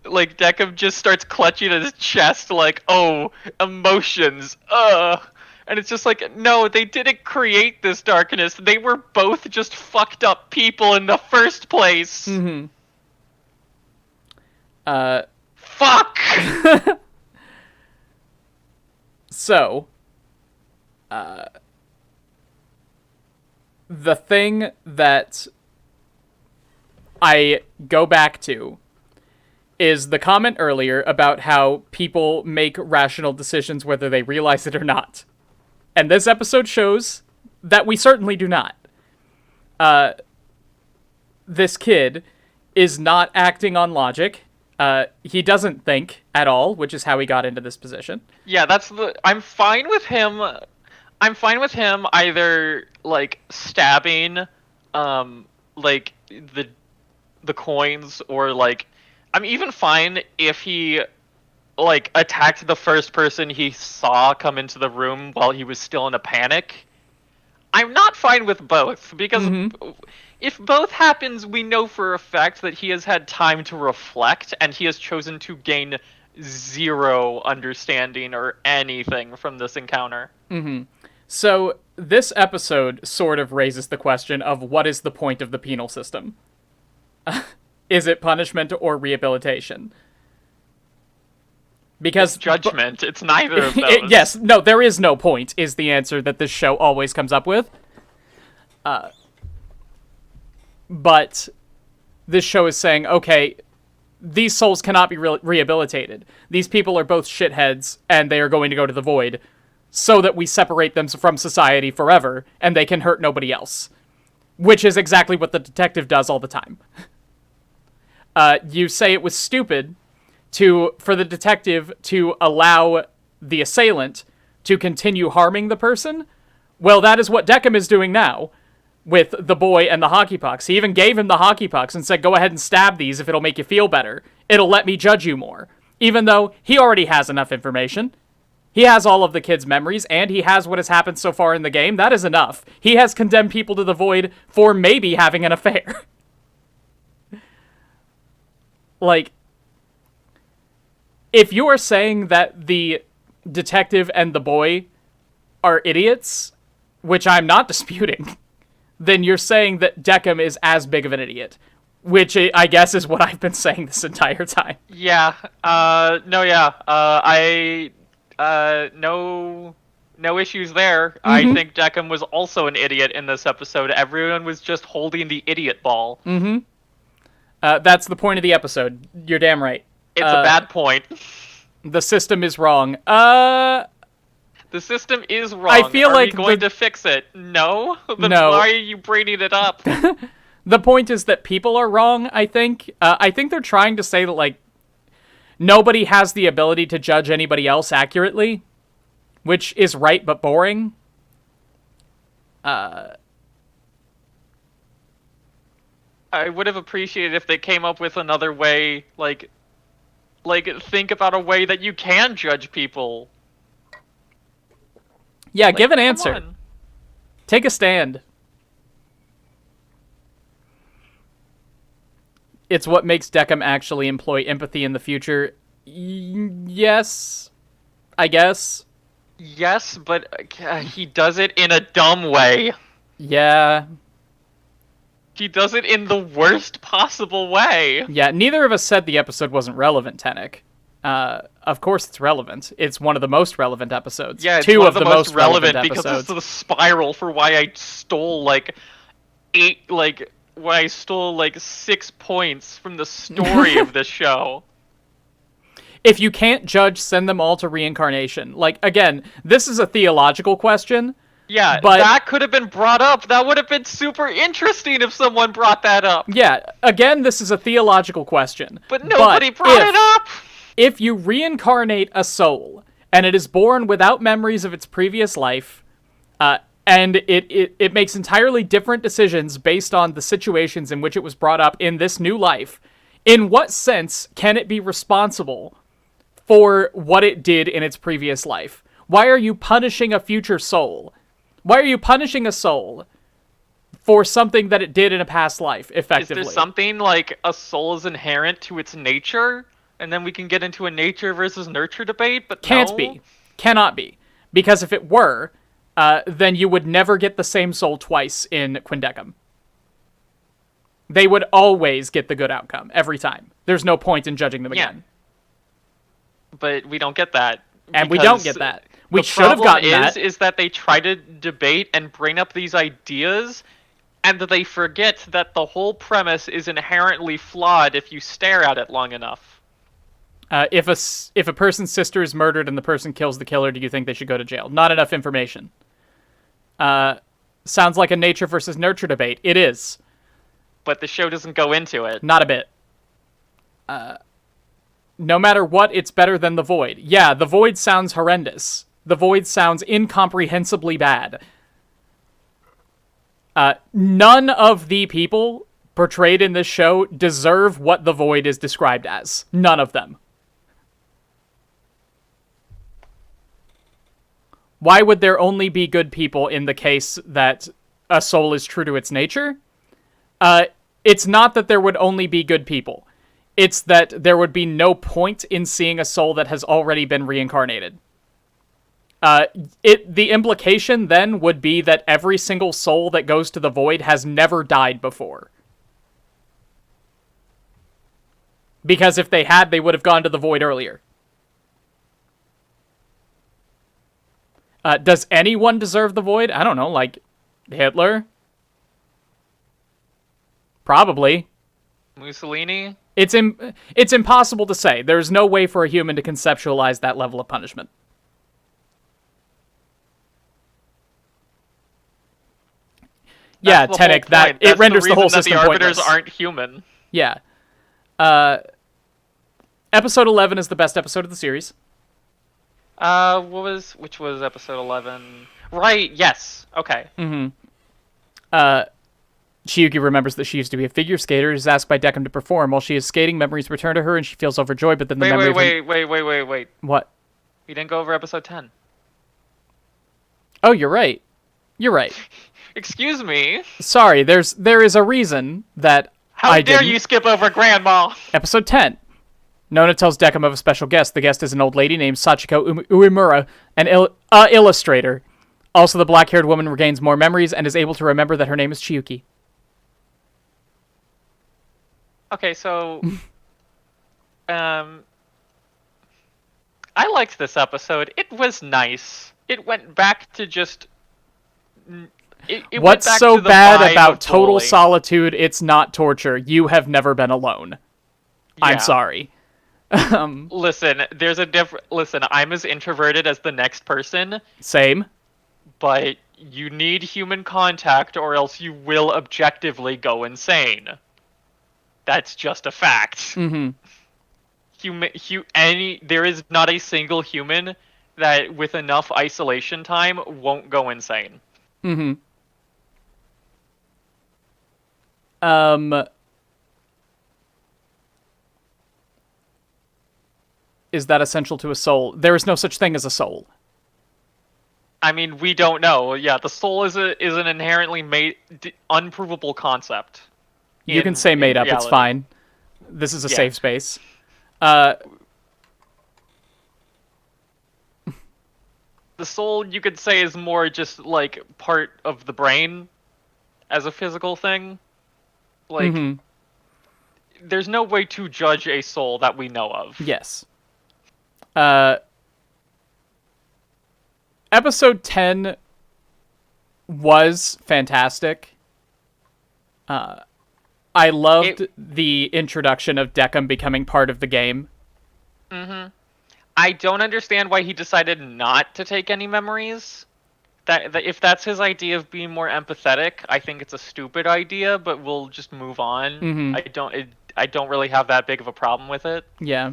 Like, Deckham just starts clutching at his chest like, oh, emotions, And it's just like, no, they didn't create this darkness. They were both just fucked up people in the first place. Fuck! So, the thing that I go back to is the comment earlier about how people make rational decisions whether they realize it or not. And this episode shows that we certainly do not. This kid is not acting on logic. He doesn't think at all, which is how he got into this position. Yeah, I'm fine with him. I'm fine with him either, like, stabbing, like, the coins, or, like, I'm even fine if he, like, attacked the first person he saw come into the room while he was still in a panic. I'm not fine with both, because if both happens, we know for a fact that he has had time to reflect, and he has chosen to gain zero understanding or anything from this encounter. So, this episode sort of raises the question of what is the point of the penal system? Is it punishment or rehabilitation? Because it's judgment. It's neither of those. Yes, no, there is no point, is the answer that this show always comes up with. But this show is saying, okay, these souls cannot be rehabilitated. These people are both shitheads, and they are going to go to the void, so that we separate them from society forever, and they can hurt nobody else. Which is exactly what the detective does all the time. You say it was stupid for the detective to allow the assailant to continue harming the person. Well, that is what Deckham is doing now. with the boy and the hockey pucks. He even gave him the hockey pucks and said, go ahead and stab these if it'll make you feel better. It'll let me judge you more. Even though he already has enough information. He has all of the kids' memories, and he has what has happened so far in the game. That is enough. He has condemned people to the void for maybe having an affair. Like, if you are saying that the detective and the boy are idiots, which I'm not disputing, then you're saying that Deckham is as big of an idiot, which I guess is what I've been saying this entire time. Yeah. No issues there. Mm-hmm. I think Deckham was also an idiot in this episode. Everyone was just holding the idiot ball. Mm-hmm. That's the point of the episode. You're damn right. It's a bad point. The system is wrong. The system is wrong. I feel like we going to fix it? No? Then No. why are you bringing it up? The point is that people are wrong, I think. I think they're trying to say that, like, nobody has the ability to judge anybody else accurately, which is right but boring. I would have appreciated if they came up with another way, like think about a way that you can judge people. Yeah, Like, give an come answer. on. Take a stand. It's what makes Deckham actually employ empathy in the future. Yes, I guess. Yes, but he does it in a dumb way. Yeah. He does it in the worst possible way. Yeah, neither of us said the episode wasn't relevant, Tenek. Of course it's relevant. It's one of the most relevant episodes. Yeah, it's Two one of of the most relevant because episodes. it's the spiral for why I stole why I stole 6 points from the story of this show. If you can't judge, send them all to reincarnation. Like, again, this is a theological question. Yeah, but that could have been brought up. That would have been super interesting if someone brought that up. Yeah, again, this is a theological question. But nobody brought it up! If you reincarnate a soul, and it is born without memories of its previous life, and it makes entirely different decisions based on the situations in which it was brought up in this new life, in what sense can it be responsible for what it did in its previous life? Why are you punishing a future soul? Why are you punishing a soul for something that it did in a past life, effectively? Is there something like a soul is inherent to its nature? And then we can get into a nature versus nurture debate, but Can't no. be. Cannot be. Because if it were, then you would never get the same soul twice in Quindecum. They would always get the good outcome, every time. There's no point in judging them again. But we don't get that. And we don't get that. We should have gotten that. Is that they try to debate and bring up these ideas, and that they forget that the whole premise is inherently flawed if you stare at it long enough. If a person's sister is murdered and the person kills the killer, do you think they should go to jail? Not enough information. Sounds like a nature versus nurture debate. It is. But the show doesn't go into it. Not a bit. No matter what, it's better than The Void. Yeah, The Void sounds horrendous. The Void sounds incomprehensibly bad. None of the people portrayed in this show deserve what The Void is described as. None of them. Why would there only be good people in the case that a soul is true to its nature? It's not that there would only be good people. It's that there would be no point in seeing a soul that has already been reincarnated. The implication then would be that every single soul that goes to the void has never died before. Because if they had, they would have gone to the void earlier. Does anyone deserve the void? I don't know, like Hitler? Probably. Mussolini? It's impossible to say. There's no way for a human to conceptualize that level of punishment. Yeah, Tenek, that it renders the whole system pointless. The arbiters aren't human. Yeah. Episode 11 is the best episode of the series. Which was episode 11? Right, yes. Okay. Mm-hmm. Chiyuki remembers that she used to be a figure skater, is asked by Decim to perform. While she is skating, memories return to her, and she feels overjoyed, but then the memory Wait. What? We didn't go over episode 10. Oh, you're right. You're right. Excuse me. Sorry, there is a reason that How dare you skip over Grandma? Episode 10. Nona tells Decim of a special guest. The guest is an old lady named Sachiko Uemura, an illustrator. Also, the black-haired woman regains more memories and is able to remember that her name is Chiyuki. Okay, so... I liked this episode. It was nice. It went back to just... What's so bad about total solitude? It's not torture. You have never been alone. Yeah. I'm sorry. Listen, there's a different... Listen, I'm as introverted as the next person. Same. But you need human contact or else you will objectively go insane. That's just a fact. Mm-hmm. There is not a single human that with enough isolation time won't go insane. Mm-hmm. Is that essential to a soul? There is no such thing as a soul. I mean, we don't know. Yeah, the soul is an inherently unprovable concept. You can say made up. Reality. It's fine. This is a safe space. The soul, you could say, is more just like part of the brain as a physical thing. Like, there's no way to judge a soul that we know of. Yes. Episode 10 was fantastic. I loved the introduction of Decim becoming part of the game. Mm-hmm. I don't understand why he decided not to take any memories. That if that's his idea of being more empathetic, I think it's a stupid idea, but we'll just move on. Mm-hmm. I don't really have that big of a problem with it. Yeah.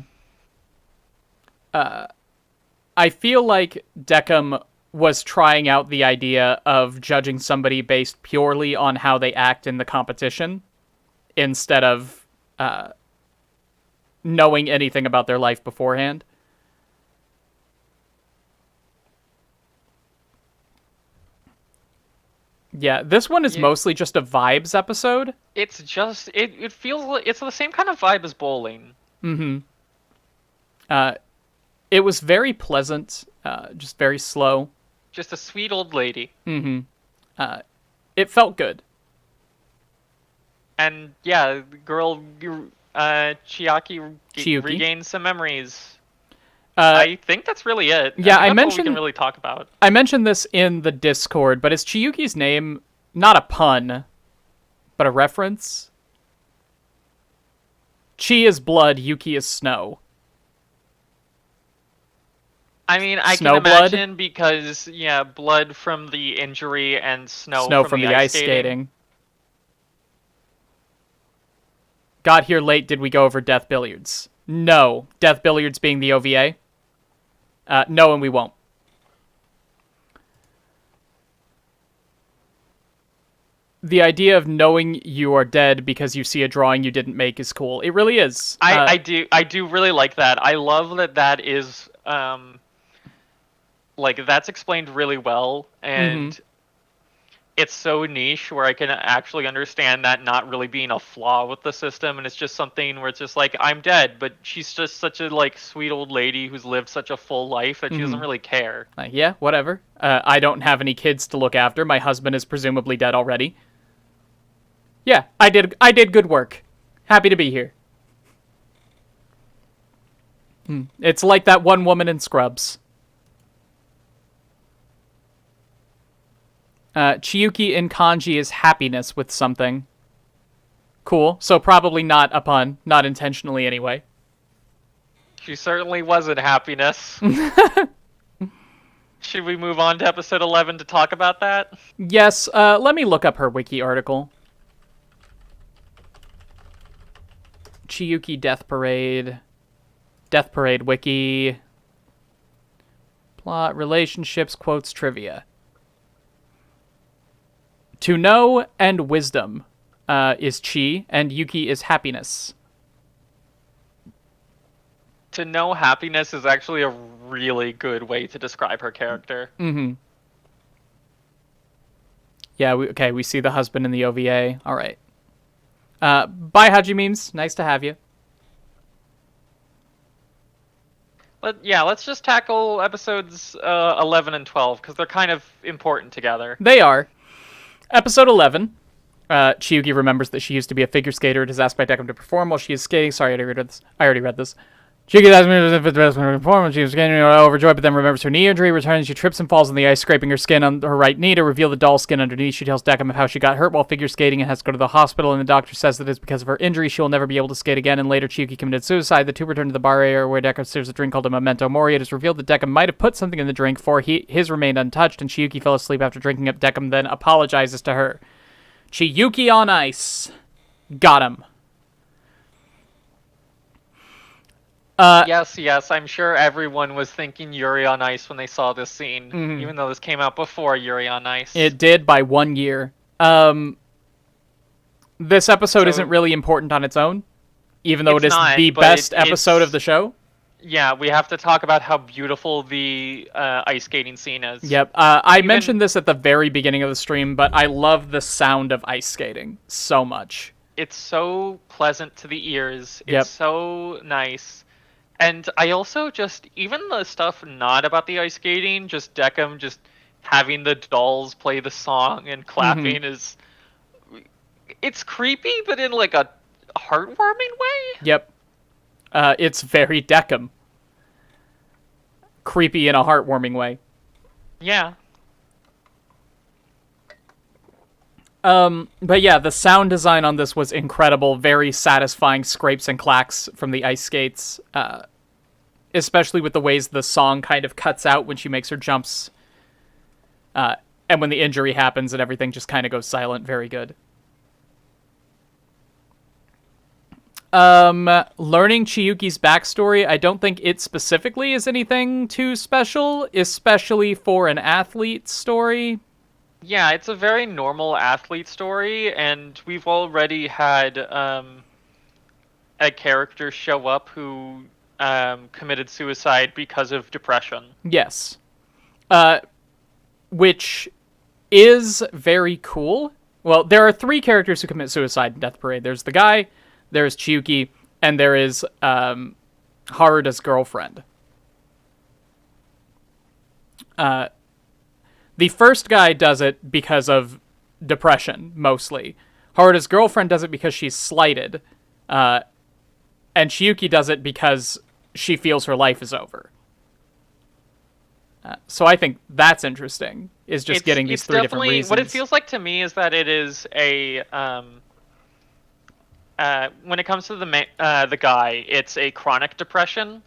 I feel like Decim was trying out the idea of judging somebody based purely on how they act in the competition, instead of knowing anything about their life beforehand. Yeah, this one is mostly just a vibes episode. It's just it feels it's the same kind of vibe as bowling. Mm-hmm. It was very pleasant, just very slow. Just a sweet old lady. Mm-hmm. It felt good. And yeah, the girl Chiyuki regained some memories. I think that's really it. Yeah, I mentioned what we can really talk about. I mentioned this in the Discord, but is Chiyuki's name not a pun, but a reference? Chi is blood, Yuki is snow. I mean, I can imagine because, yeah, blood from the injury and snow from the ice skating. Got here late, did we go over Death Billiards? No. Death Billiards being the OVA? No, and we won't. The idea of knowing you are dead because you see a drawing you didn't make is cool. It really is. I do really like that. I love that is... like, that's explained really well, and it's so niche where I can actually understand that not really being a flaw with the system, and it's just something where it's just like, I'm dead, but she's just such a, like, sweet old lady who's lived such a full life that she doesn't really care. Yeah, whatever. I don't have any kids to look after. My husband is presumably dead already. Yeah, I did good work. Happy to be here. It's like that one woman in Scrubs. Chiyuki in kanji is happiness with something. Cool. So probably not a pun. Not intentionally anyway. She certainly wasn't happiness. Should we move on to episode 11 to talk about that? Yes. Let me look up her wiki article. Chiyuki Death Parade. Death Parade wiki. Plot, relationships, quotes, trivia. To know and wisdom. is chi, and Yuki is happiness. To know happiness is actually a really good way to describe her character. Mm-hmm. Yeah, we see the husband in the OVA. All right. Bye, Haji Memes. Nice to have you. Let's just tackle episodes 11 and 12, because they're kind of important together. They are. Episode 11. Chiyuki remembers that she used to be a figure skater and is asked by Decim to perform while she is skating. Sorry, I already read this. Chiyuki asks me if the best when perform. She was getting overjoyed, but then remembers her knee injury. Returns, she trips and falls on the ice, scraping her skin on her right knee to reveal the doll skin underneath. She tells Decim of how she got hurt while figure skating and has to go to the hospital, and the doctor says that it's because of her injury she will never be able to skate again, and later Chiyuki committed suicide. The two return to the bar area where Decim serves a drink called a Memento Mori. It is revealed that Decim might have put something in the drink, for his remained untouched, and Chiyuki fell asleep after drinking it. Decim then apologizes to her. Chiyuki on ice. Got him. Yes, I'm sure everyone was thinking Yuri on Ice when they saw this scene, even though this came out before Yuri on Ice. It did by 1 year. This episode isn't really important on its own, even though it is the best episode of the show. Yeah, we have to talk about how beautiful the ice skating scene is. Yep. I mentioned this at the very beginning of the stream, but I love the sound of ice skating so much. It's so pleasant to the ears. It's so nice. And I also just, even the stuff not about the ice skating, just Decim just having the dolls play the song and clapping is, it's creepy, but in like a heartwarming way. Yep. It's very Decim. Creepy in a heartwarming way. Yeah. But yeah, the sound design on this was incredible. Very satisfying scrapes and clacks from the ice skates. Especially with the ways the song kind of cuts out when she makes her jumps. And when the injury happens and everything just kind of goes silent. Very good. Learning Chiyuki's backstory, I don't think it specifically is anything too special, especially for an athlete story. Yeah, it's a very normal athlete story, and we've already had a character show up who committed suicide because of depression. Yes. Which is very cool. Well, there are 3 characters who commit suicide in Death Parade. There's the guy, there is Chiyuki, and there is Haruda's girlfriend. The first guy does it because of depression, mostly. Haruda's girlfriend does it because she's slighted. And Chiyuki does it because she feels her life is over. So I think that's interesting, is just getting these 3 different reasons. What it feels like to me is that it is a... when it comes to the guy, it's a chronic depression.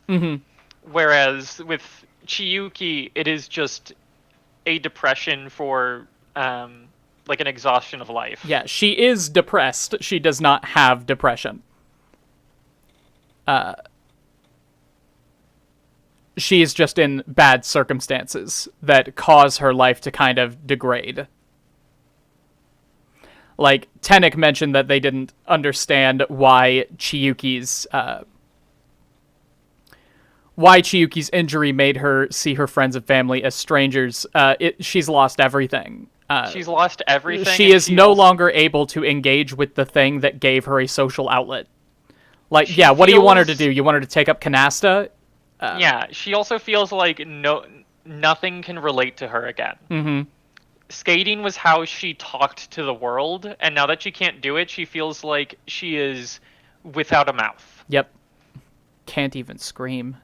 Whereas with Chiyuki, it is just a depression for like an exhaustion of life. Yeah, she is depressed. She does not have depression. She is just in bad circumstances that cause her life to kind of degrade. Like, Tenek mentioned that they didn't understand why Chiyuki's injury made her see her friends and family as strangers. She's lost everything. She's lost everything. She is no longer able to engage with the thing that gave her a social outlet. Like, what do you want her to do? You want her to take up canasta? Yeah, she also feels like nothing can relate to her again. Skating was how she talked to the world, and now that she can't do it, she feels like she is without a mouth. Yep. Can't even scream.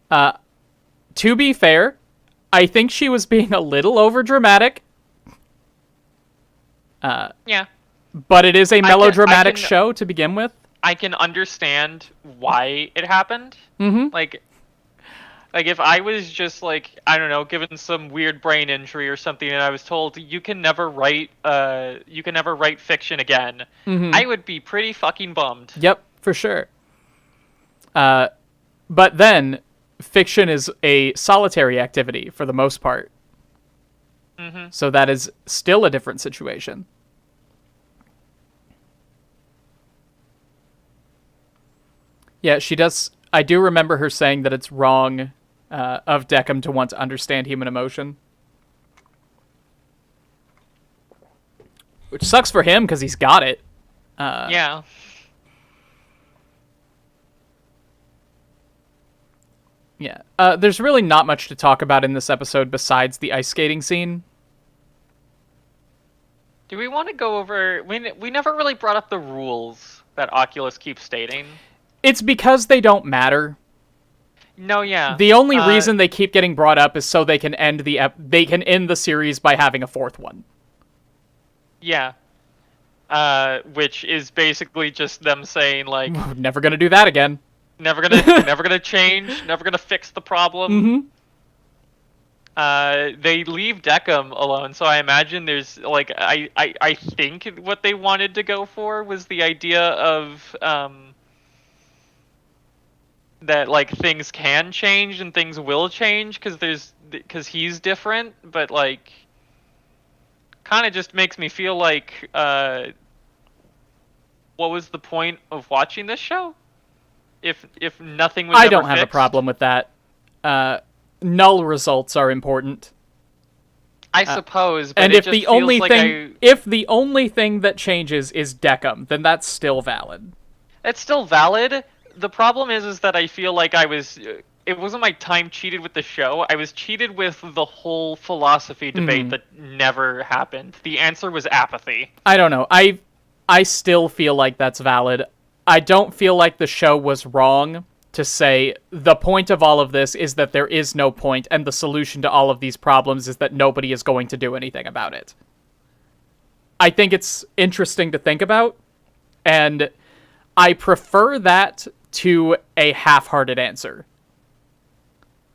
To be fair, I think she was being a little overdramatic. Yeah. But it is a melodramatic show to begin with. I can understand why it happened. Like if I was just like, I don't know, given some weird brain injury or something, and I was told you can never write fiction again, I would be pretty fucking bummed. Yep, for sure. But then fiction is a solitary activity for the most part. So that is still a different situation. Yeah, she does. I do remember her saying that it's wrong of Deckham to want to understand human emotion. Which sucks for him because he's got it. Yeah. Yeah. There's really not much to talk about in this episode besides the ice skating scene. Do we want to go over... We never really brought up the rules that Oculus keeps stating. It's because they don't matter. No, yeah. The only reason they keep getting brought up is so they can end the series by having a fourth one. Yeah. Which is basically just them saying, like... Never gonna do that again. Never gonna change, never gonna fix the problem. Mm-hmm. They leave Deckham alone, so I imagine there's, like, I think what they wanted to go for was the idea of, that, like, things can change and things will change, because he's different, but, like... kind of just makes me feel like, what was the point of watching this show? If nothing was I ever don't have fixed? a problem with that. Null results are important. I suppose, but And it if just the feels only like thing if the only thing that changes is Deckham, then that's still valid. it's still valid. The problem is that I feel like it wasn't my time cheated with the show. I was cheated with the whole philosophy debate that never happened. The answer was apathy. I don't know. I still feel like that's valid. I don't feel like the show was wrong to say the point of all of this is that there is no point, and the solution to all of these problems is that nobody is going to do anything about it. I think it's interesting to think about, and I prefer that to a half-hearted answer.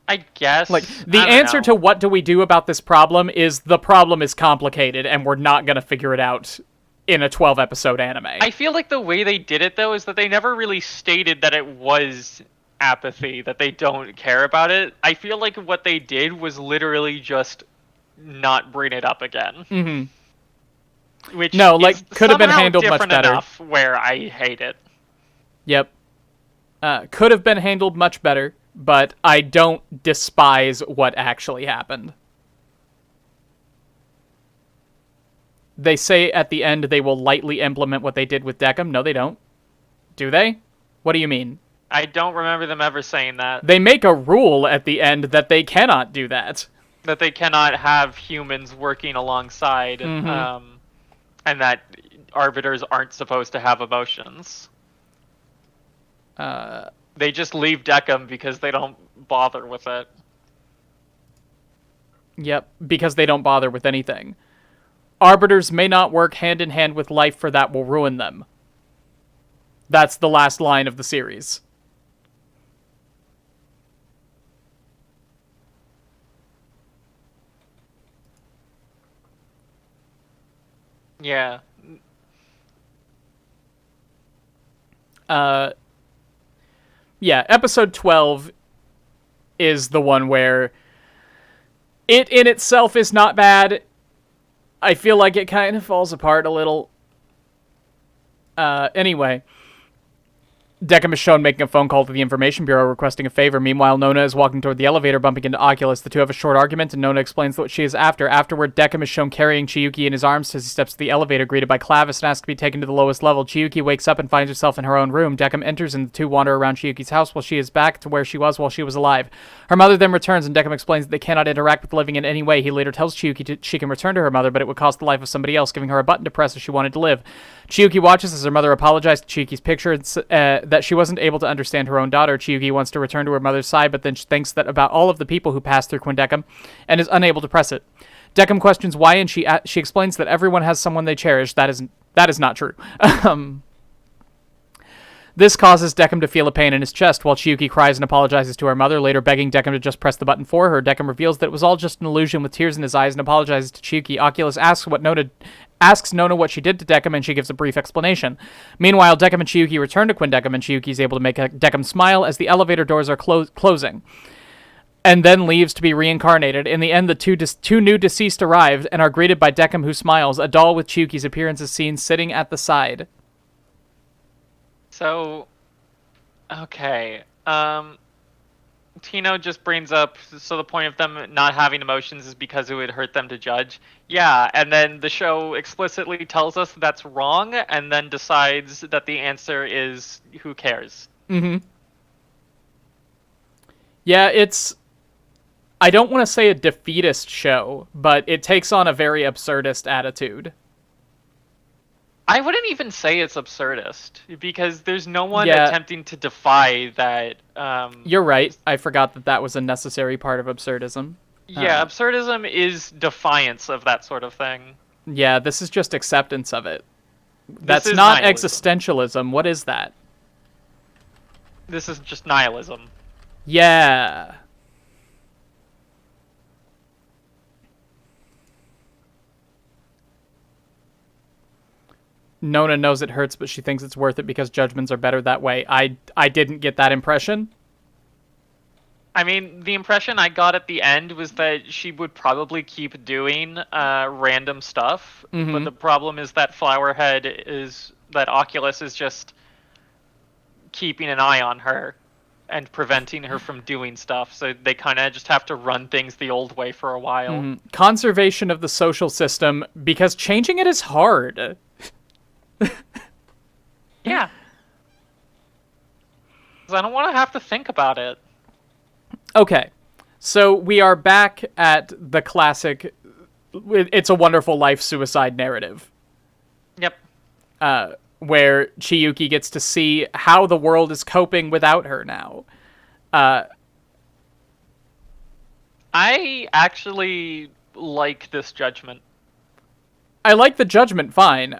I guess. Like, the answer to what do we do about this problem is the problem is complicated, and we're not going to figure it out in a 12-episode anime. I feel like the way they did it, though, is that they never really stated that it was apathy, that they don't care about it. I feel like what they did was literally just not bring it up again. Mm-hmm. Which could have been handled much better. Enough where I hate it. Yep. Could have been handled much better, but I don't despise what actually happened. They say at the end they will lightly implement what they did with Deckham. No, they don't. Do they? What do you mean? I don't remember them ever saying that. They make a rule at the end that they cannot do that. That they cannot have humans working alongside, and that arbiters aren't supposed to have emotions. They just leave Deckham because they don't bother with it. Yep, because they don't bother with anything. Arbiters may not work hand in hand with life, for that will ruin them. That's the last line of the series. Yeah. Yeah, episode 12 is the one where it in itself is not bad. I feel like it kind of falls apart a little. Anyway, Deckham is shown making a phone call to the Information Bureau requesting a favor. Meanwhile, Nona is walking toward the elevator, bumping into Oculus. The two have a short argument, and Nona explains what she is after. Afterward, Deckham is shown carrying Chiyuki in his arms as he steps to the elevator, greeted by Clavis, and asks to be taken to the lowest level. Chiyuki wakes up and finds herself in her own room. Deckham enters, and the two wander around Chiyuki's house while she is back to where she was while she was alive. Her mother then returns, and Deckham explains that they cannot interact with the living in any way. He later tells Chiyuki she can return to her mother, but it would cost the life of somebody else, giving her a button to press if she wanted to live. Chiyuki watches as her mother apologizes to Chiyuki's picture that she wasn't able to understand her own daughter. Chiyuki wants to return to her mother's side, but then she thinks that about all of the people who passed through Quindeckham and is unable to press it. Deckham questions why, and she explains that everyone has someone they cherish. That is not true. This causes Deckham to feel a pain in his chest, while Chiyuki cries and apologizes to her mother, later begging Deckham to just press the button for her. Deckham reveals that it was all just an illusion with tears in his eyes and apologizes to Chiyuki. Oculus asks Nona what she did to Deckham, and she gives a brief explanation. Meanwhile, Deckham and Chiyuki return to Quindeckham, and Chiyuki is able to make Deckham smile as the elevator doors are closing, and then leaves to be reincarnated. In the end, the two new deceased arrive and are greeted by Deckham, who smiles. A doll with Chiyuki's appearance is seen sitting at the side. So, Okay. Tino just brings up, so the point of them not having emotions is because it would hurt them to judge. Yeah, and then the show explicitly tells us that's wrong, and then decides that the answer is who cares. Mm-hmm. Yeah, it's... I don't want to say a defeatist show, but it takes on a very absurdist attitude. I wouldn't even say it's absurdist, because there's no one Yeah. attempting to defy that. You're right. I forgot that that was a necessary part of absurdism. Yeah, absurdism is defiance of that sort of thing. Yeah, this is just acceptance of it. That's is not nihilism. existentialism. What is that? This is just nihilism. Yeah. Nona knows it hurts, but she thinks it's worth it because judgments are better that way. I didn't get that impression. I mean, the impression I got at the end was that she would probably keep doing random stuff, but the problem is that that Oculus is just keeping an eye on her and preventing her from doing stuff, so they kind of just have to run things the old way for a while. Conservation of the social system, because changing it is hard. Yeah. 'Cause I don't want to have to think about it. Okay, so we are back at the classic It's a Wonderful Life suicide narrative. Yep. Where Chiyuki gets to see how the world is coping without her now. I actually like this judgment. I like the judgment fine.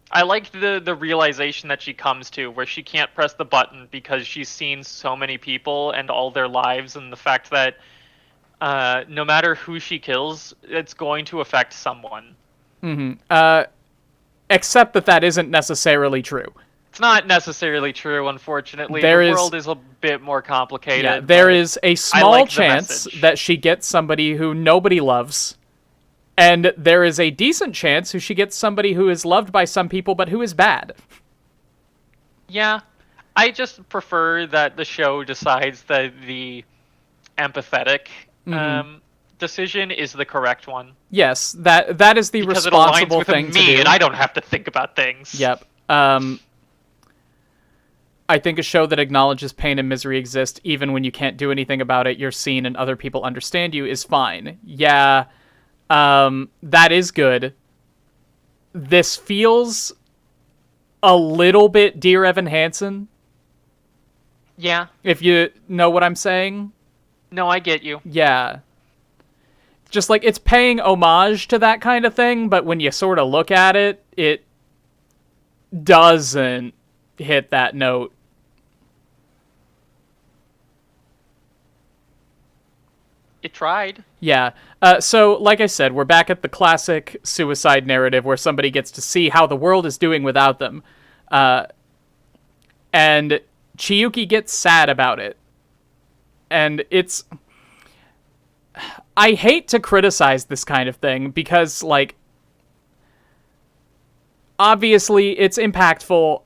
I like the realization that she comes to, where she can't press the button because she's seen so many people and all their lives, and the fact that no matter who she kills, it's going to affect someone. Except that isn't necessarily true. It's not necessarily true, unfortunately. The world is a bit more complicated. Yeah, there is a small chance message. that she gets somebody who nobody loves. And there is a decent chance she gets somebody who is loved by some people, but who is bad. Yeah. I just prefer that the show decides that the empathetic decision is the correct one. Yes, that is the because responsible it aligns with thing me, to do. and I don't have to think about things. Yep. I think a show that acknowledges pain and misery exist, even when you can't do anything about it, you're seen and other people understand you, is fine. Yeah. That is good. This feels a little bit Dear Evan Hansen. Yeah. If you know what I'm saying. No, I get you. Yeah. Just like it's paying homage to that kind of thing, but when you sort of look at it, it doesn't hit that note. It tried. Yeah. So, like I said, we're back at the classic suicide narrative where somebody gets to see how the world is doing without them. And Chiyuki gets sad about it. And it's... I hate to criticize this kind of thing because, like... Obviously, it's impactful.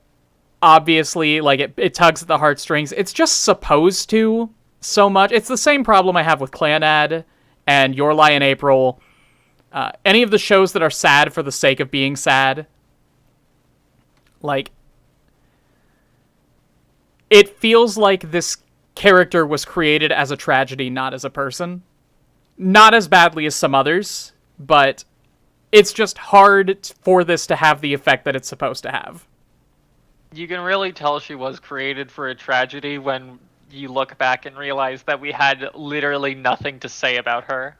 Obviously, like, it tugs at the heartstrings. It's just supposed to so much. It's the same problem I have with Clanad and Your Lie in April. Any of the shows that are sad for the sake of being sad. Like, it feels like this character was created as a tragedy, not as a person. Not as badly as some others, but it's just hard for this to have the effect that it's supposed to have. You can really tell she was created for a tragedy when you look back and realize that we had literally nothing to say about her.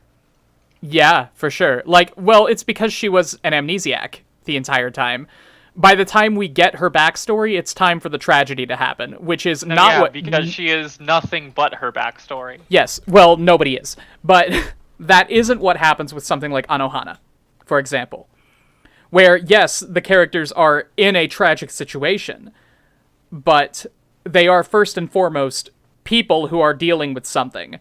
Yeah, for sure. Like, well, it's because she was an amnesiac the entire time. By the time we get her backstory, it's time for the tragedy to happen, which is because she is nothing but her backstory. Yes, well, nobody is. But that isn't what happens with something like Anohana, for example. Where, yes, the characters are in a tragic situation, but they are first and foremost people who are dealing with something.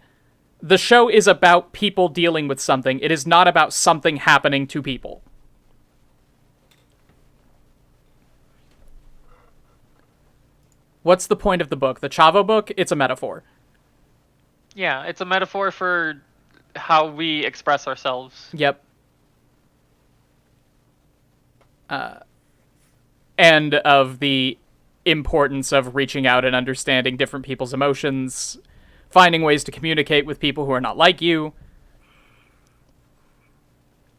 The show is about people dealing with something. It is not about something happening to people. What's the point of the book? The Chavo book? It's a metaphor. Yeah, it's a metaphor for how we express ourselves. Yep. And of the importance of reaching out and understanding different people's emotions, finding ways to communicate with people who are not like you.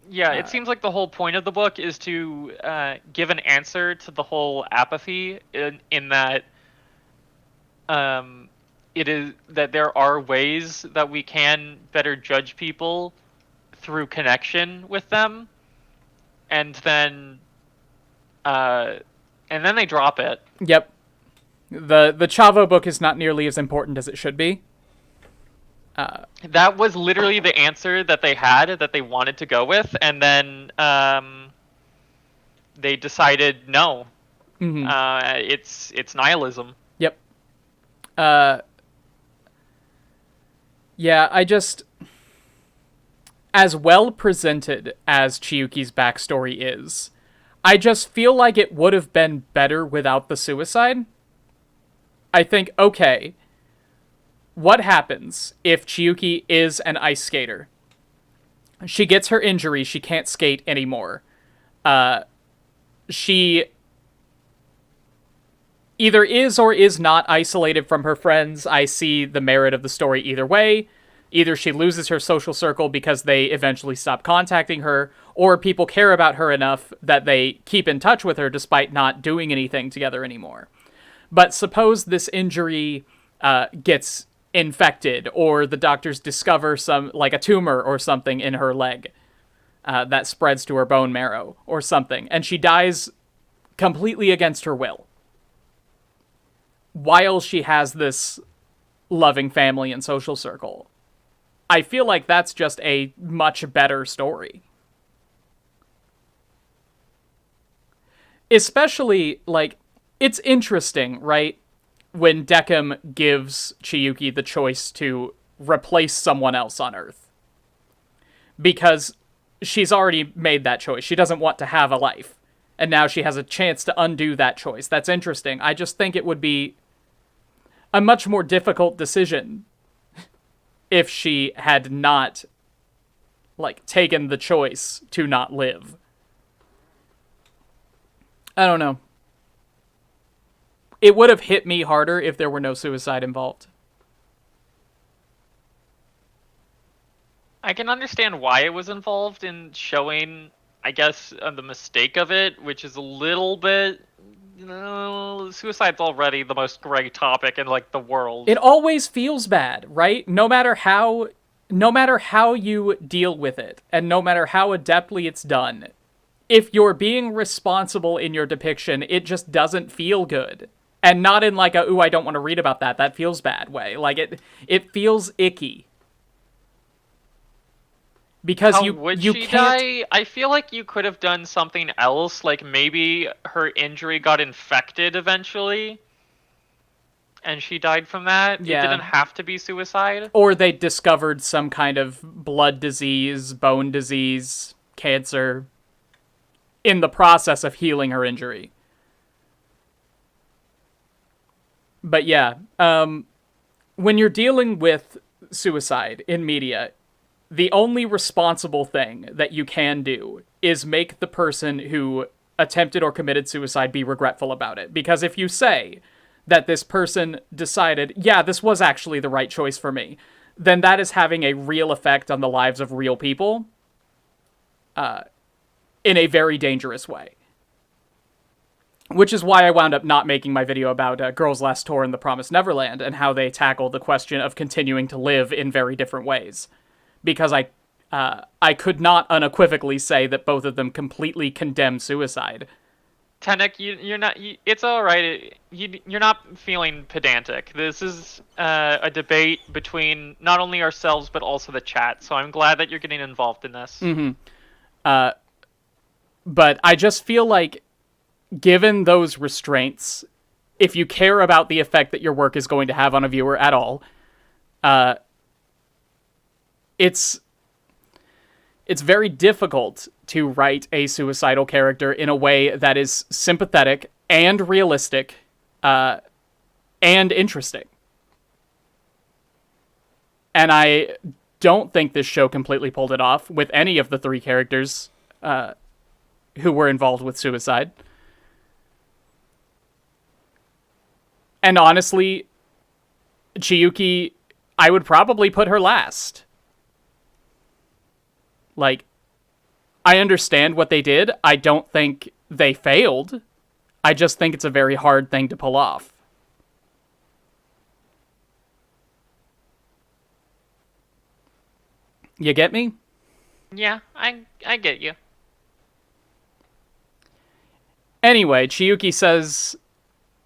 Yeah, it seems like the whole point of the book is to give an answer to the whole apathy in that it is that there are ways that we can better judge people through connection with them, and then they drop it. Yep. The Chavo book is not nearly as important as it should be. That was literally the answer that they had, that they wanted to go with, and then they decided no. Mm-hmm. It's nihilism. Yep. Yeah, I just... As well presented as Chiyuki's backstory is, I just feel like it would have been better without the suicide. I think, okay, what happens if Chiyuki is an ice skater? She gets her injury, she can't skate anymore. She either is or is not isolated from her friends. I see the merit of the story either way. Either she loses her social circle because they eventually stop contacting her, or people care about her enough that they keep in touch with her despite not doing anything together anymore. But suppose this injury gets infected, or the doctors discover like a tumor or something in her leg that spreads to her bone marrow or something, and she dies completely against her will, while she has this loving family and social circle. I feel like that's just a much better story. Especially, like, it's interesting, right? When Decim gives Chiyuki the choice to replace someone else on Earth. Because she's already made that choice. She doesn't want to have a life. And now she has a chance to undo that choice. That's interesting. I just think it would be a much more difficult decision if she had not, like, taken the choice to not live. I don't know. It would have hit me harder if there were no suicide involved. I can understand why it was involved in showing, I guess, the mistake of it, which is a little bit... suicide's already the most gray topic in, like, the world. It always feels bad, right? No matter how you deal with it, and no matter how adeptly it's done, if you're being responsible in your depiction, it just doesn't feel good. And not in like a, ooh, I don't want to read about that, that feels bad way. Like, it feels icky. Because How you would you she can't... die? I feel like you could have done something else, like maybe her injury got infected eventually, and she died from that. Yeah. It didn't have to be suicide. Or they discovered some kind of blood disease, bone disease, cancer, in the process of healing her injury. But yeah, when you're dealing with suicide in media, the only responsible thing that you can do is make the person who attempted or committed suicide be regretful about it. Because if you say that this person decided, yeah, this was actually the right choice for me, then that is having a real effect on the lives of real people in a very dangerous way. Which is why I wound up not making my video about Girls' Last Tour and The Promised Neverland and how they tackle the question of continuing to live in very different ways. Because I could not unequivocally say that both of them completely condemn suicide. Tenek, you're not. It's all right. You're not feeling pedantic. This is a debate between not only ourselves but also the chat. So I'm glad that you're getting involved in this. Mm-hmm. But I just feel like, given those restraints, if you care about the effect that your work is going to have on a viewer at all, it's very difficult to write a suicidal character in a way that is sympathetic and realistic, and interesting. And I don't think this show completely pulled it off with any of the three characters who were involved with suicide. And honestly, Chiyuki, I would probably put her last. Like, I understand what they did. I don't think they failed. I just think it's a very hard thing to pull off. You get me? Yeah, I get you. Anyway, Chiyuki says,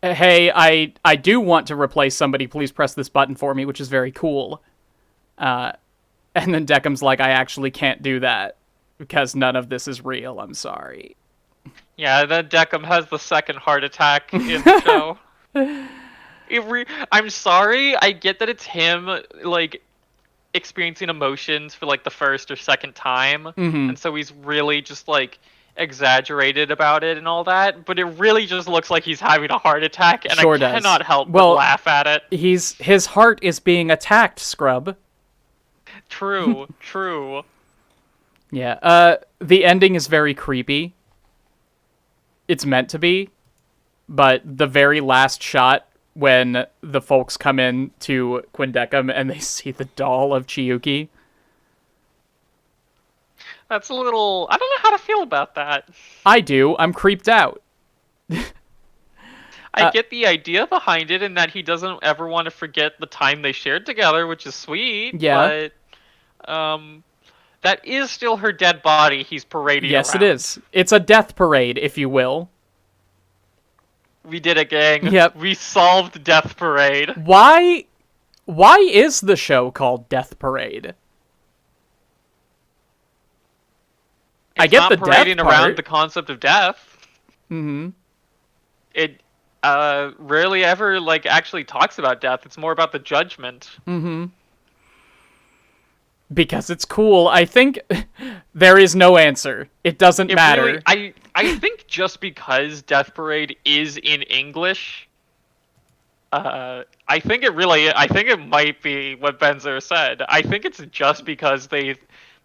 hey, I do want to replace somebody. Please press this button for me, which is very cool. And then Deckham's like, I actually can't do that because none of this is real. I'm sorry. Yeah, then Deckham has the second heart attack in the show. I'm sorry. I get that it's him, like, experiencing emotions for, like, the first or second time. And so he's really just, like, exaggerated about it and all that. But it really just looks like he's having a heart attack, and Sure I does. cannot help but laugh at it. His heart is being attacked, Scrub. True, true. Yeah, the ending is very creepy. It's meant to be, but the very last shot when the folks come in to Quindecum and they see the doll of Chiyuki. That's a little... I don't know how to feel about that. I do. I'm creeped out. I get the idea behind it and that he doesn't ever want to forget the time they shared together, which is sweet. Yeah. But that is still her dead body he's parading Yes, around. it is. It's a death parade, if you will. We did it, gang. Yep. We solved Death Parade. Why is the show called Death Parade? I get the death parading part. around the concept of death. Mm-hmm. It rarely ever like actually talks about death. It's more about the judgment. Mm-hmm. Because it's cool. I think there is no answer. It doesn't matter. Really, I think just because Death Parade is in English, I think it might be what Benzer said. I think it's just because they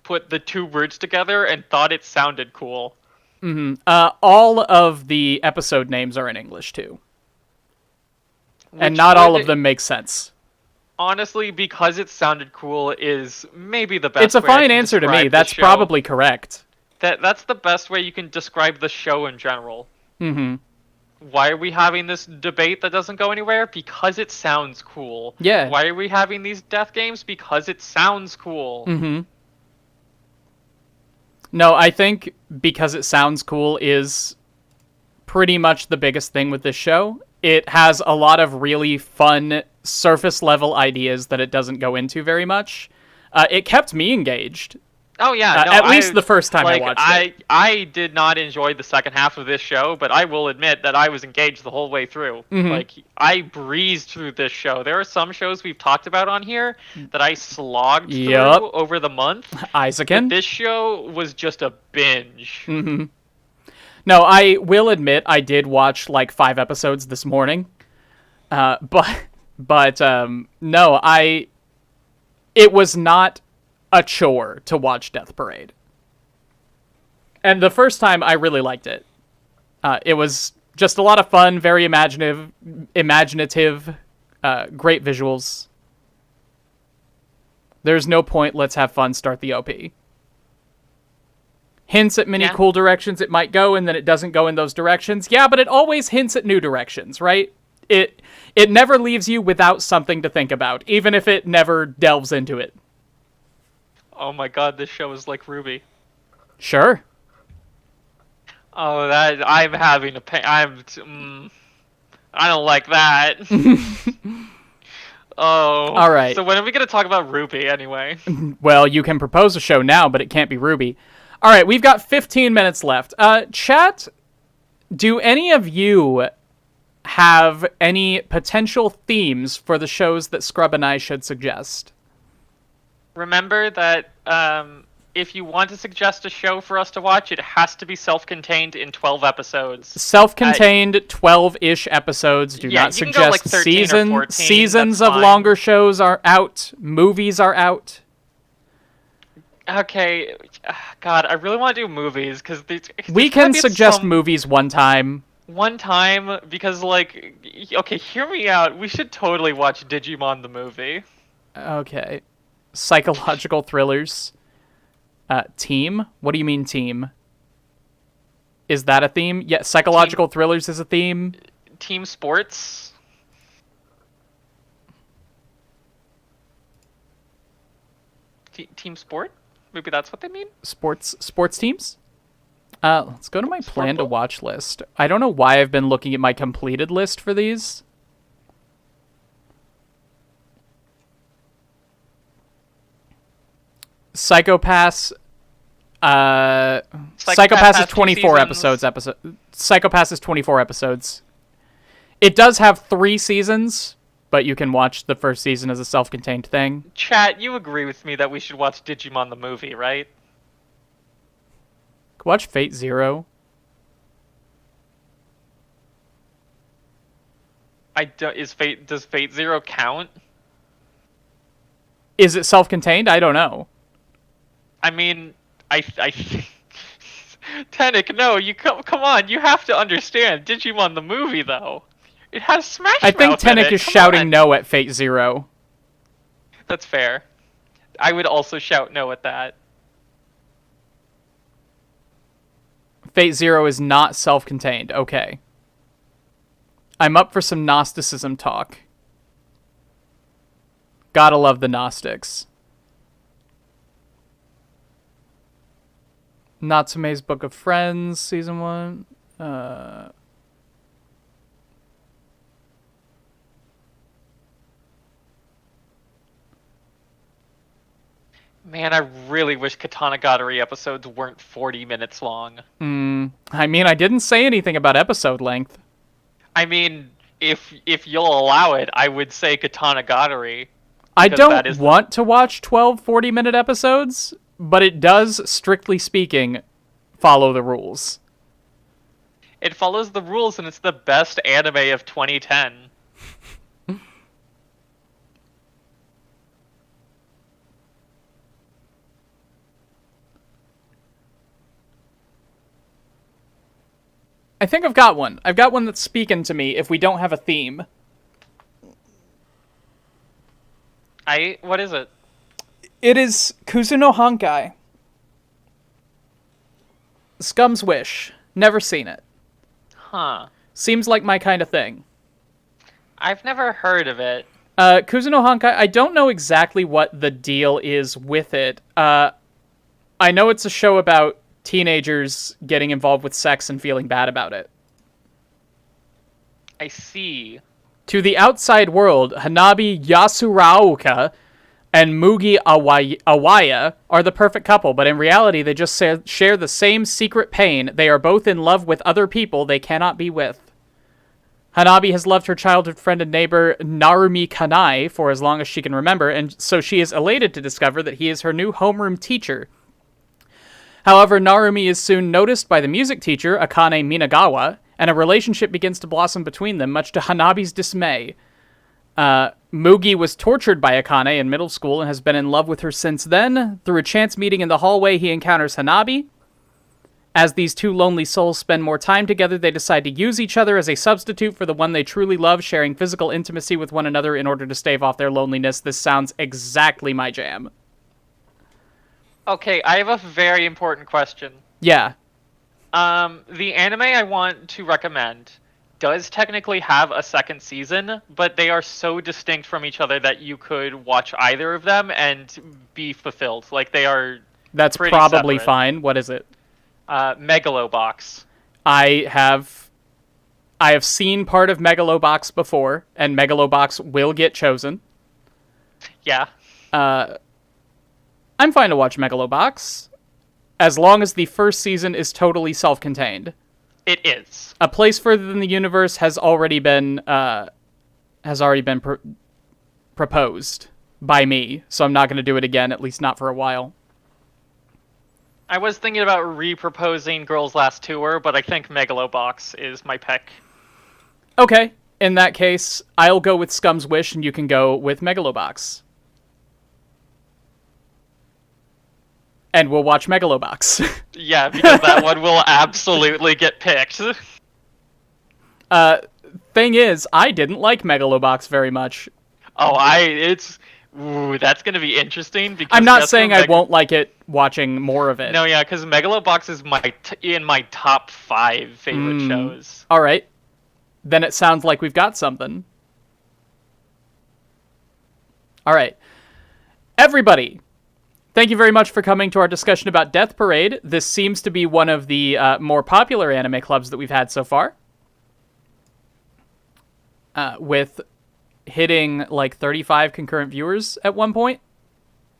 put the two words together and thought it sounded cool. Mm-hmm. All of the episode names are in English too. And not all of them make sense. Honestly, because it sounded cool is maybe the best. It's a fine answer to me. That's probably correct. That's the best way you can describe the show in general. Mm-hmm. Why are we having this debate that doesn't go anywhere? Because it sounds cool. Yeah. Why are we having these death games? Because it sounds cool. Mm-hmm. No, I think because it sounds cool is pretty much the biggest thing with this show. It has a lot of really fun surface-level ideas that it doesn't go into very much. It kept me engaged. Oh, yeah. No, at least the first time I watched it. I did not enjoy the second half of this show, but I will admit that I was engaged the whole way through. Mm-hmm. Like, I breezed through this show. There are some shows we've talked about on here that I slogged through over the month. Isaacin. But this show was just a binge. Mm-hmm. No, I will admit I did watch like 5 episodes this morning. But no, it was not a chore to watch Death Parade. And the first time I really liked it. It was just a lot of fun, very imaginative, great visuals. There's no point, let's have fun, start the OP. Hints at many cool directions it might go, and then it doesn't go in those directions. Yeah, but it always hints at new directions, right? It never leaves you without something to think about, even if it never delves into it. Oh my god, this show is like Ruby. Sure. Oh, that I'm having a pain. I don't like that. Oh. All right. So when are we going to talk about Ruby anyway? Well, you can propose a show now, but it can't be Ruby. All right, we've got 15 minutes left. Chat, do any of you have any potential themes for the shows that Scrub and I should suggest? Remember that if you want to suggest a show for us to watch, it has to be self-contained in 12 episodes. Self-contained, 12-ish episodes. Do Yeah, not you can go, like, suggest 13 or 14, seasons that's of fine. longer shows are out. Movies are out. Okay, God, I really want to do movies because We can suggest movies one time. one time because, like, okay, hear me out. We should totally watch Digimon the movie. Okay. Psychological thrillers. Team? What do you mean team? Is that a theme? Yeah, psychological thrillers is a theme. Team sports. Team sport? Maybe that's what they mean? Sports teams? Let's go to my plan to Sportball? watch list. I don't know why I've been looking at my completed list for these. Psychopaths. Psychopaths is 24 episodes. Psychopaths is 24 episodes. It does have 3 seasons, but you can watch the first season as a self-contained thing. Chat, you agree with me that we should watch Digimon the movie, right? Watch Fate Zero. Does Fate Zero count? Is it self-contained? I don't know. I mean, I Tenek, no, you come on, you have to understand Digimon the movie though. It has Smash I think Mouth in Tenek it. is Come shouting on. no at Fate Zero. That's fair. I would also shout no at that. Fate Zero is not self-contained. Okay. I'm up for some Gnosticism talk. Gotta love the Gnostics. Natsume's Book of Friends, Season 1. Man, I really wish Katana Gatari episodes weren't 40 minutes long. I mean, I didn't say anything about episode length. I mean, if you'll allow it, I would say Katana Gatari. I because don't that is want to watch 12 40-minute episodes, but it does, strictly speaking, follow the rules. It follows the rules and it's the best anime of 2010. I think I've got one. I've got one that's speaking to me if we don't have a theme. What is it? It is Kuzuno Honkai. Scum's Wish. Never seen it. Huh. Seems like my kind of thing. I've never heard of it. Kuzuno Honkai, I don't know exactly what the deal is with it. I know it's a show about teenagers getting involved with sex and feeling bad about it. I see. To the outside world, Hanabi Yasuraoka and Mugi Awaya are the perfect couple, but in reality they just share the same secret pain. They are both in love with other people they cannot be with. Hanabi has loved her childhood friend and neighbor Narumi Kanai for as long as she can remember, and so she is elated to discover that he is her new homeroom teacher. However, Narumi is soon noticed by the music teacher, Akane Minagawa, and a relationship begins to blossom between them, much to Hanabi's dismay. Mugi was tortured by Akane in middle school and has been in love with her since then. Through a chance meeting in the hallway, he encounters Hanabi. As these two lonely souls spend more time together, they decide to use each other as a substitute for the one they truly love, sharing physical intimacy with one another in order to stave off their loneliness. This sounds exactly my jam. Okay, I have a very important question. Yeah. The anime I want to recommend does technically have a second season, but they are so distinct from each other that you could watch either of them and be fulfilled. Like, they are That's pretty probably separate. fine. What is it? Megalobox. I have seen part of Megalobox before, and Megalobox will get chosen. Yeah. I'm fine to watch Megalobox, as long as the first season is totally self-contained. It is. A Place Further in the Universe has already been proposed by me, so I'm not going to do it again, at least not for a while. I was thinking about re-proposing Girls' Last Tour, but I think Megalobox is my pick. Okay, in that case, I'll go with Scum's Wish, and you can go with Megalobox. And we'll watch Megalobox. Yeah, because that one will absolutely get picked. Thing is, I didn't like Megalobox very much. Oh, Ooh, that's gonna be interesting. Because I'm not saying I won't like it watching more of it. No, yeah, because Megalobox is in my top 5 favorite shows. All right. Then it sounds like we've got something. All right. Everybody, thank you very much for coming to our discussion about Death Parade. This seems to be one of the more popular anime clubs that we've had so far. With hitting like 35 concurrent viewers at one point.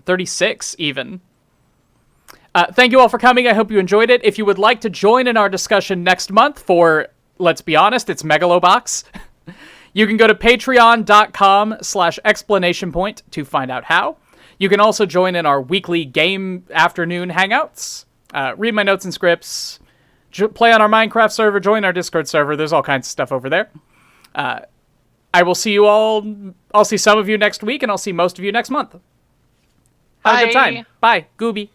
36 even. Thank you all for coming. I hope you enjoyed it. If you would like to join in our discussion next month for, let's be honest, it's Megalobox, you can go to patreon.com/explanationpoint to find out how. You can also join in our weekly game afternoon hangouts, read my notes and scripts, play on our Minecraft server, join our Discord server. There's all kinds of stuff over there. I will see you all. I'll see some of you next week, and I'll see most of you next month. Have a good time. Bye, Gooby.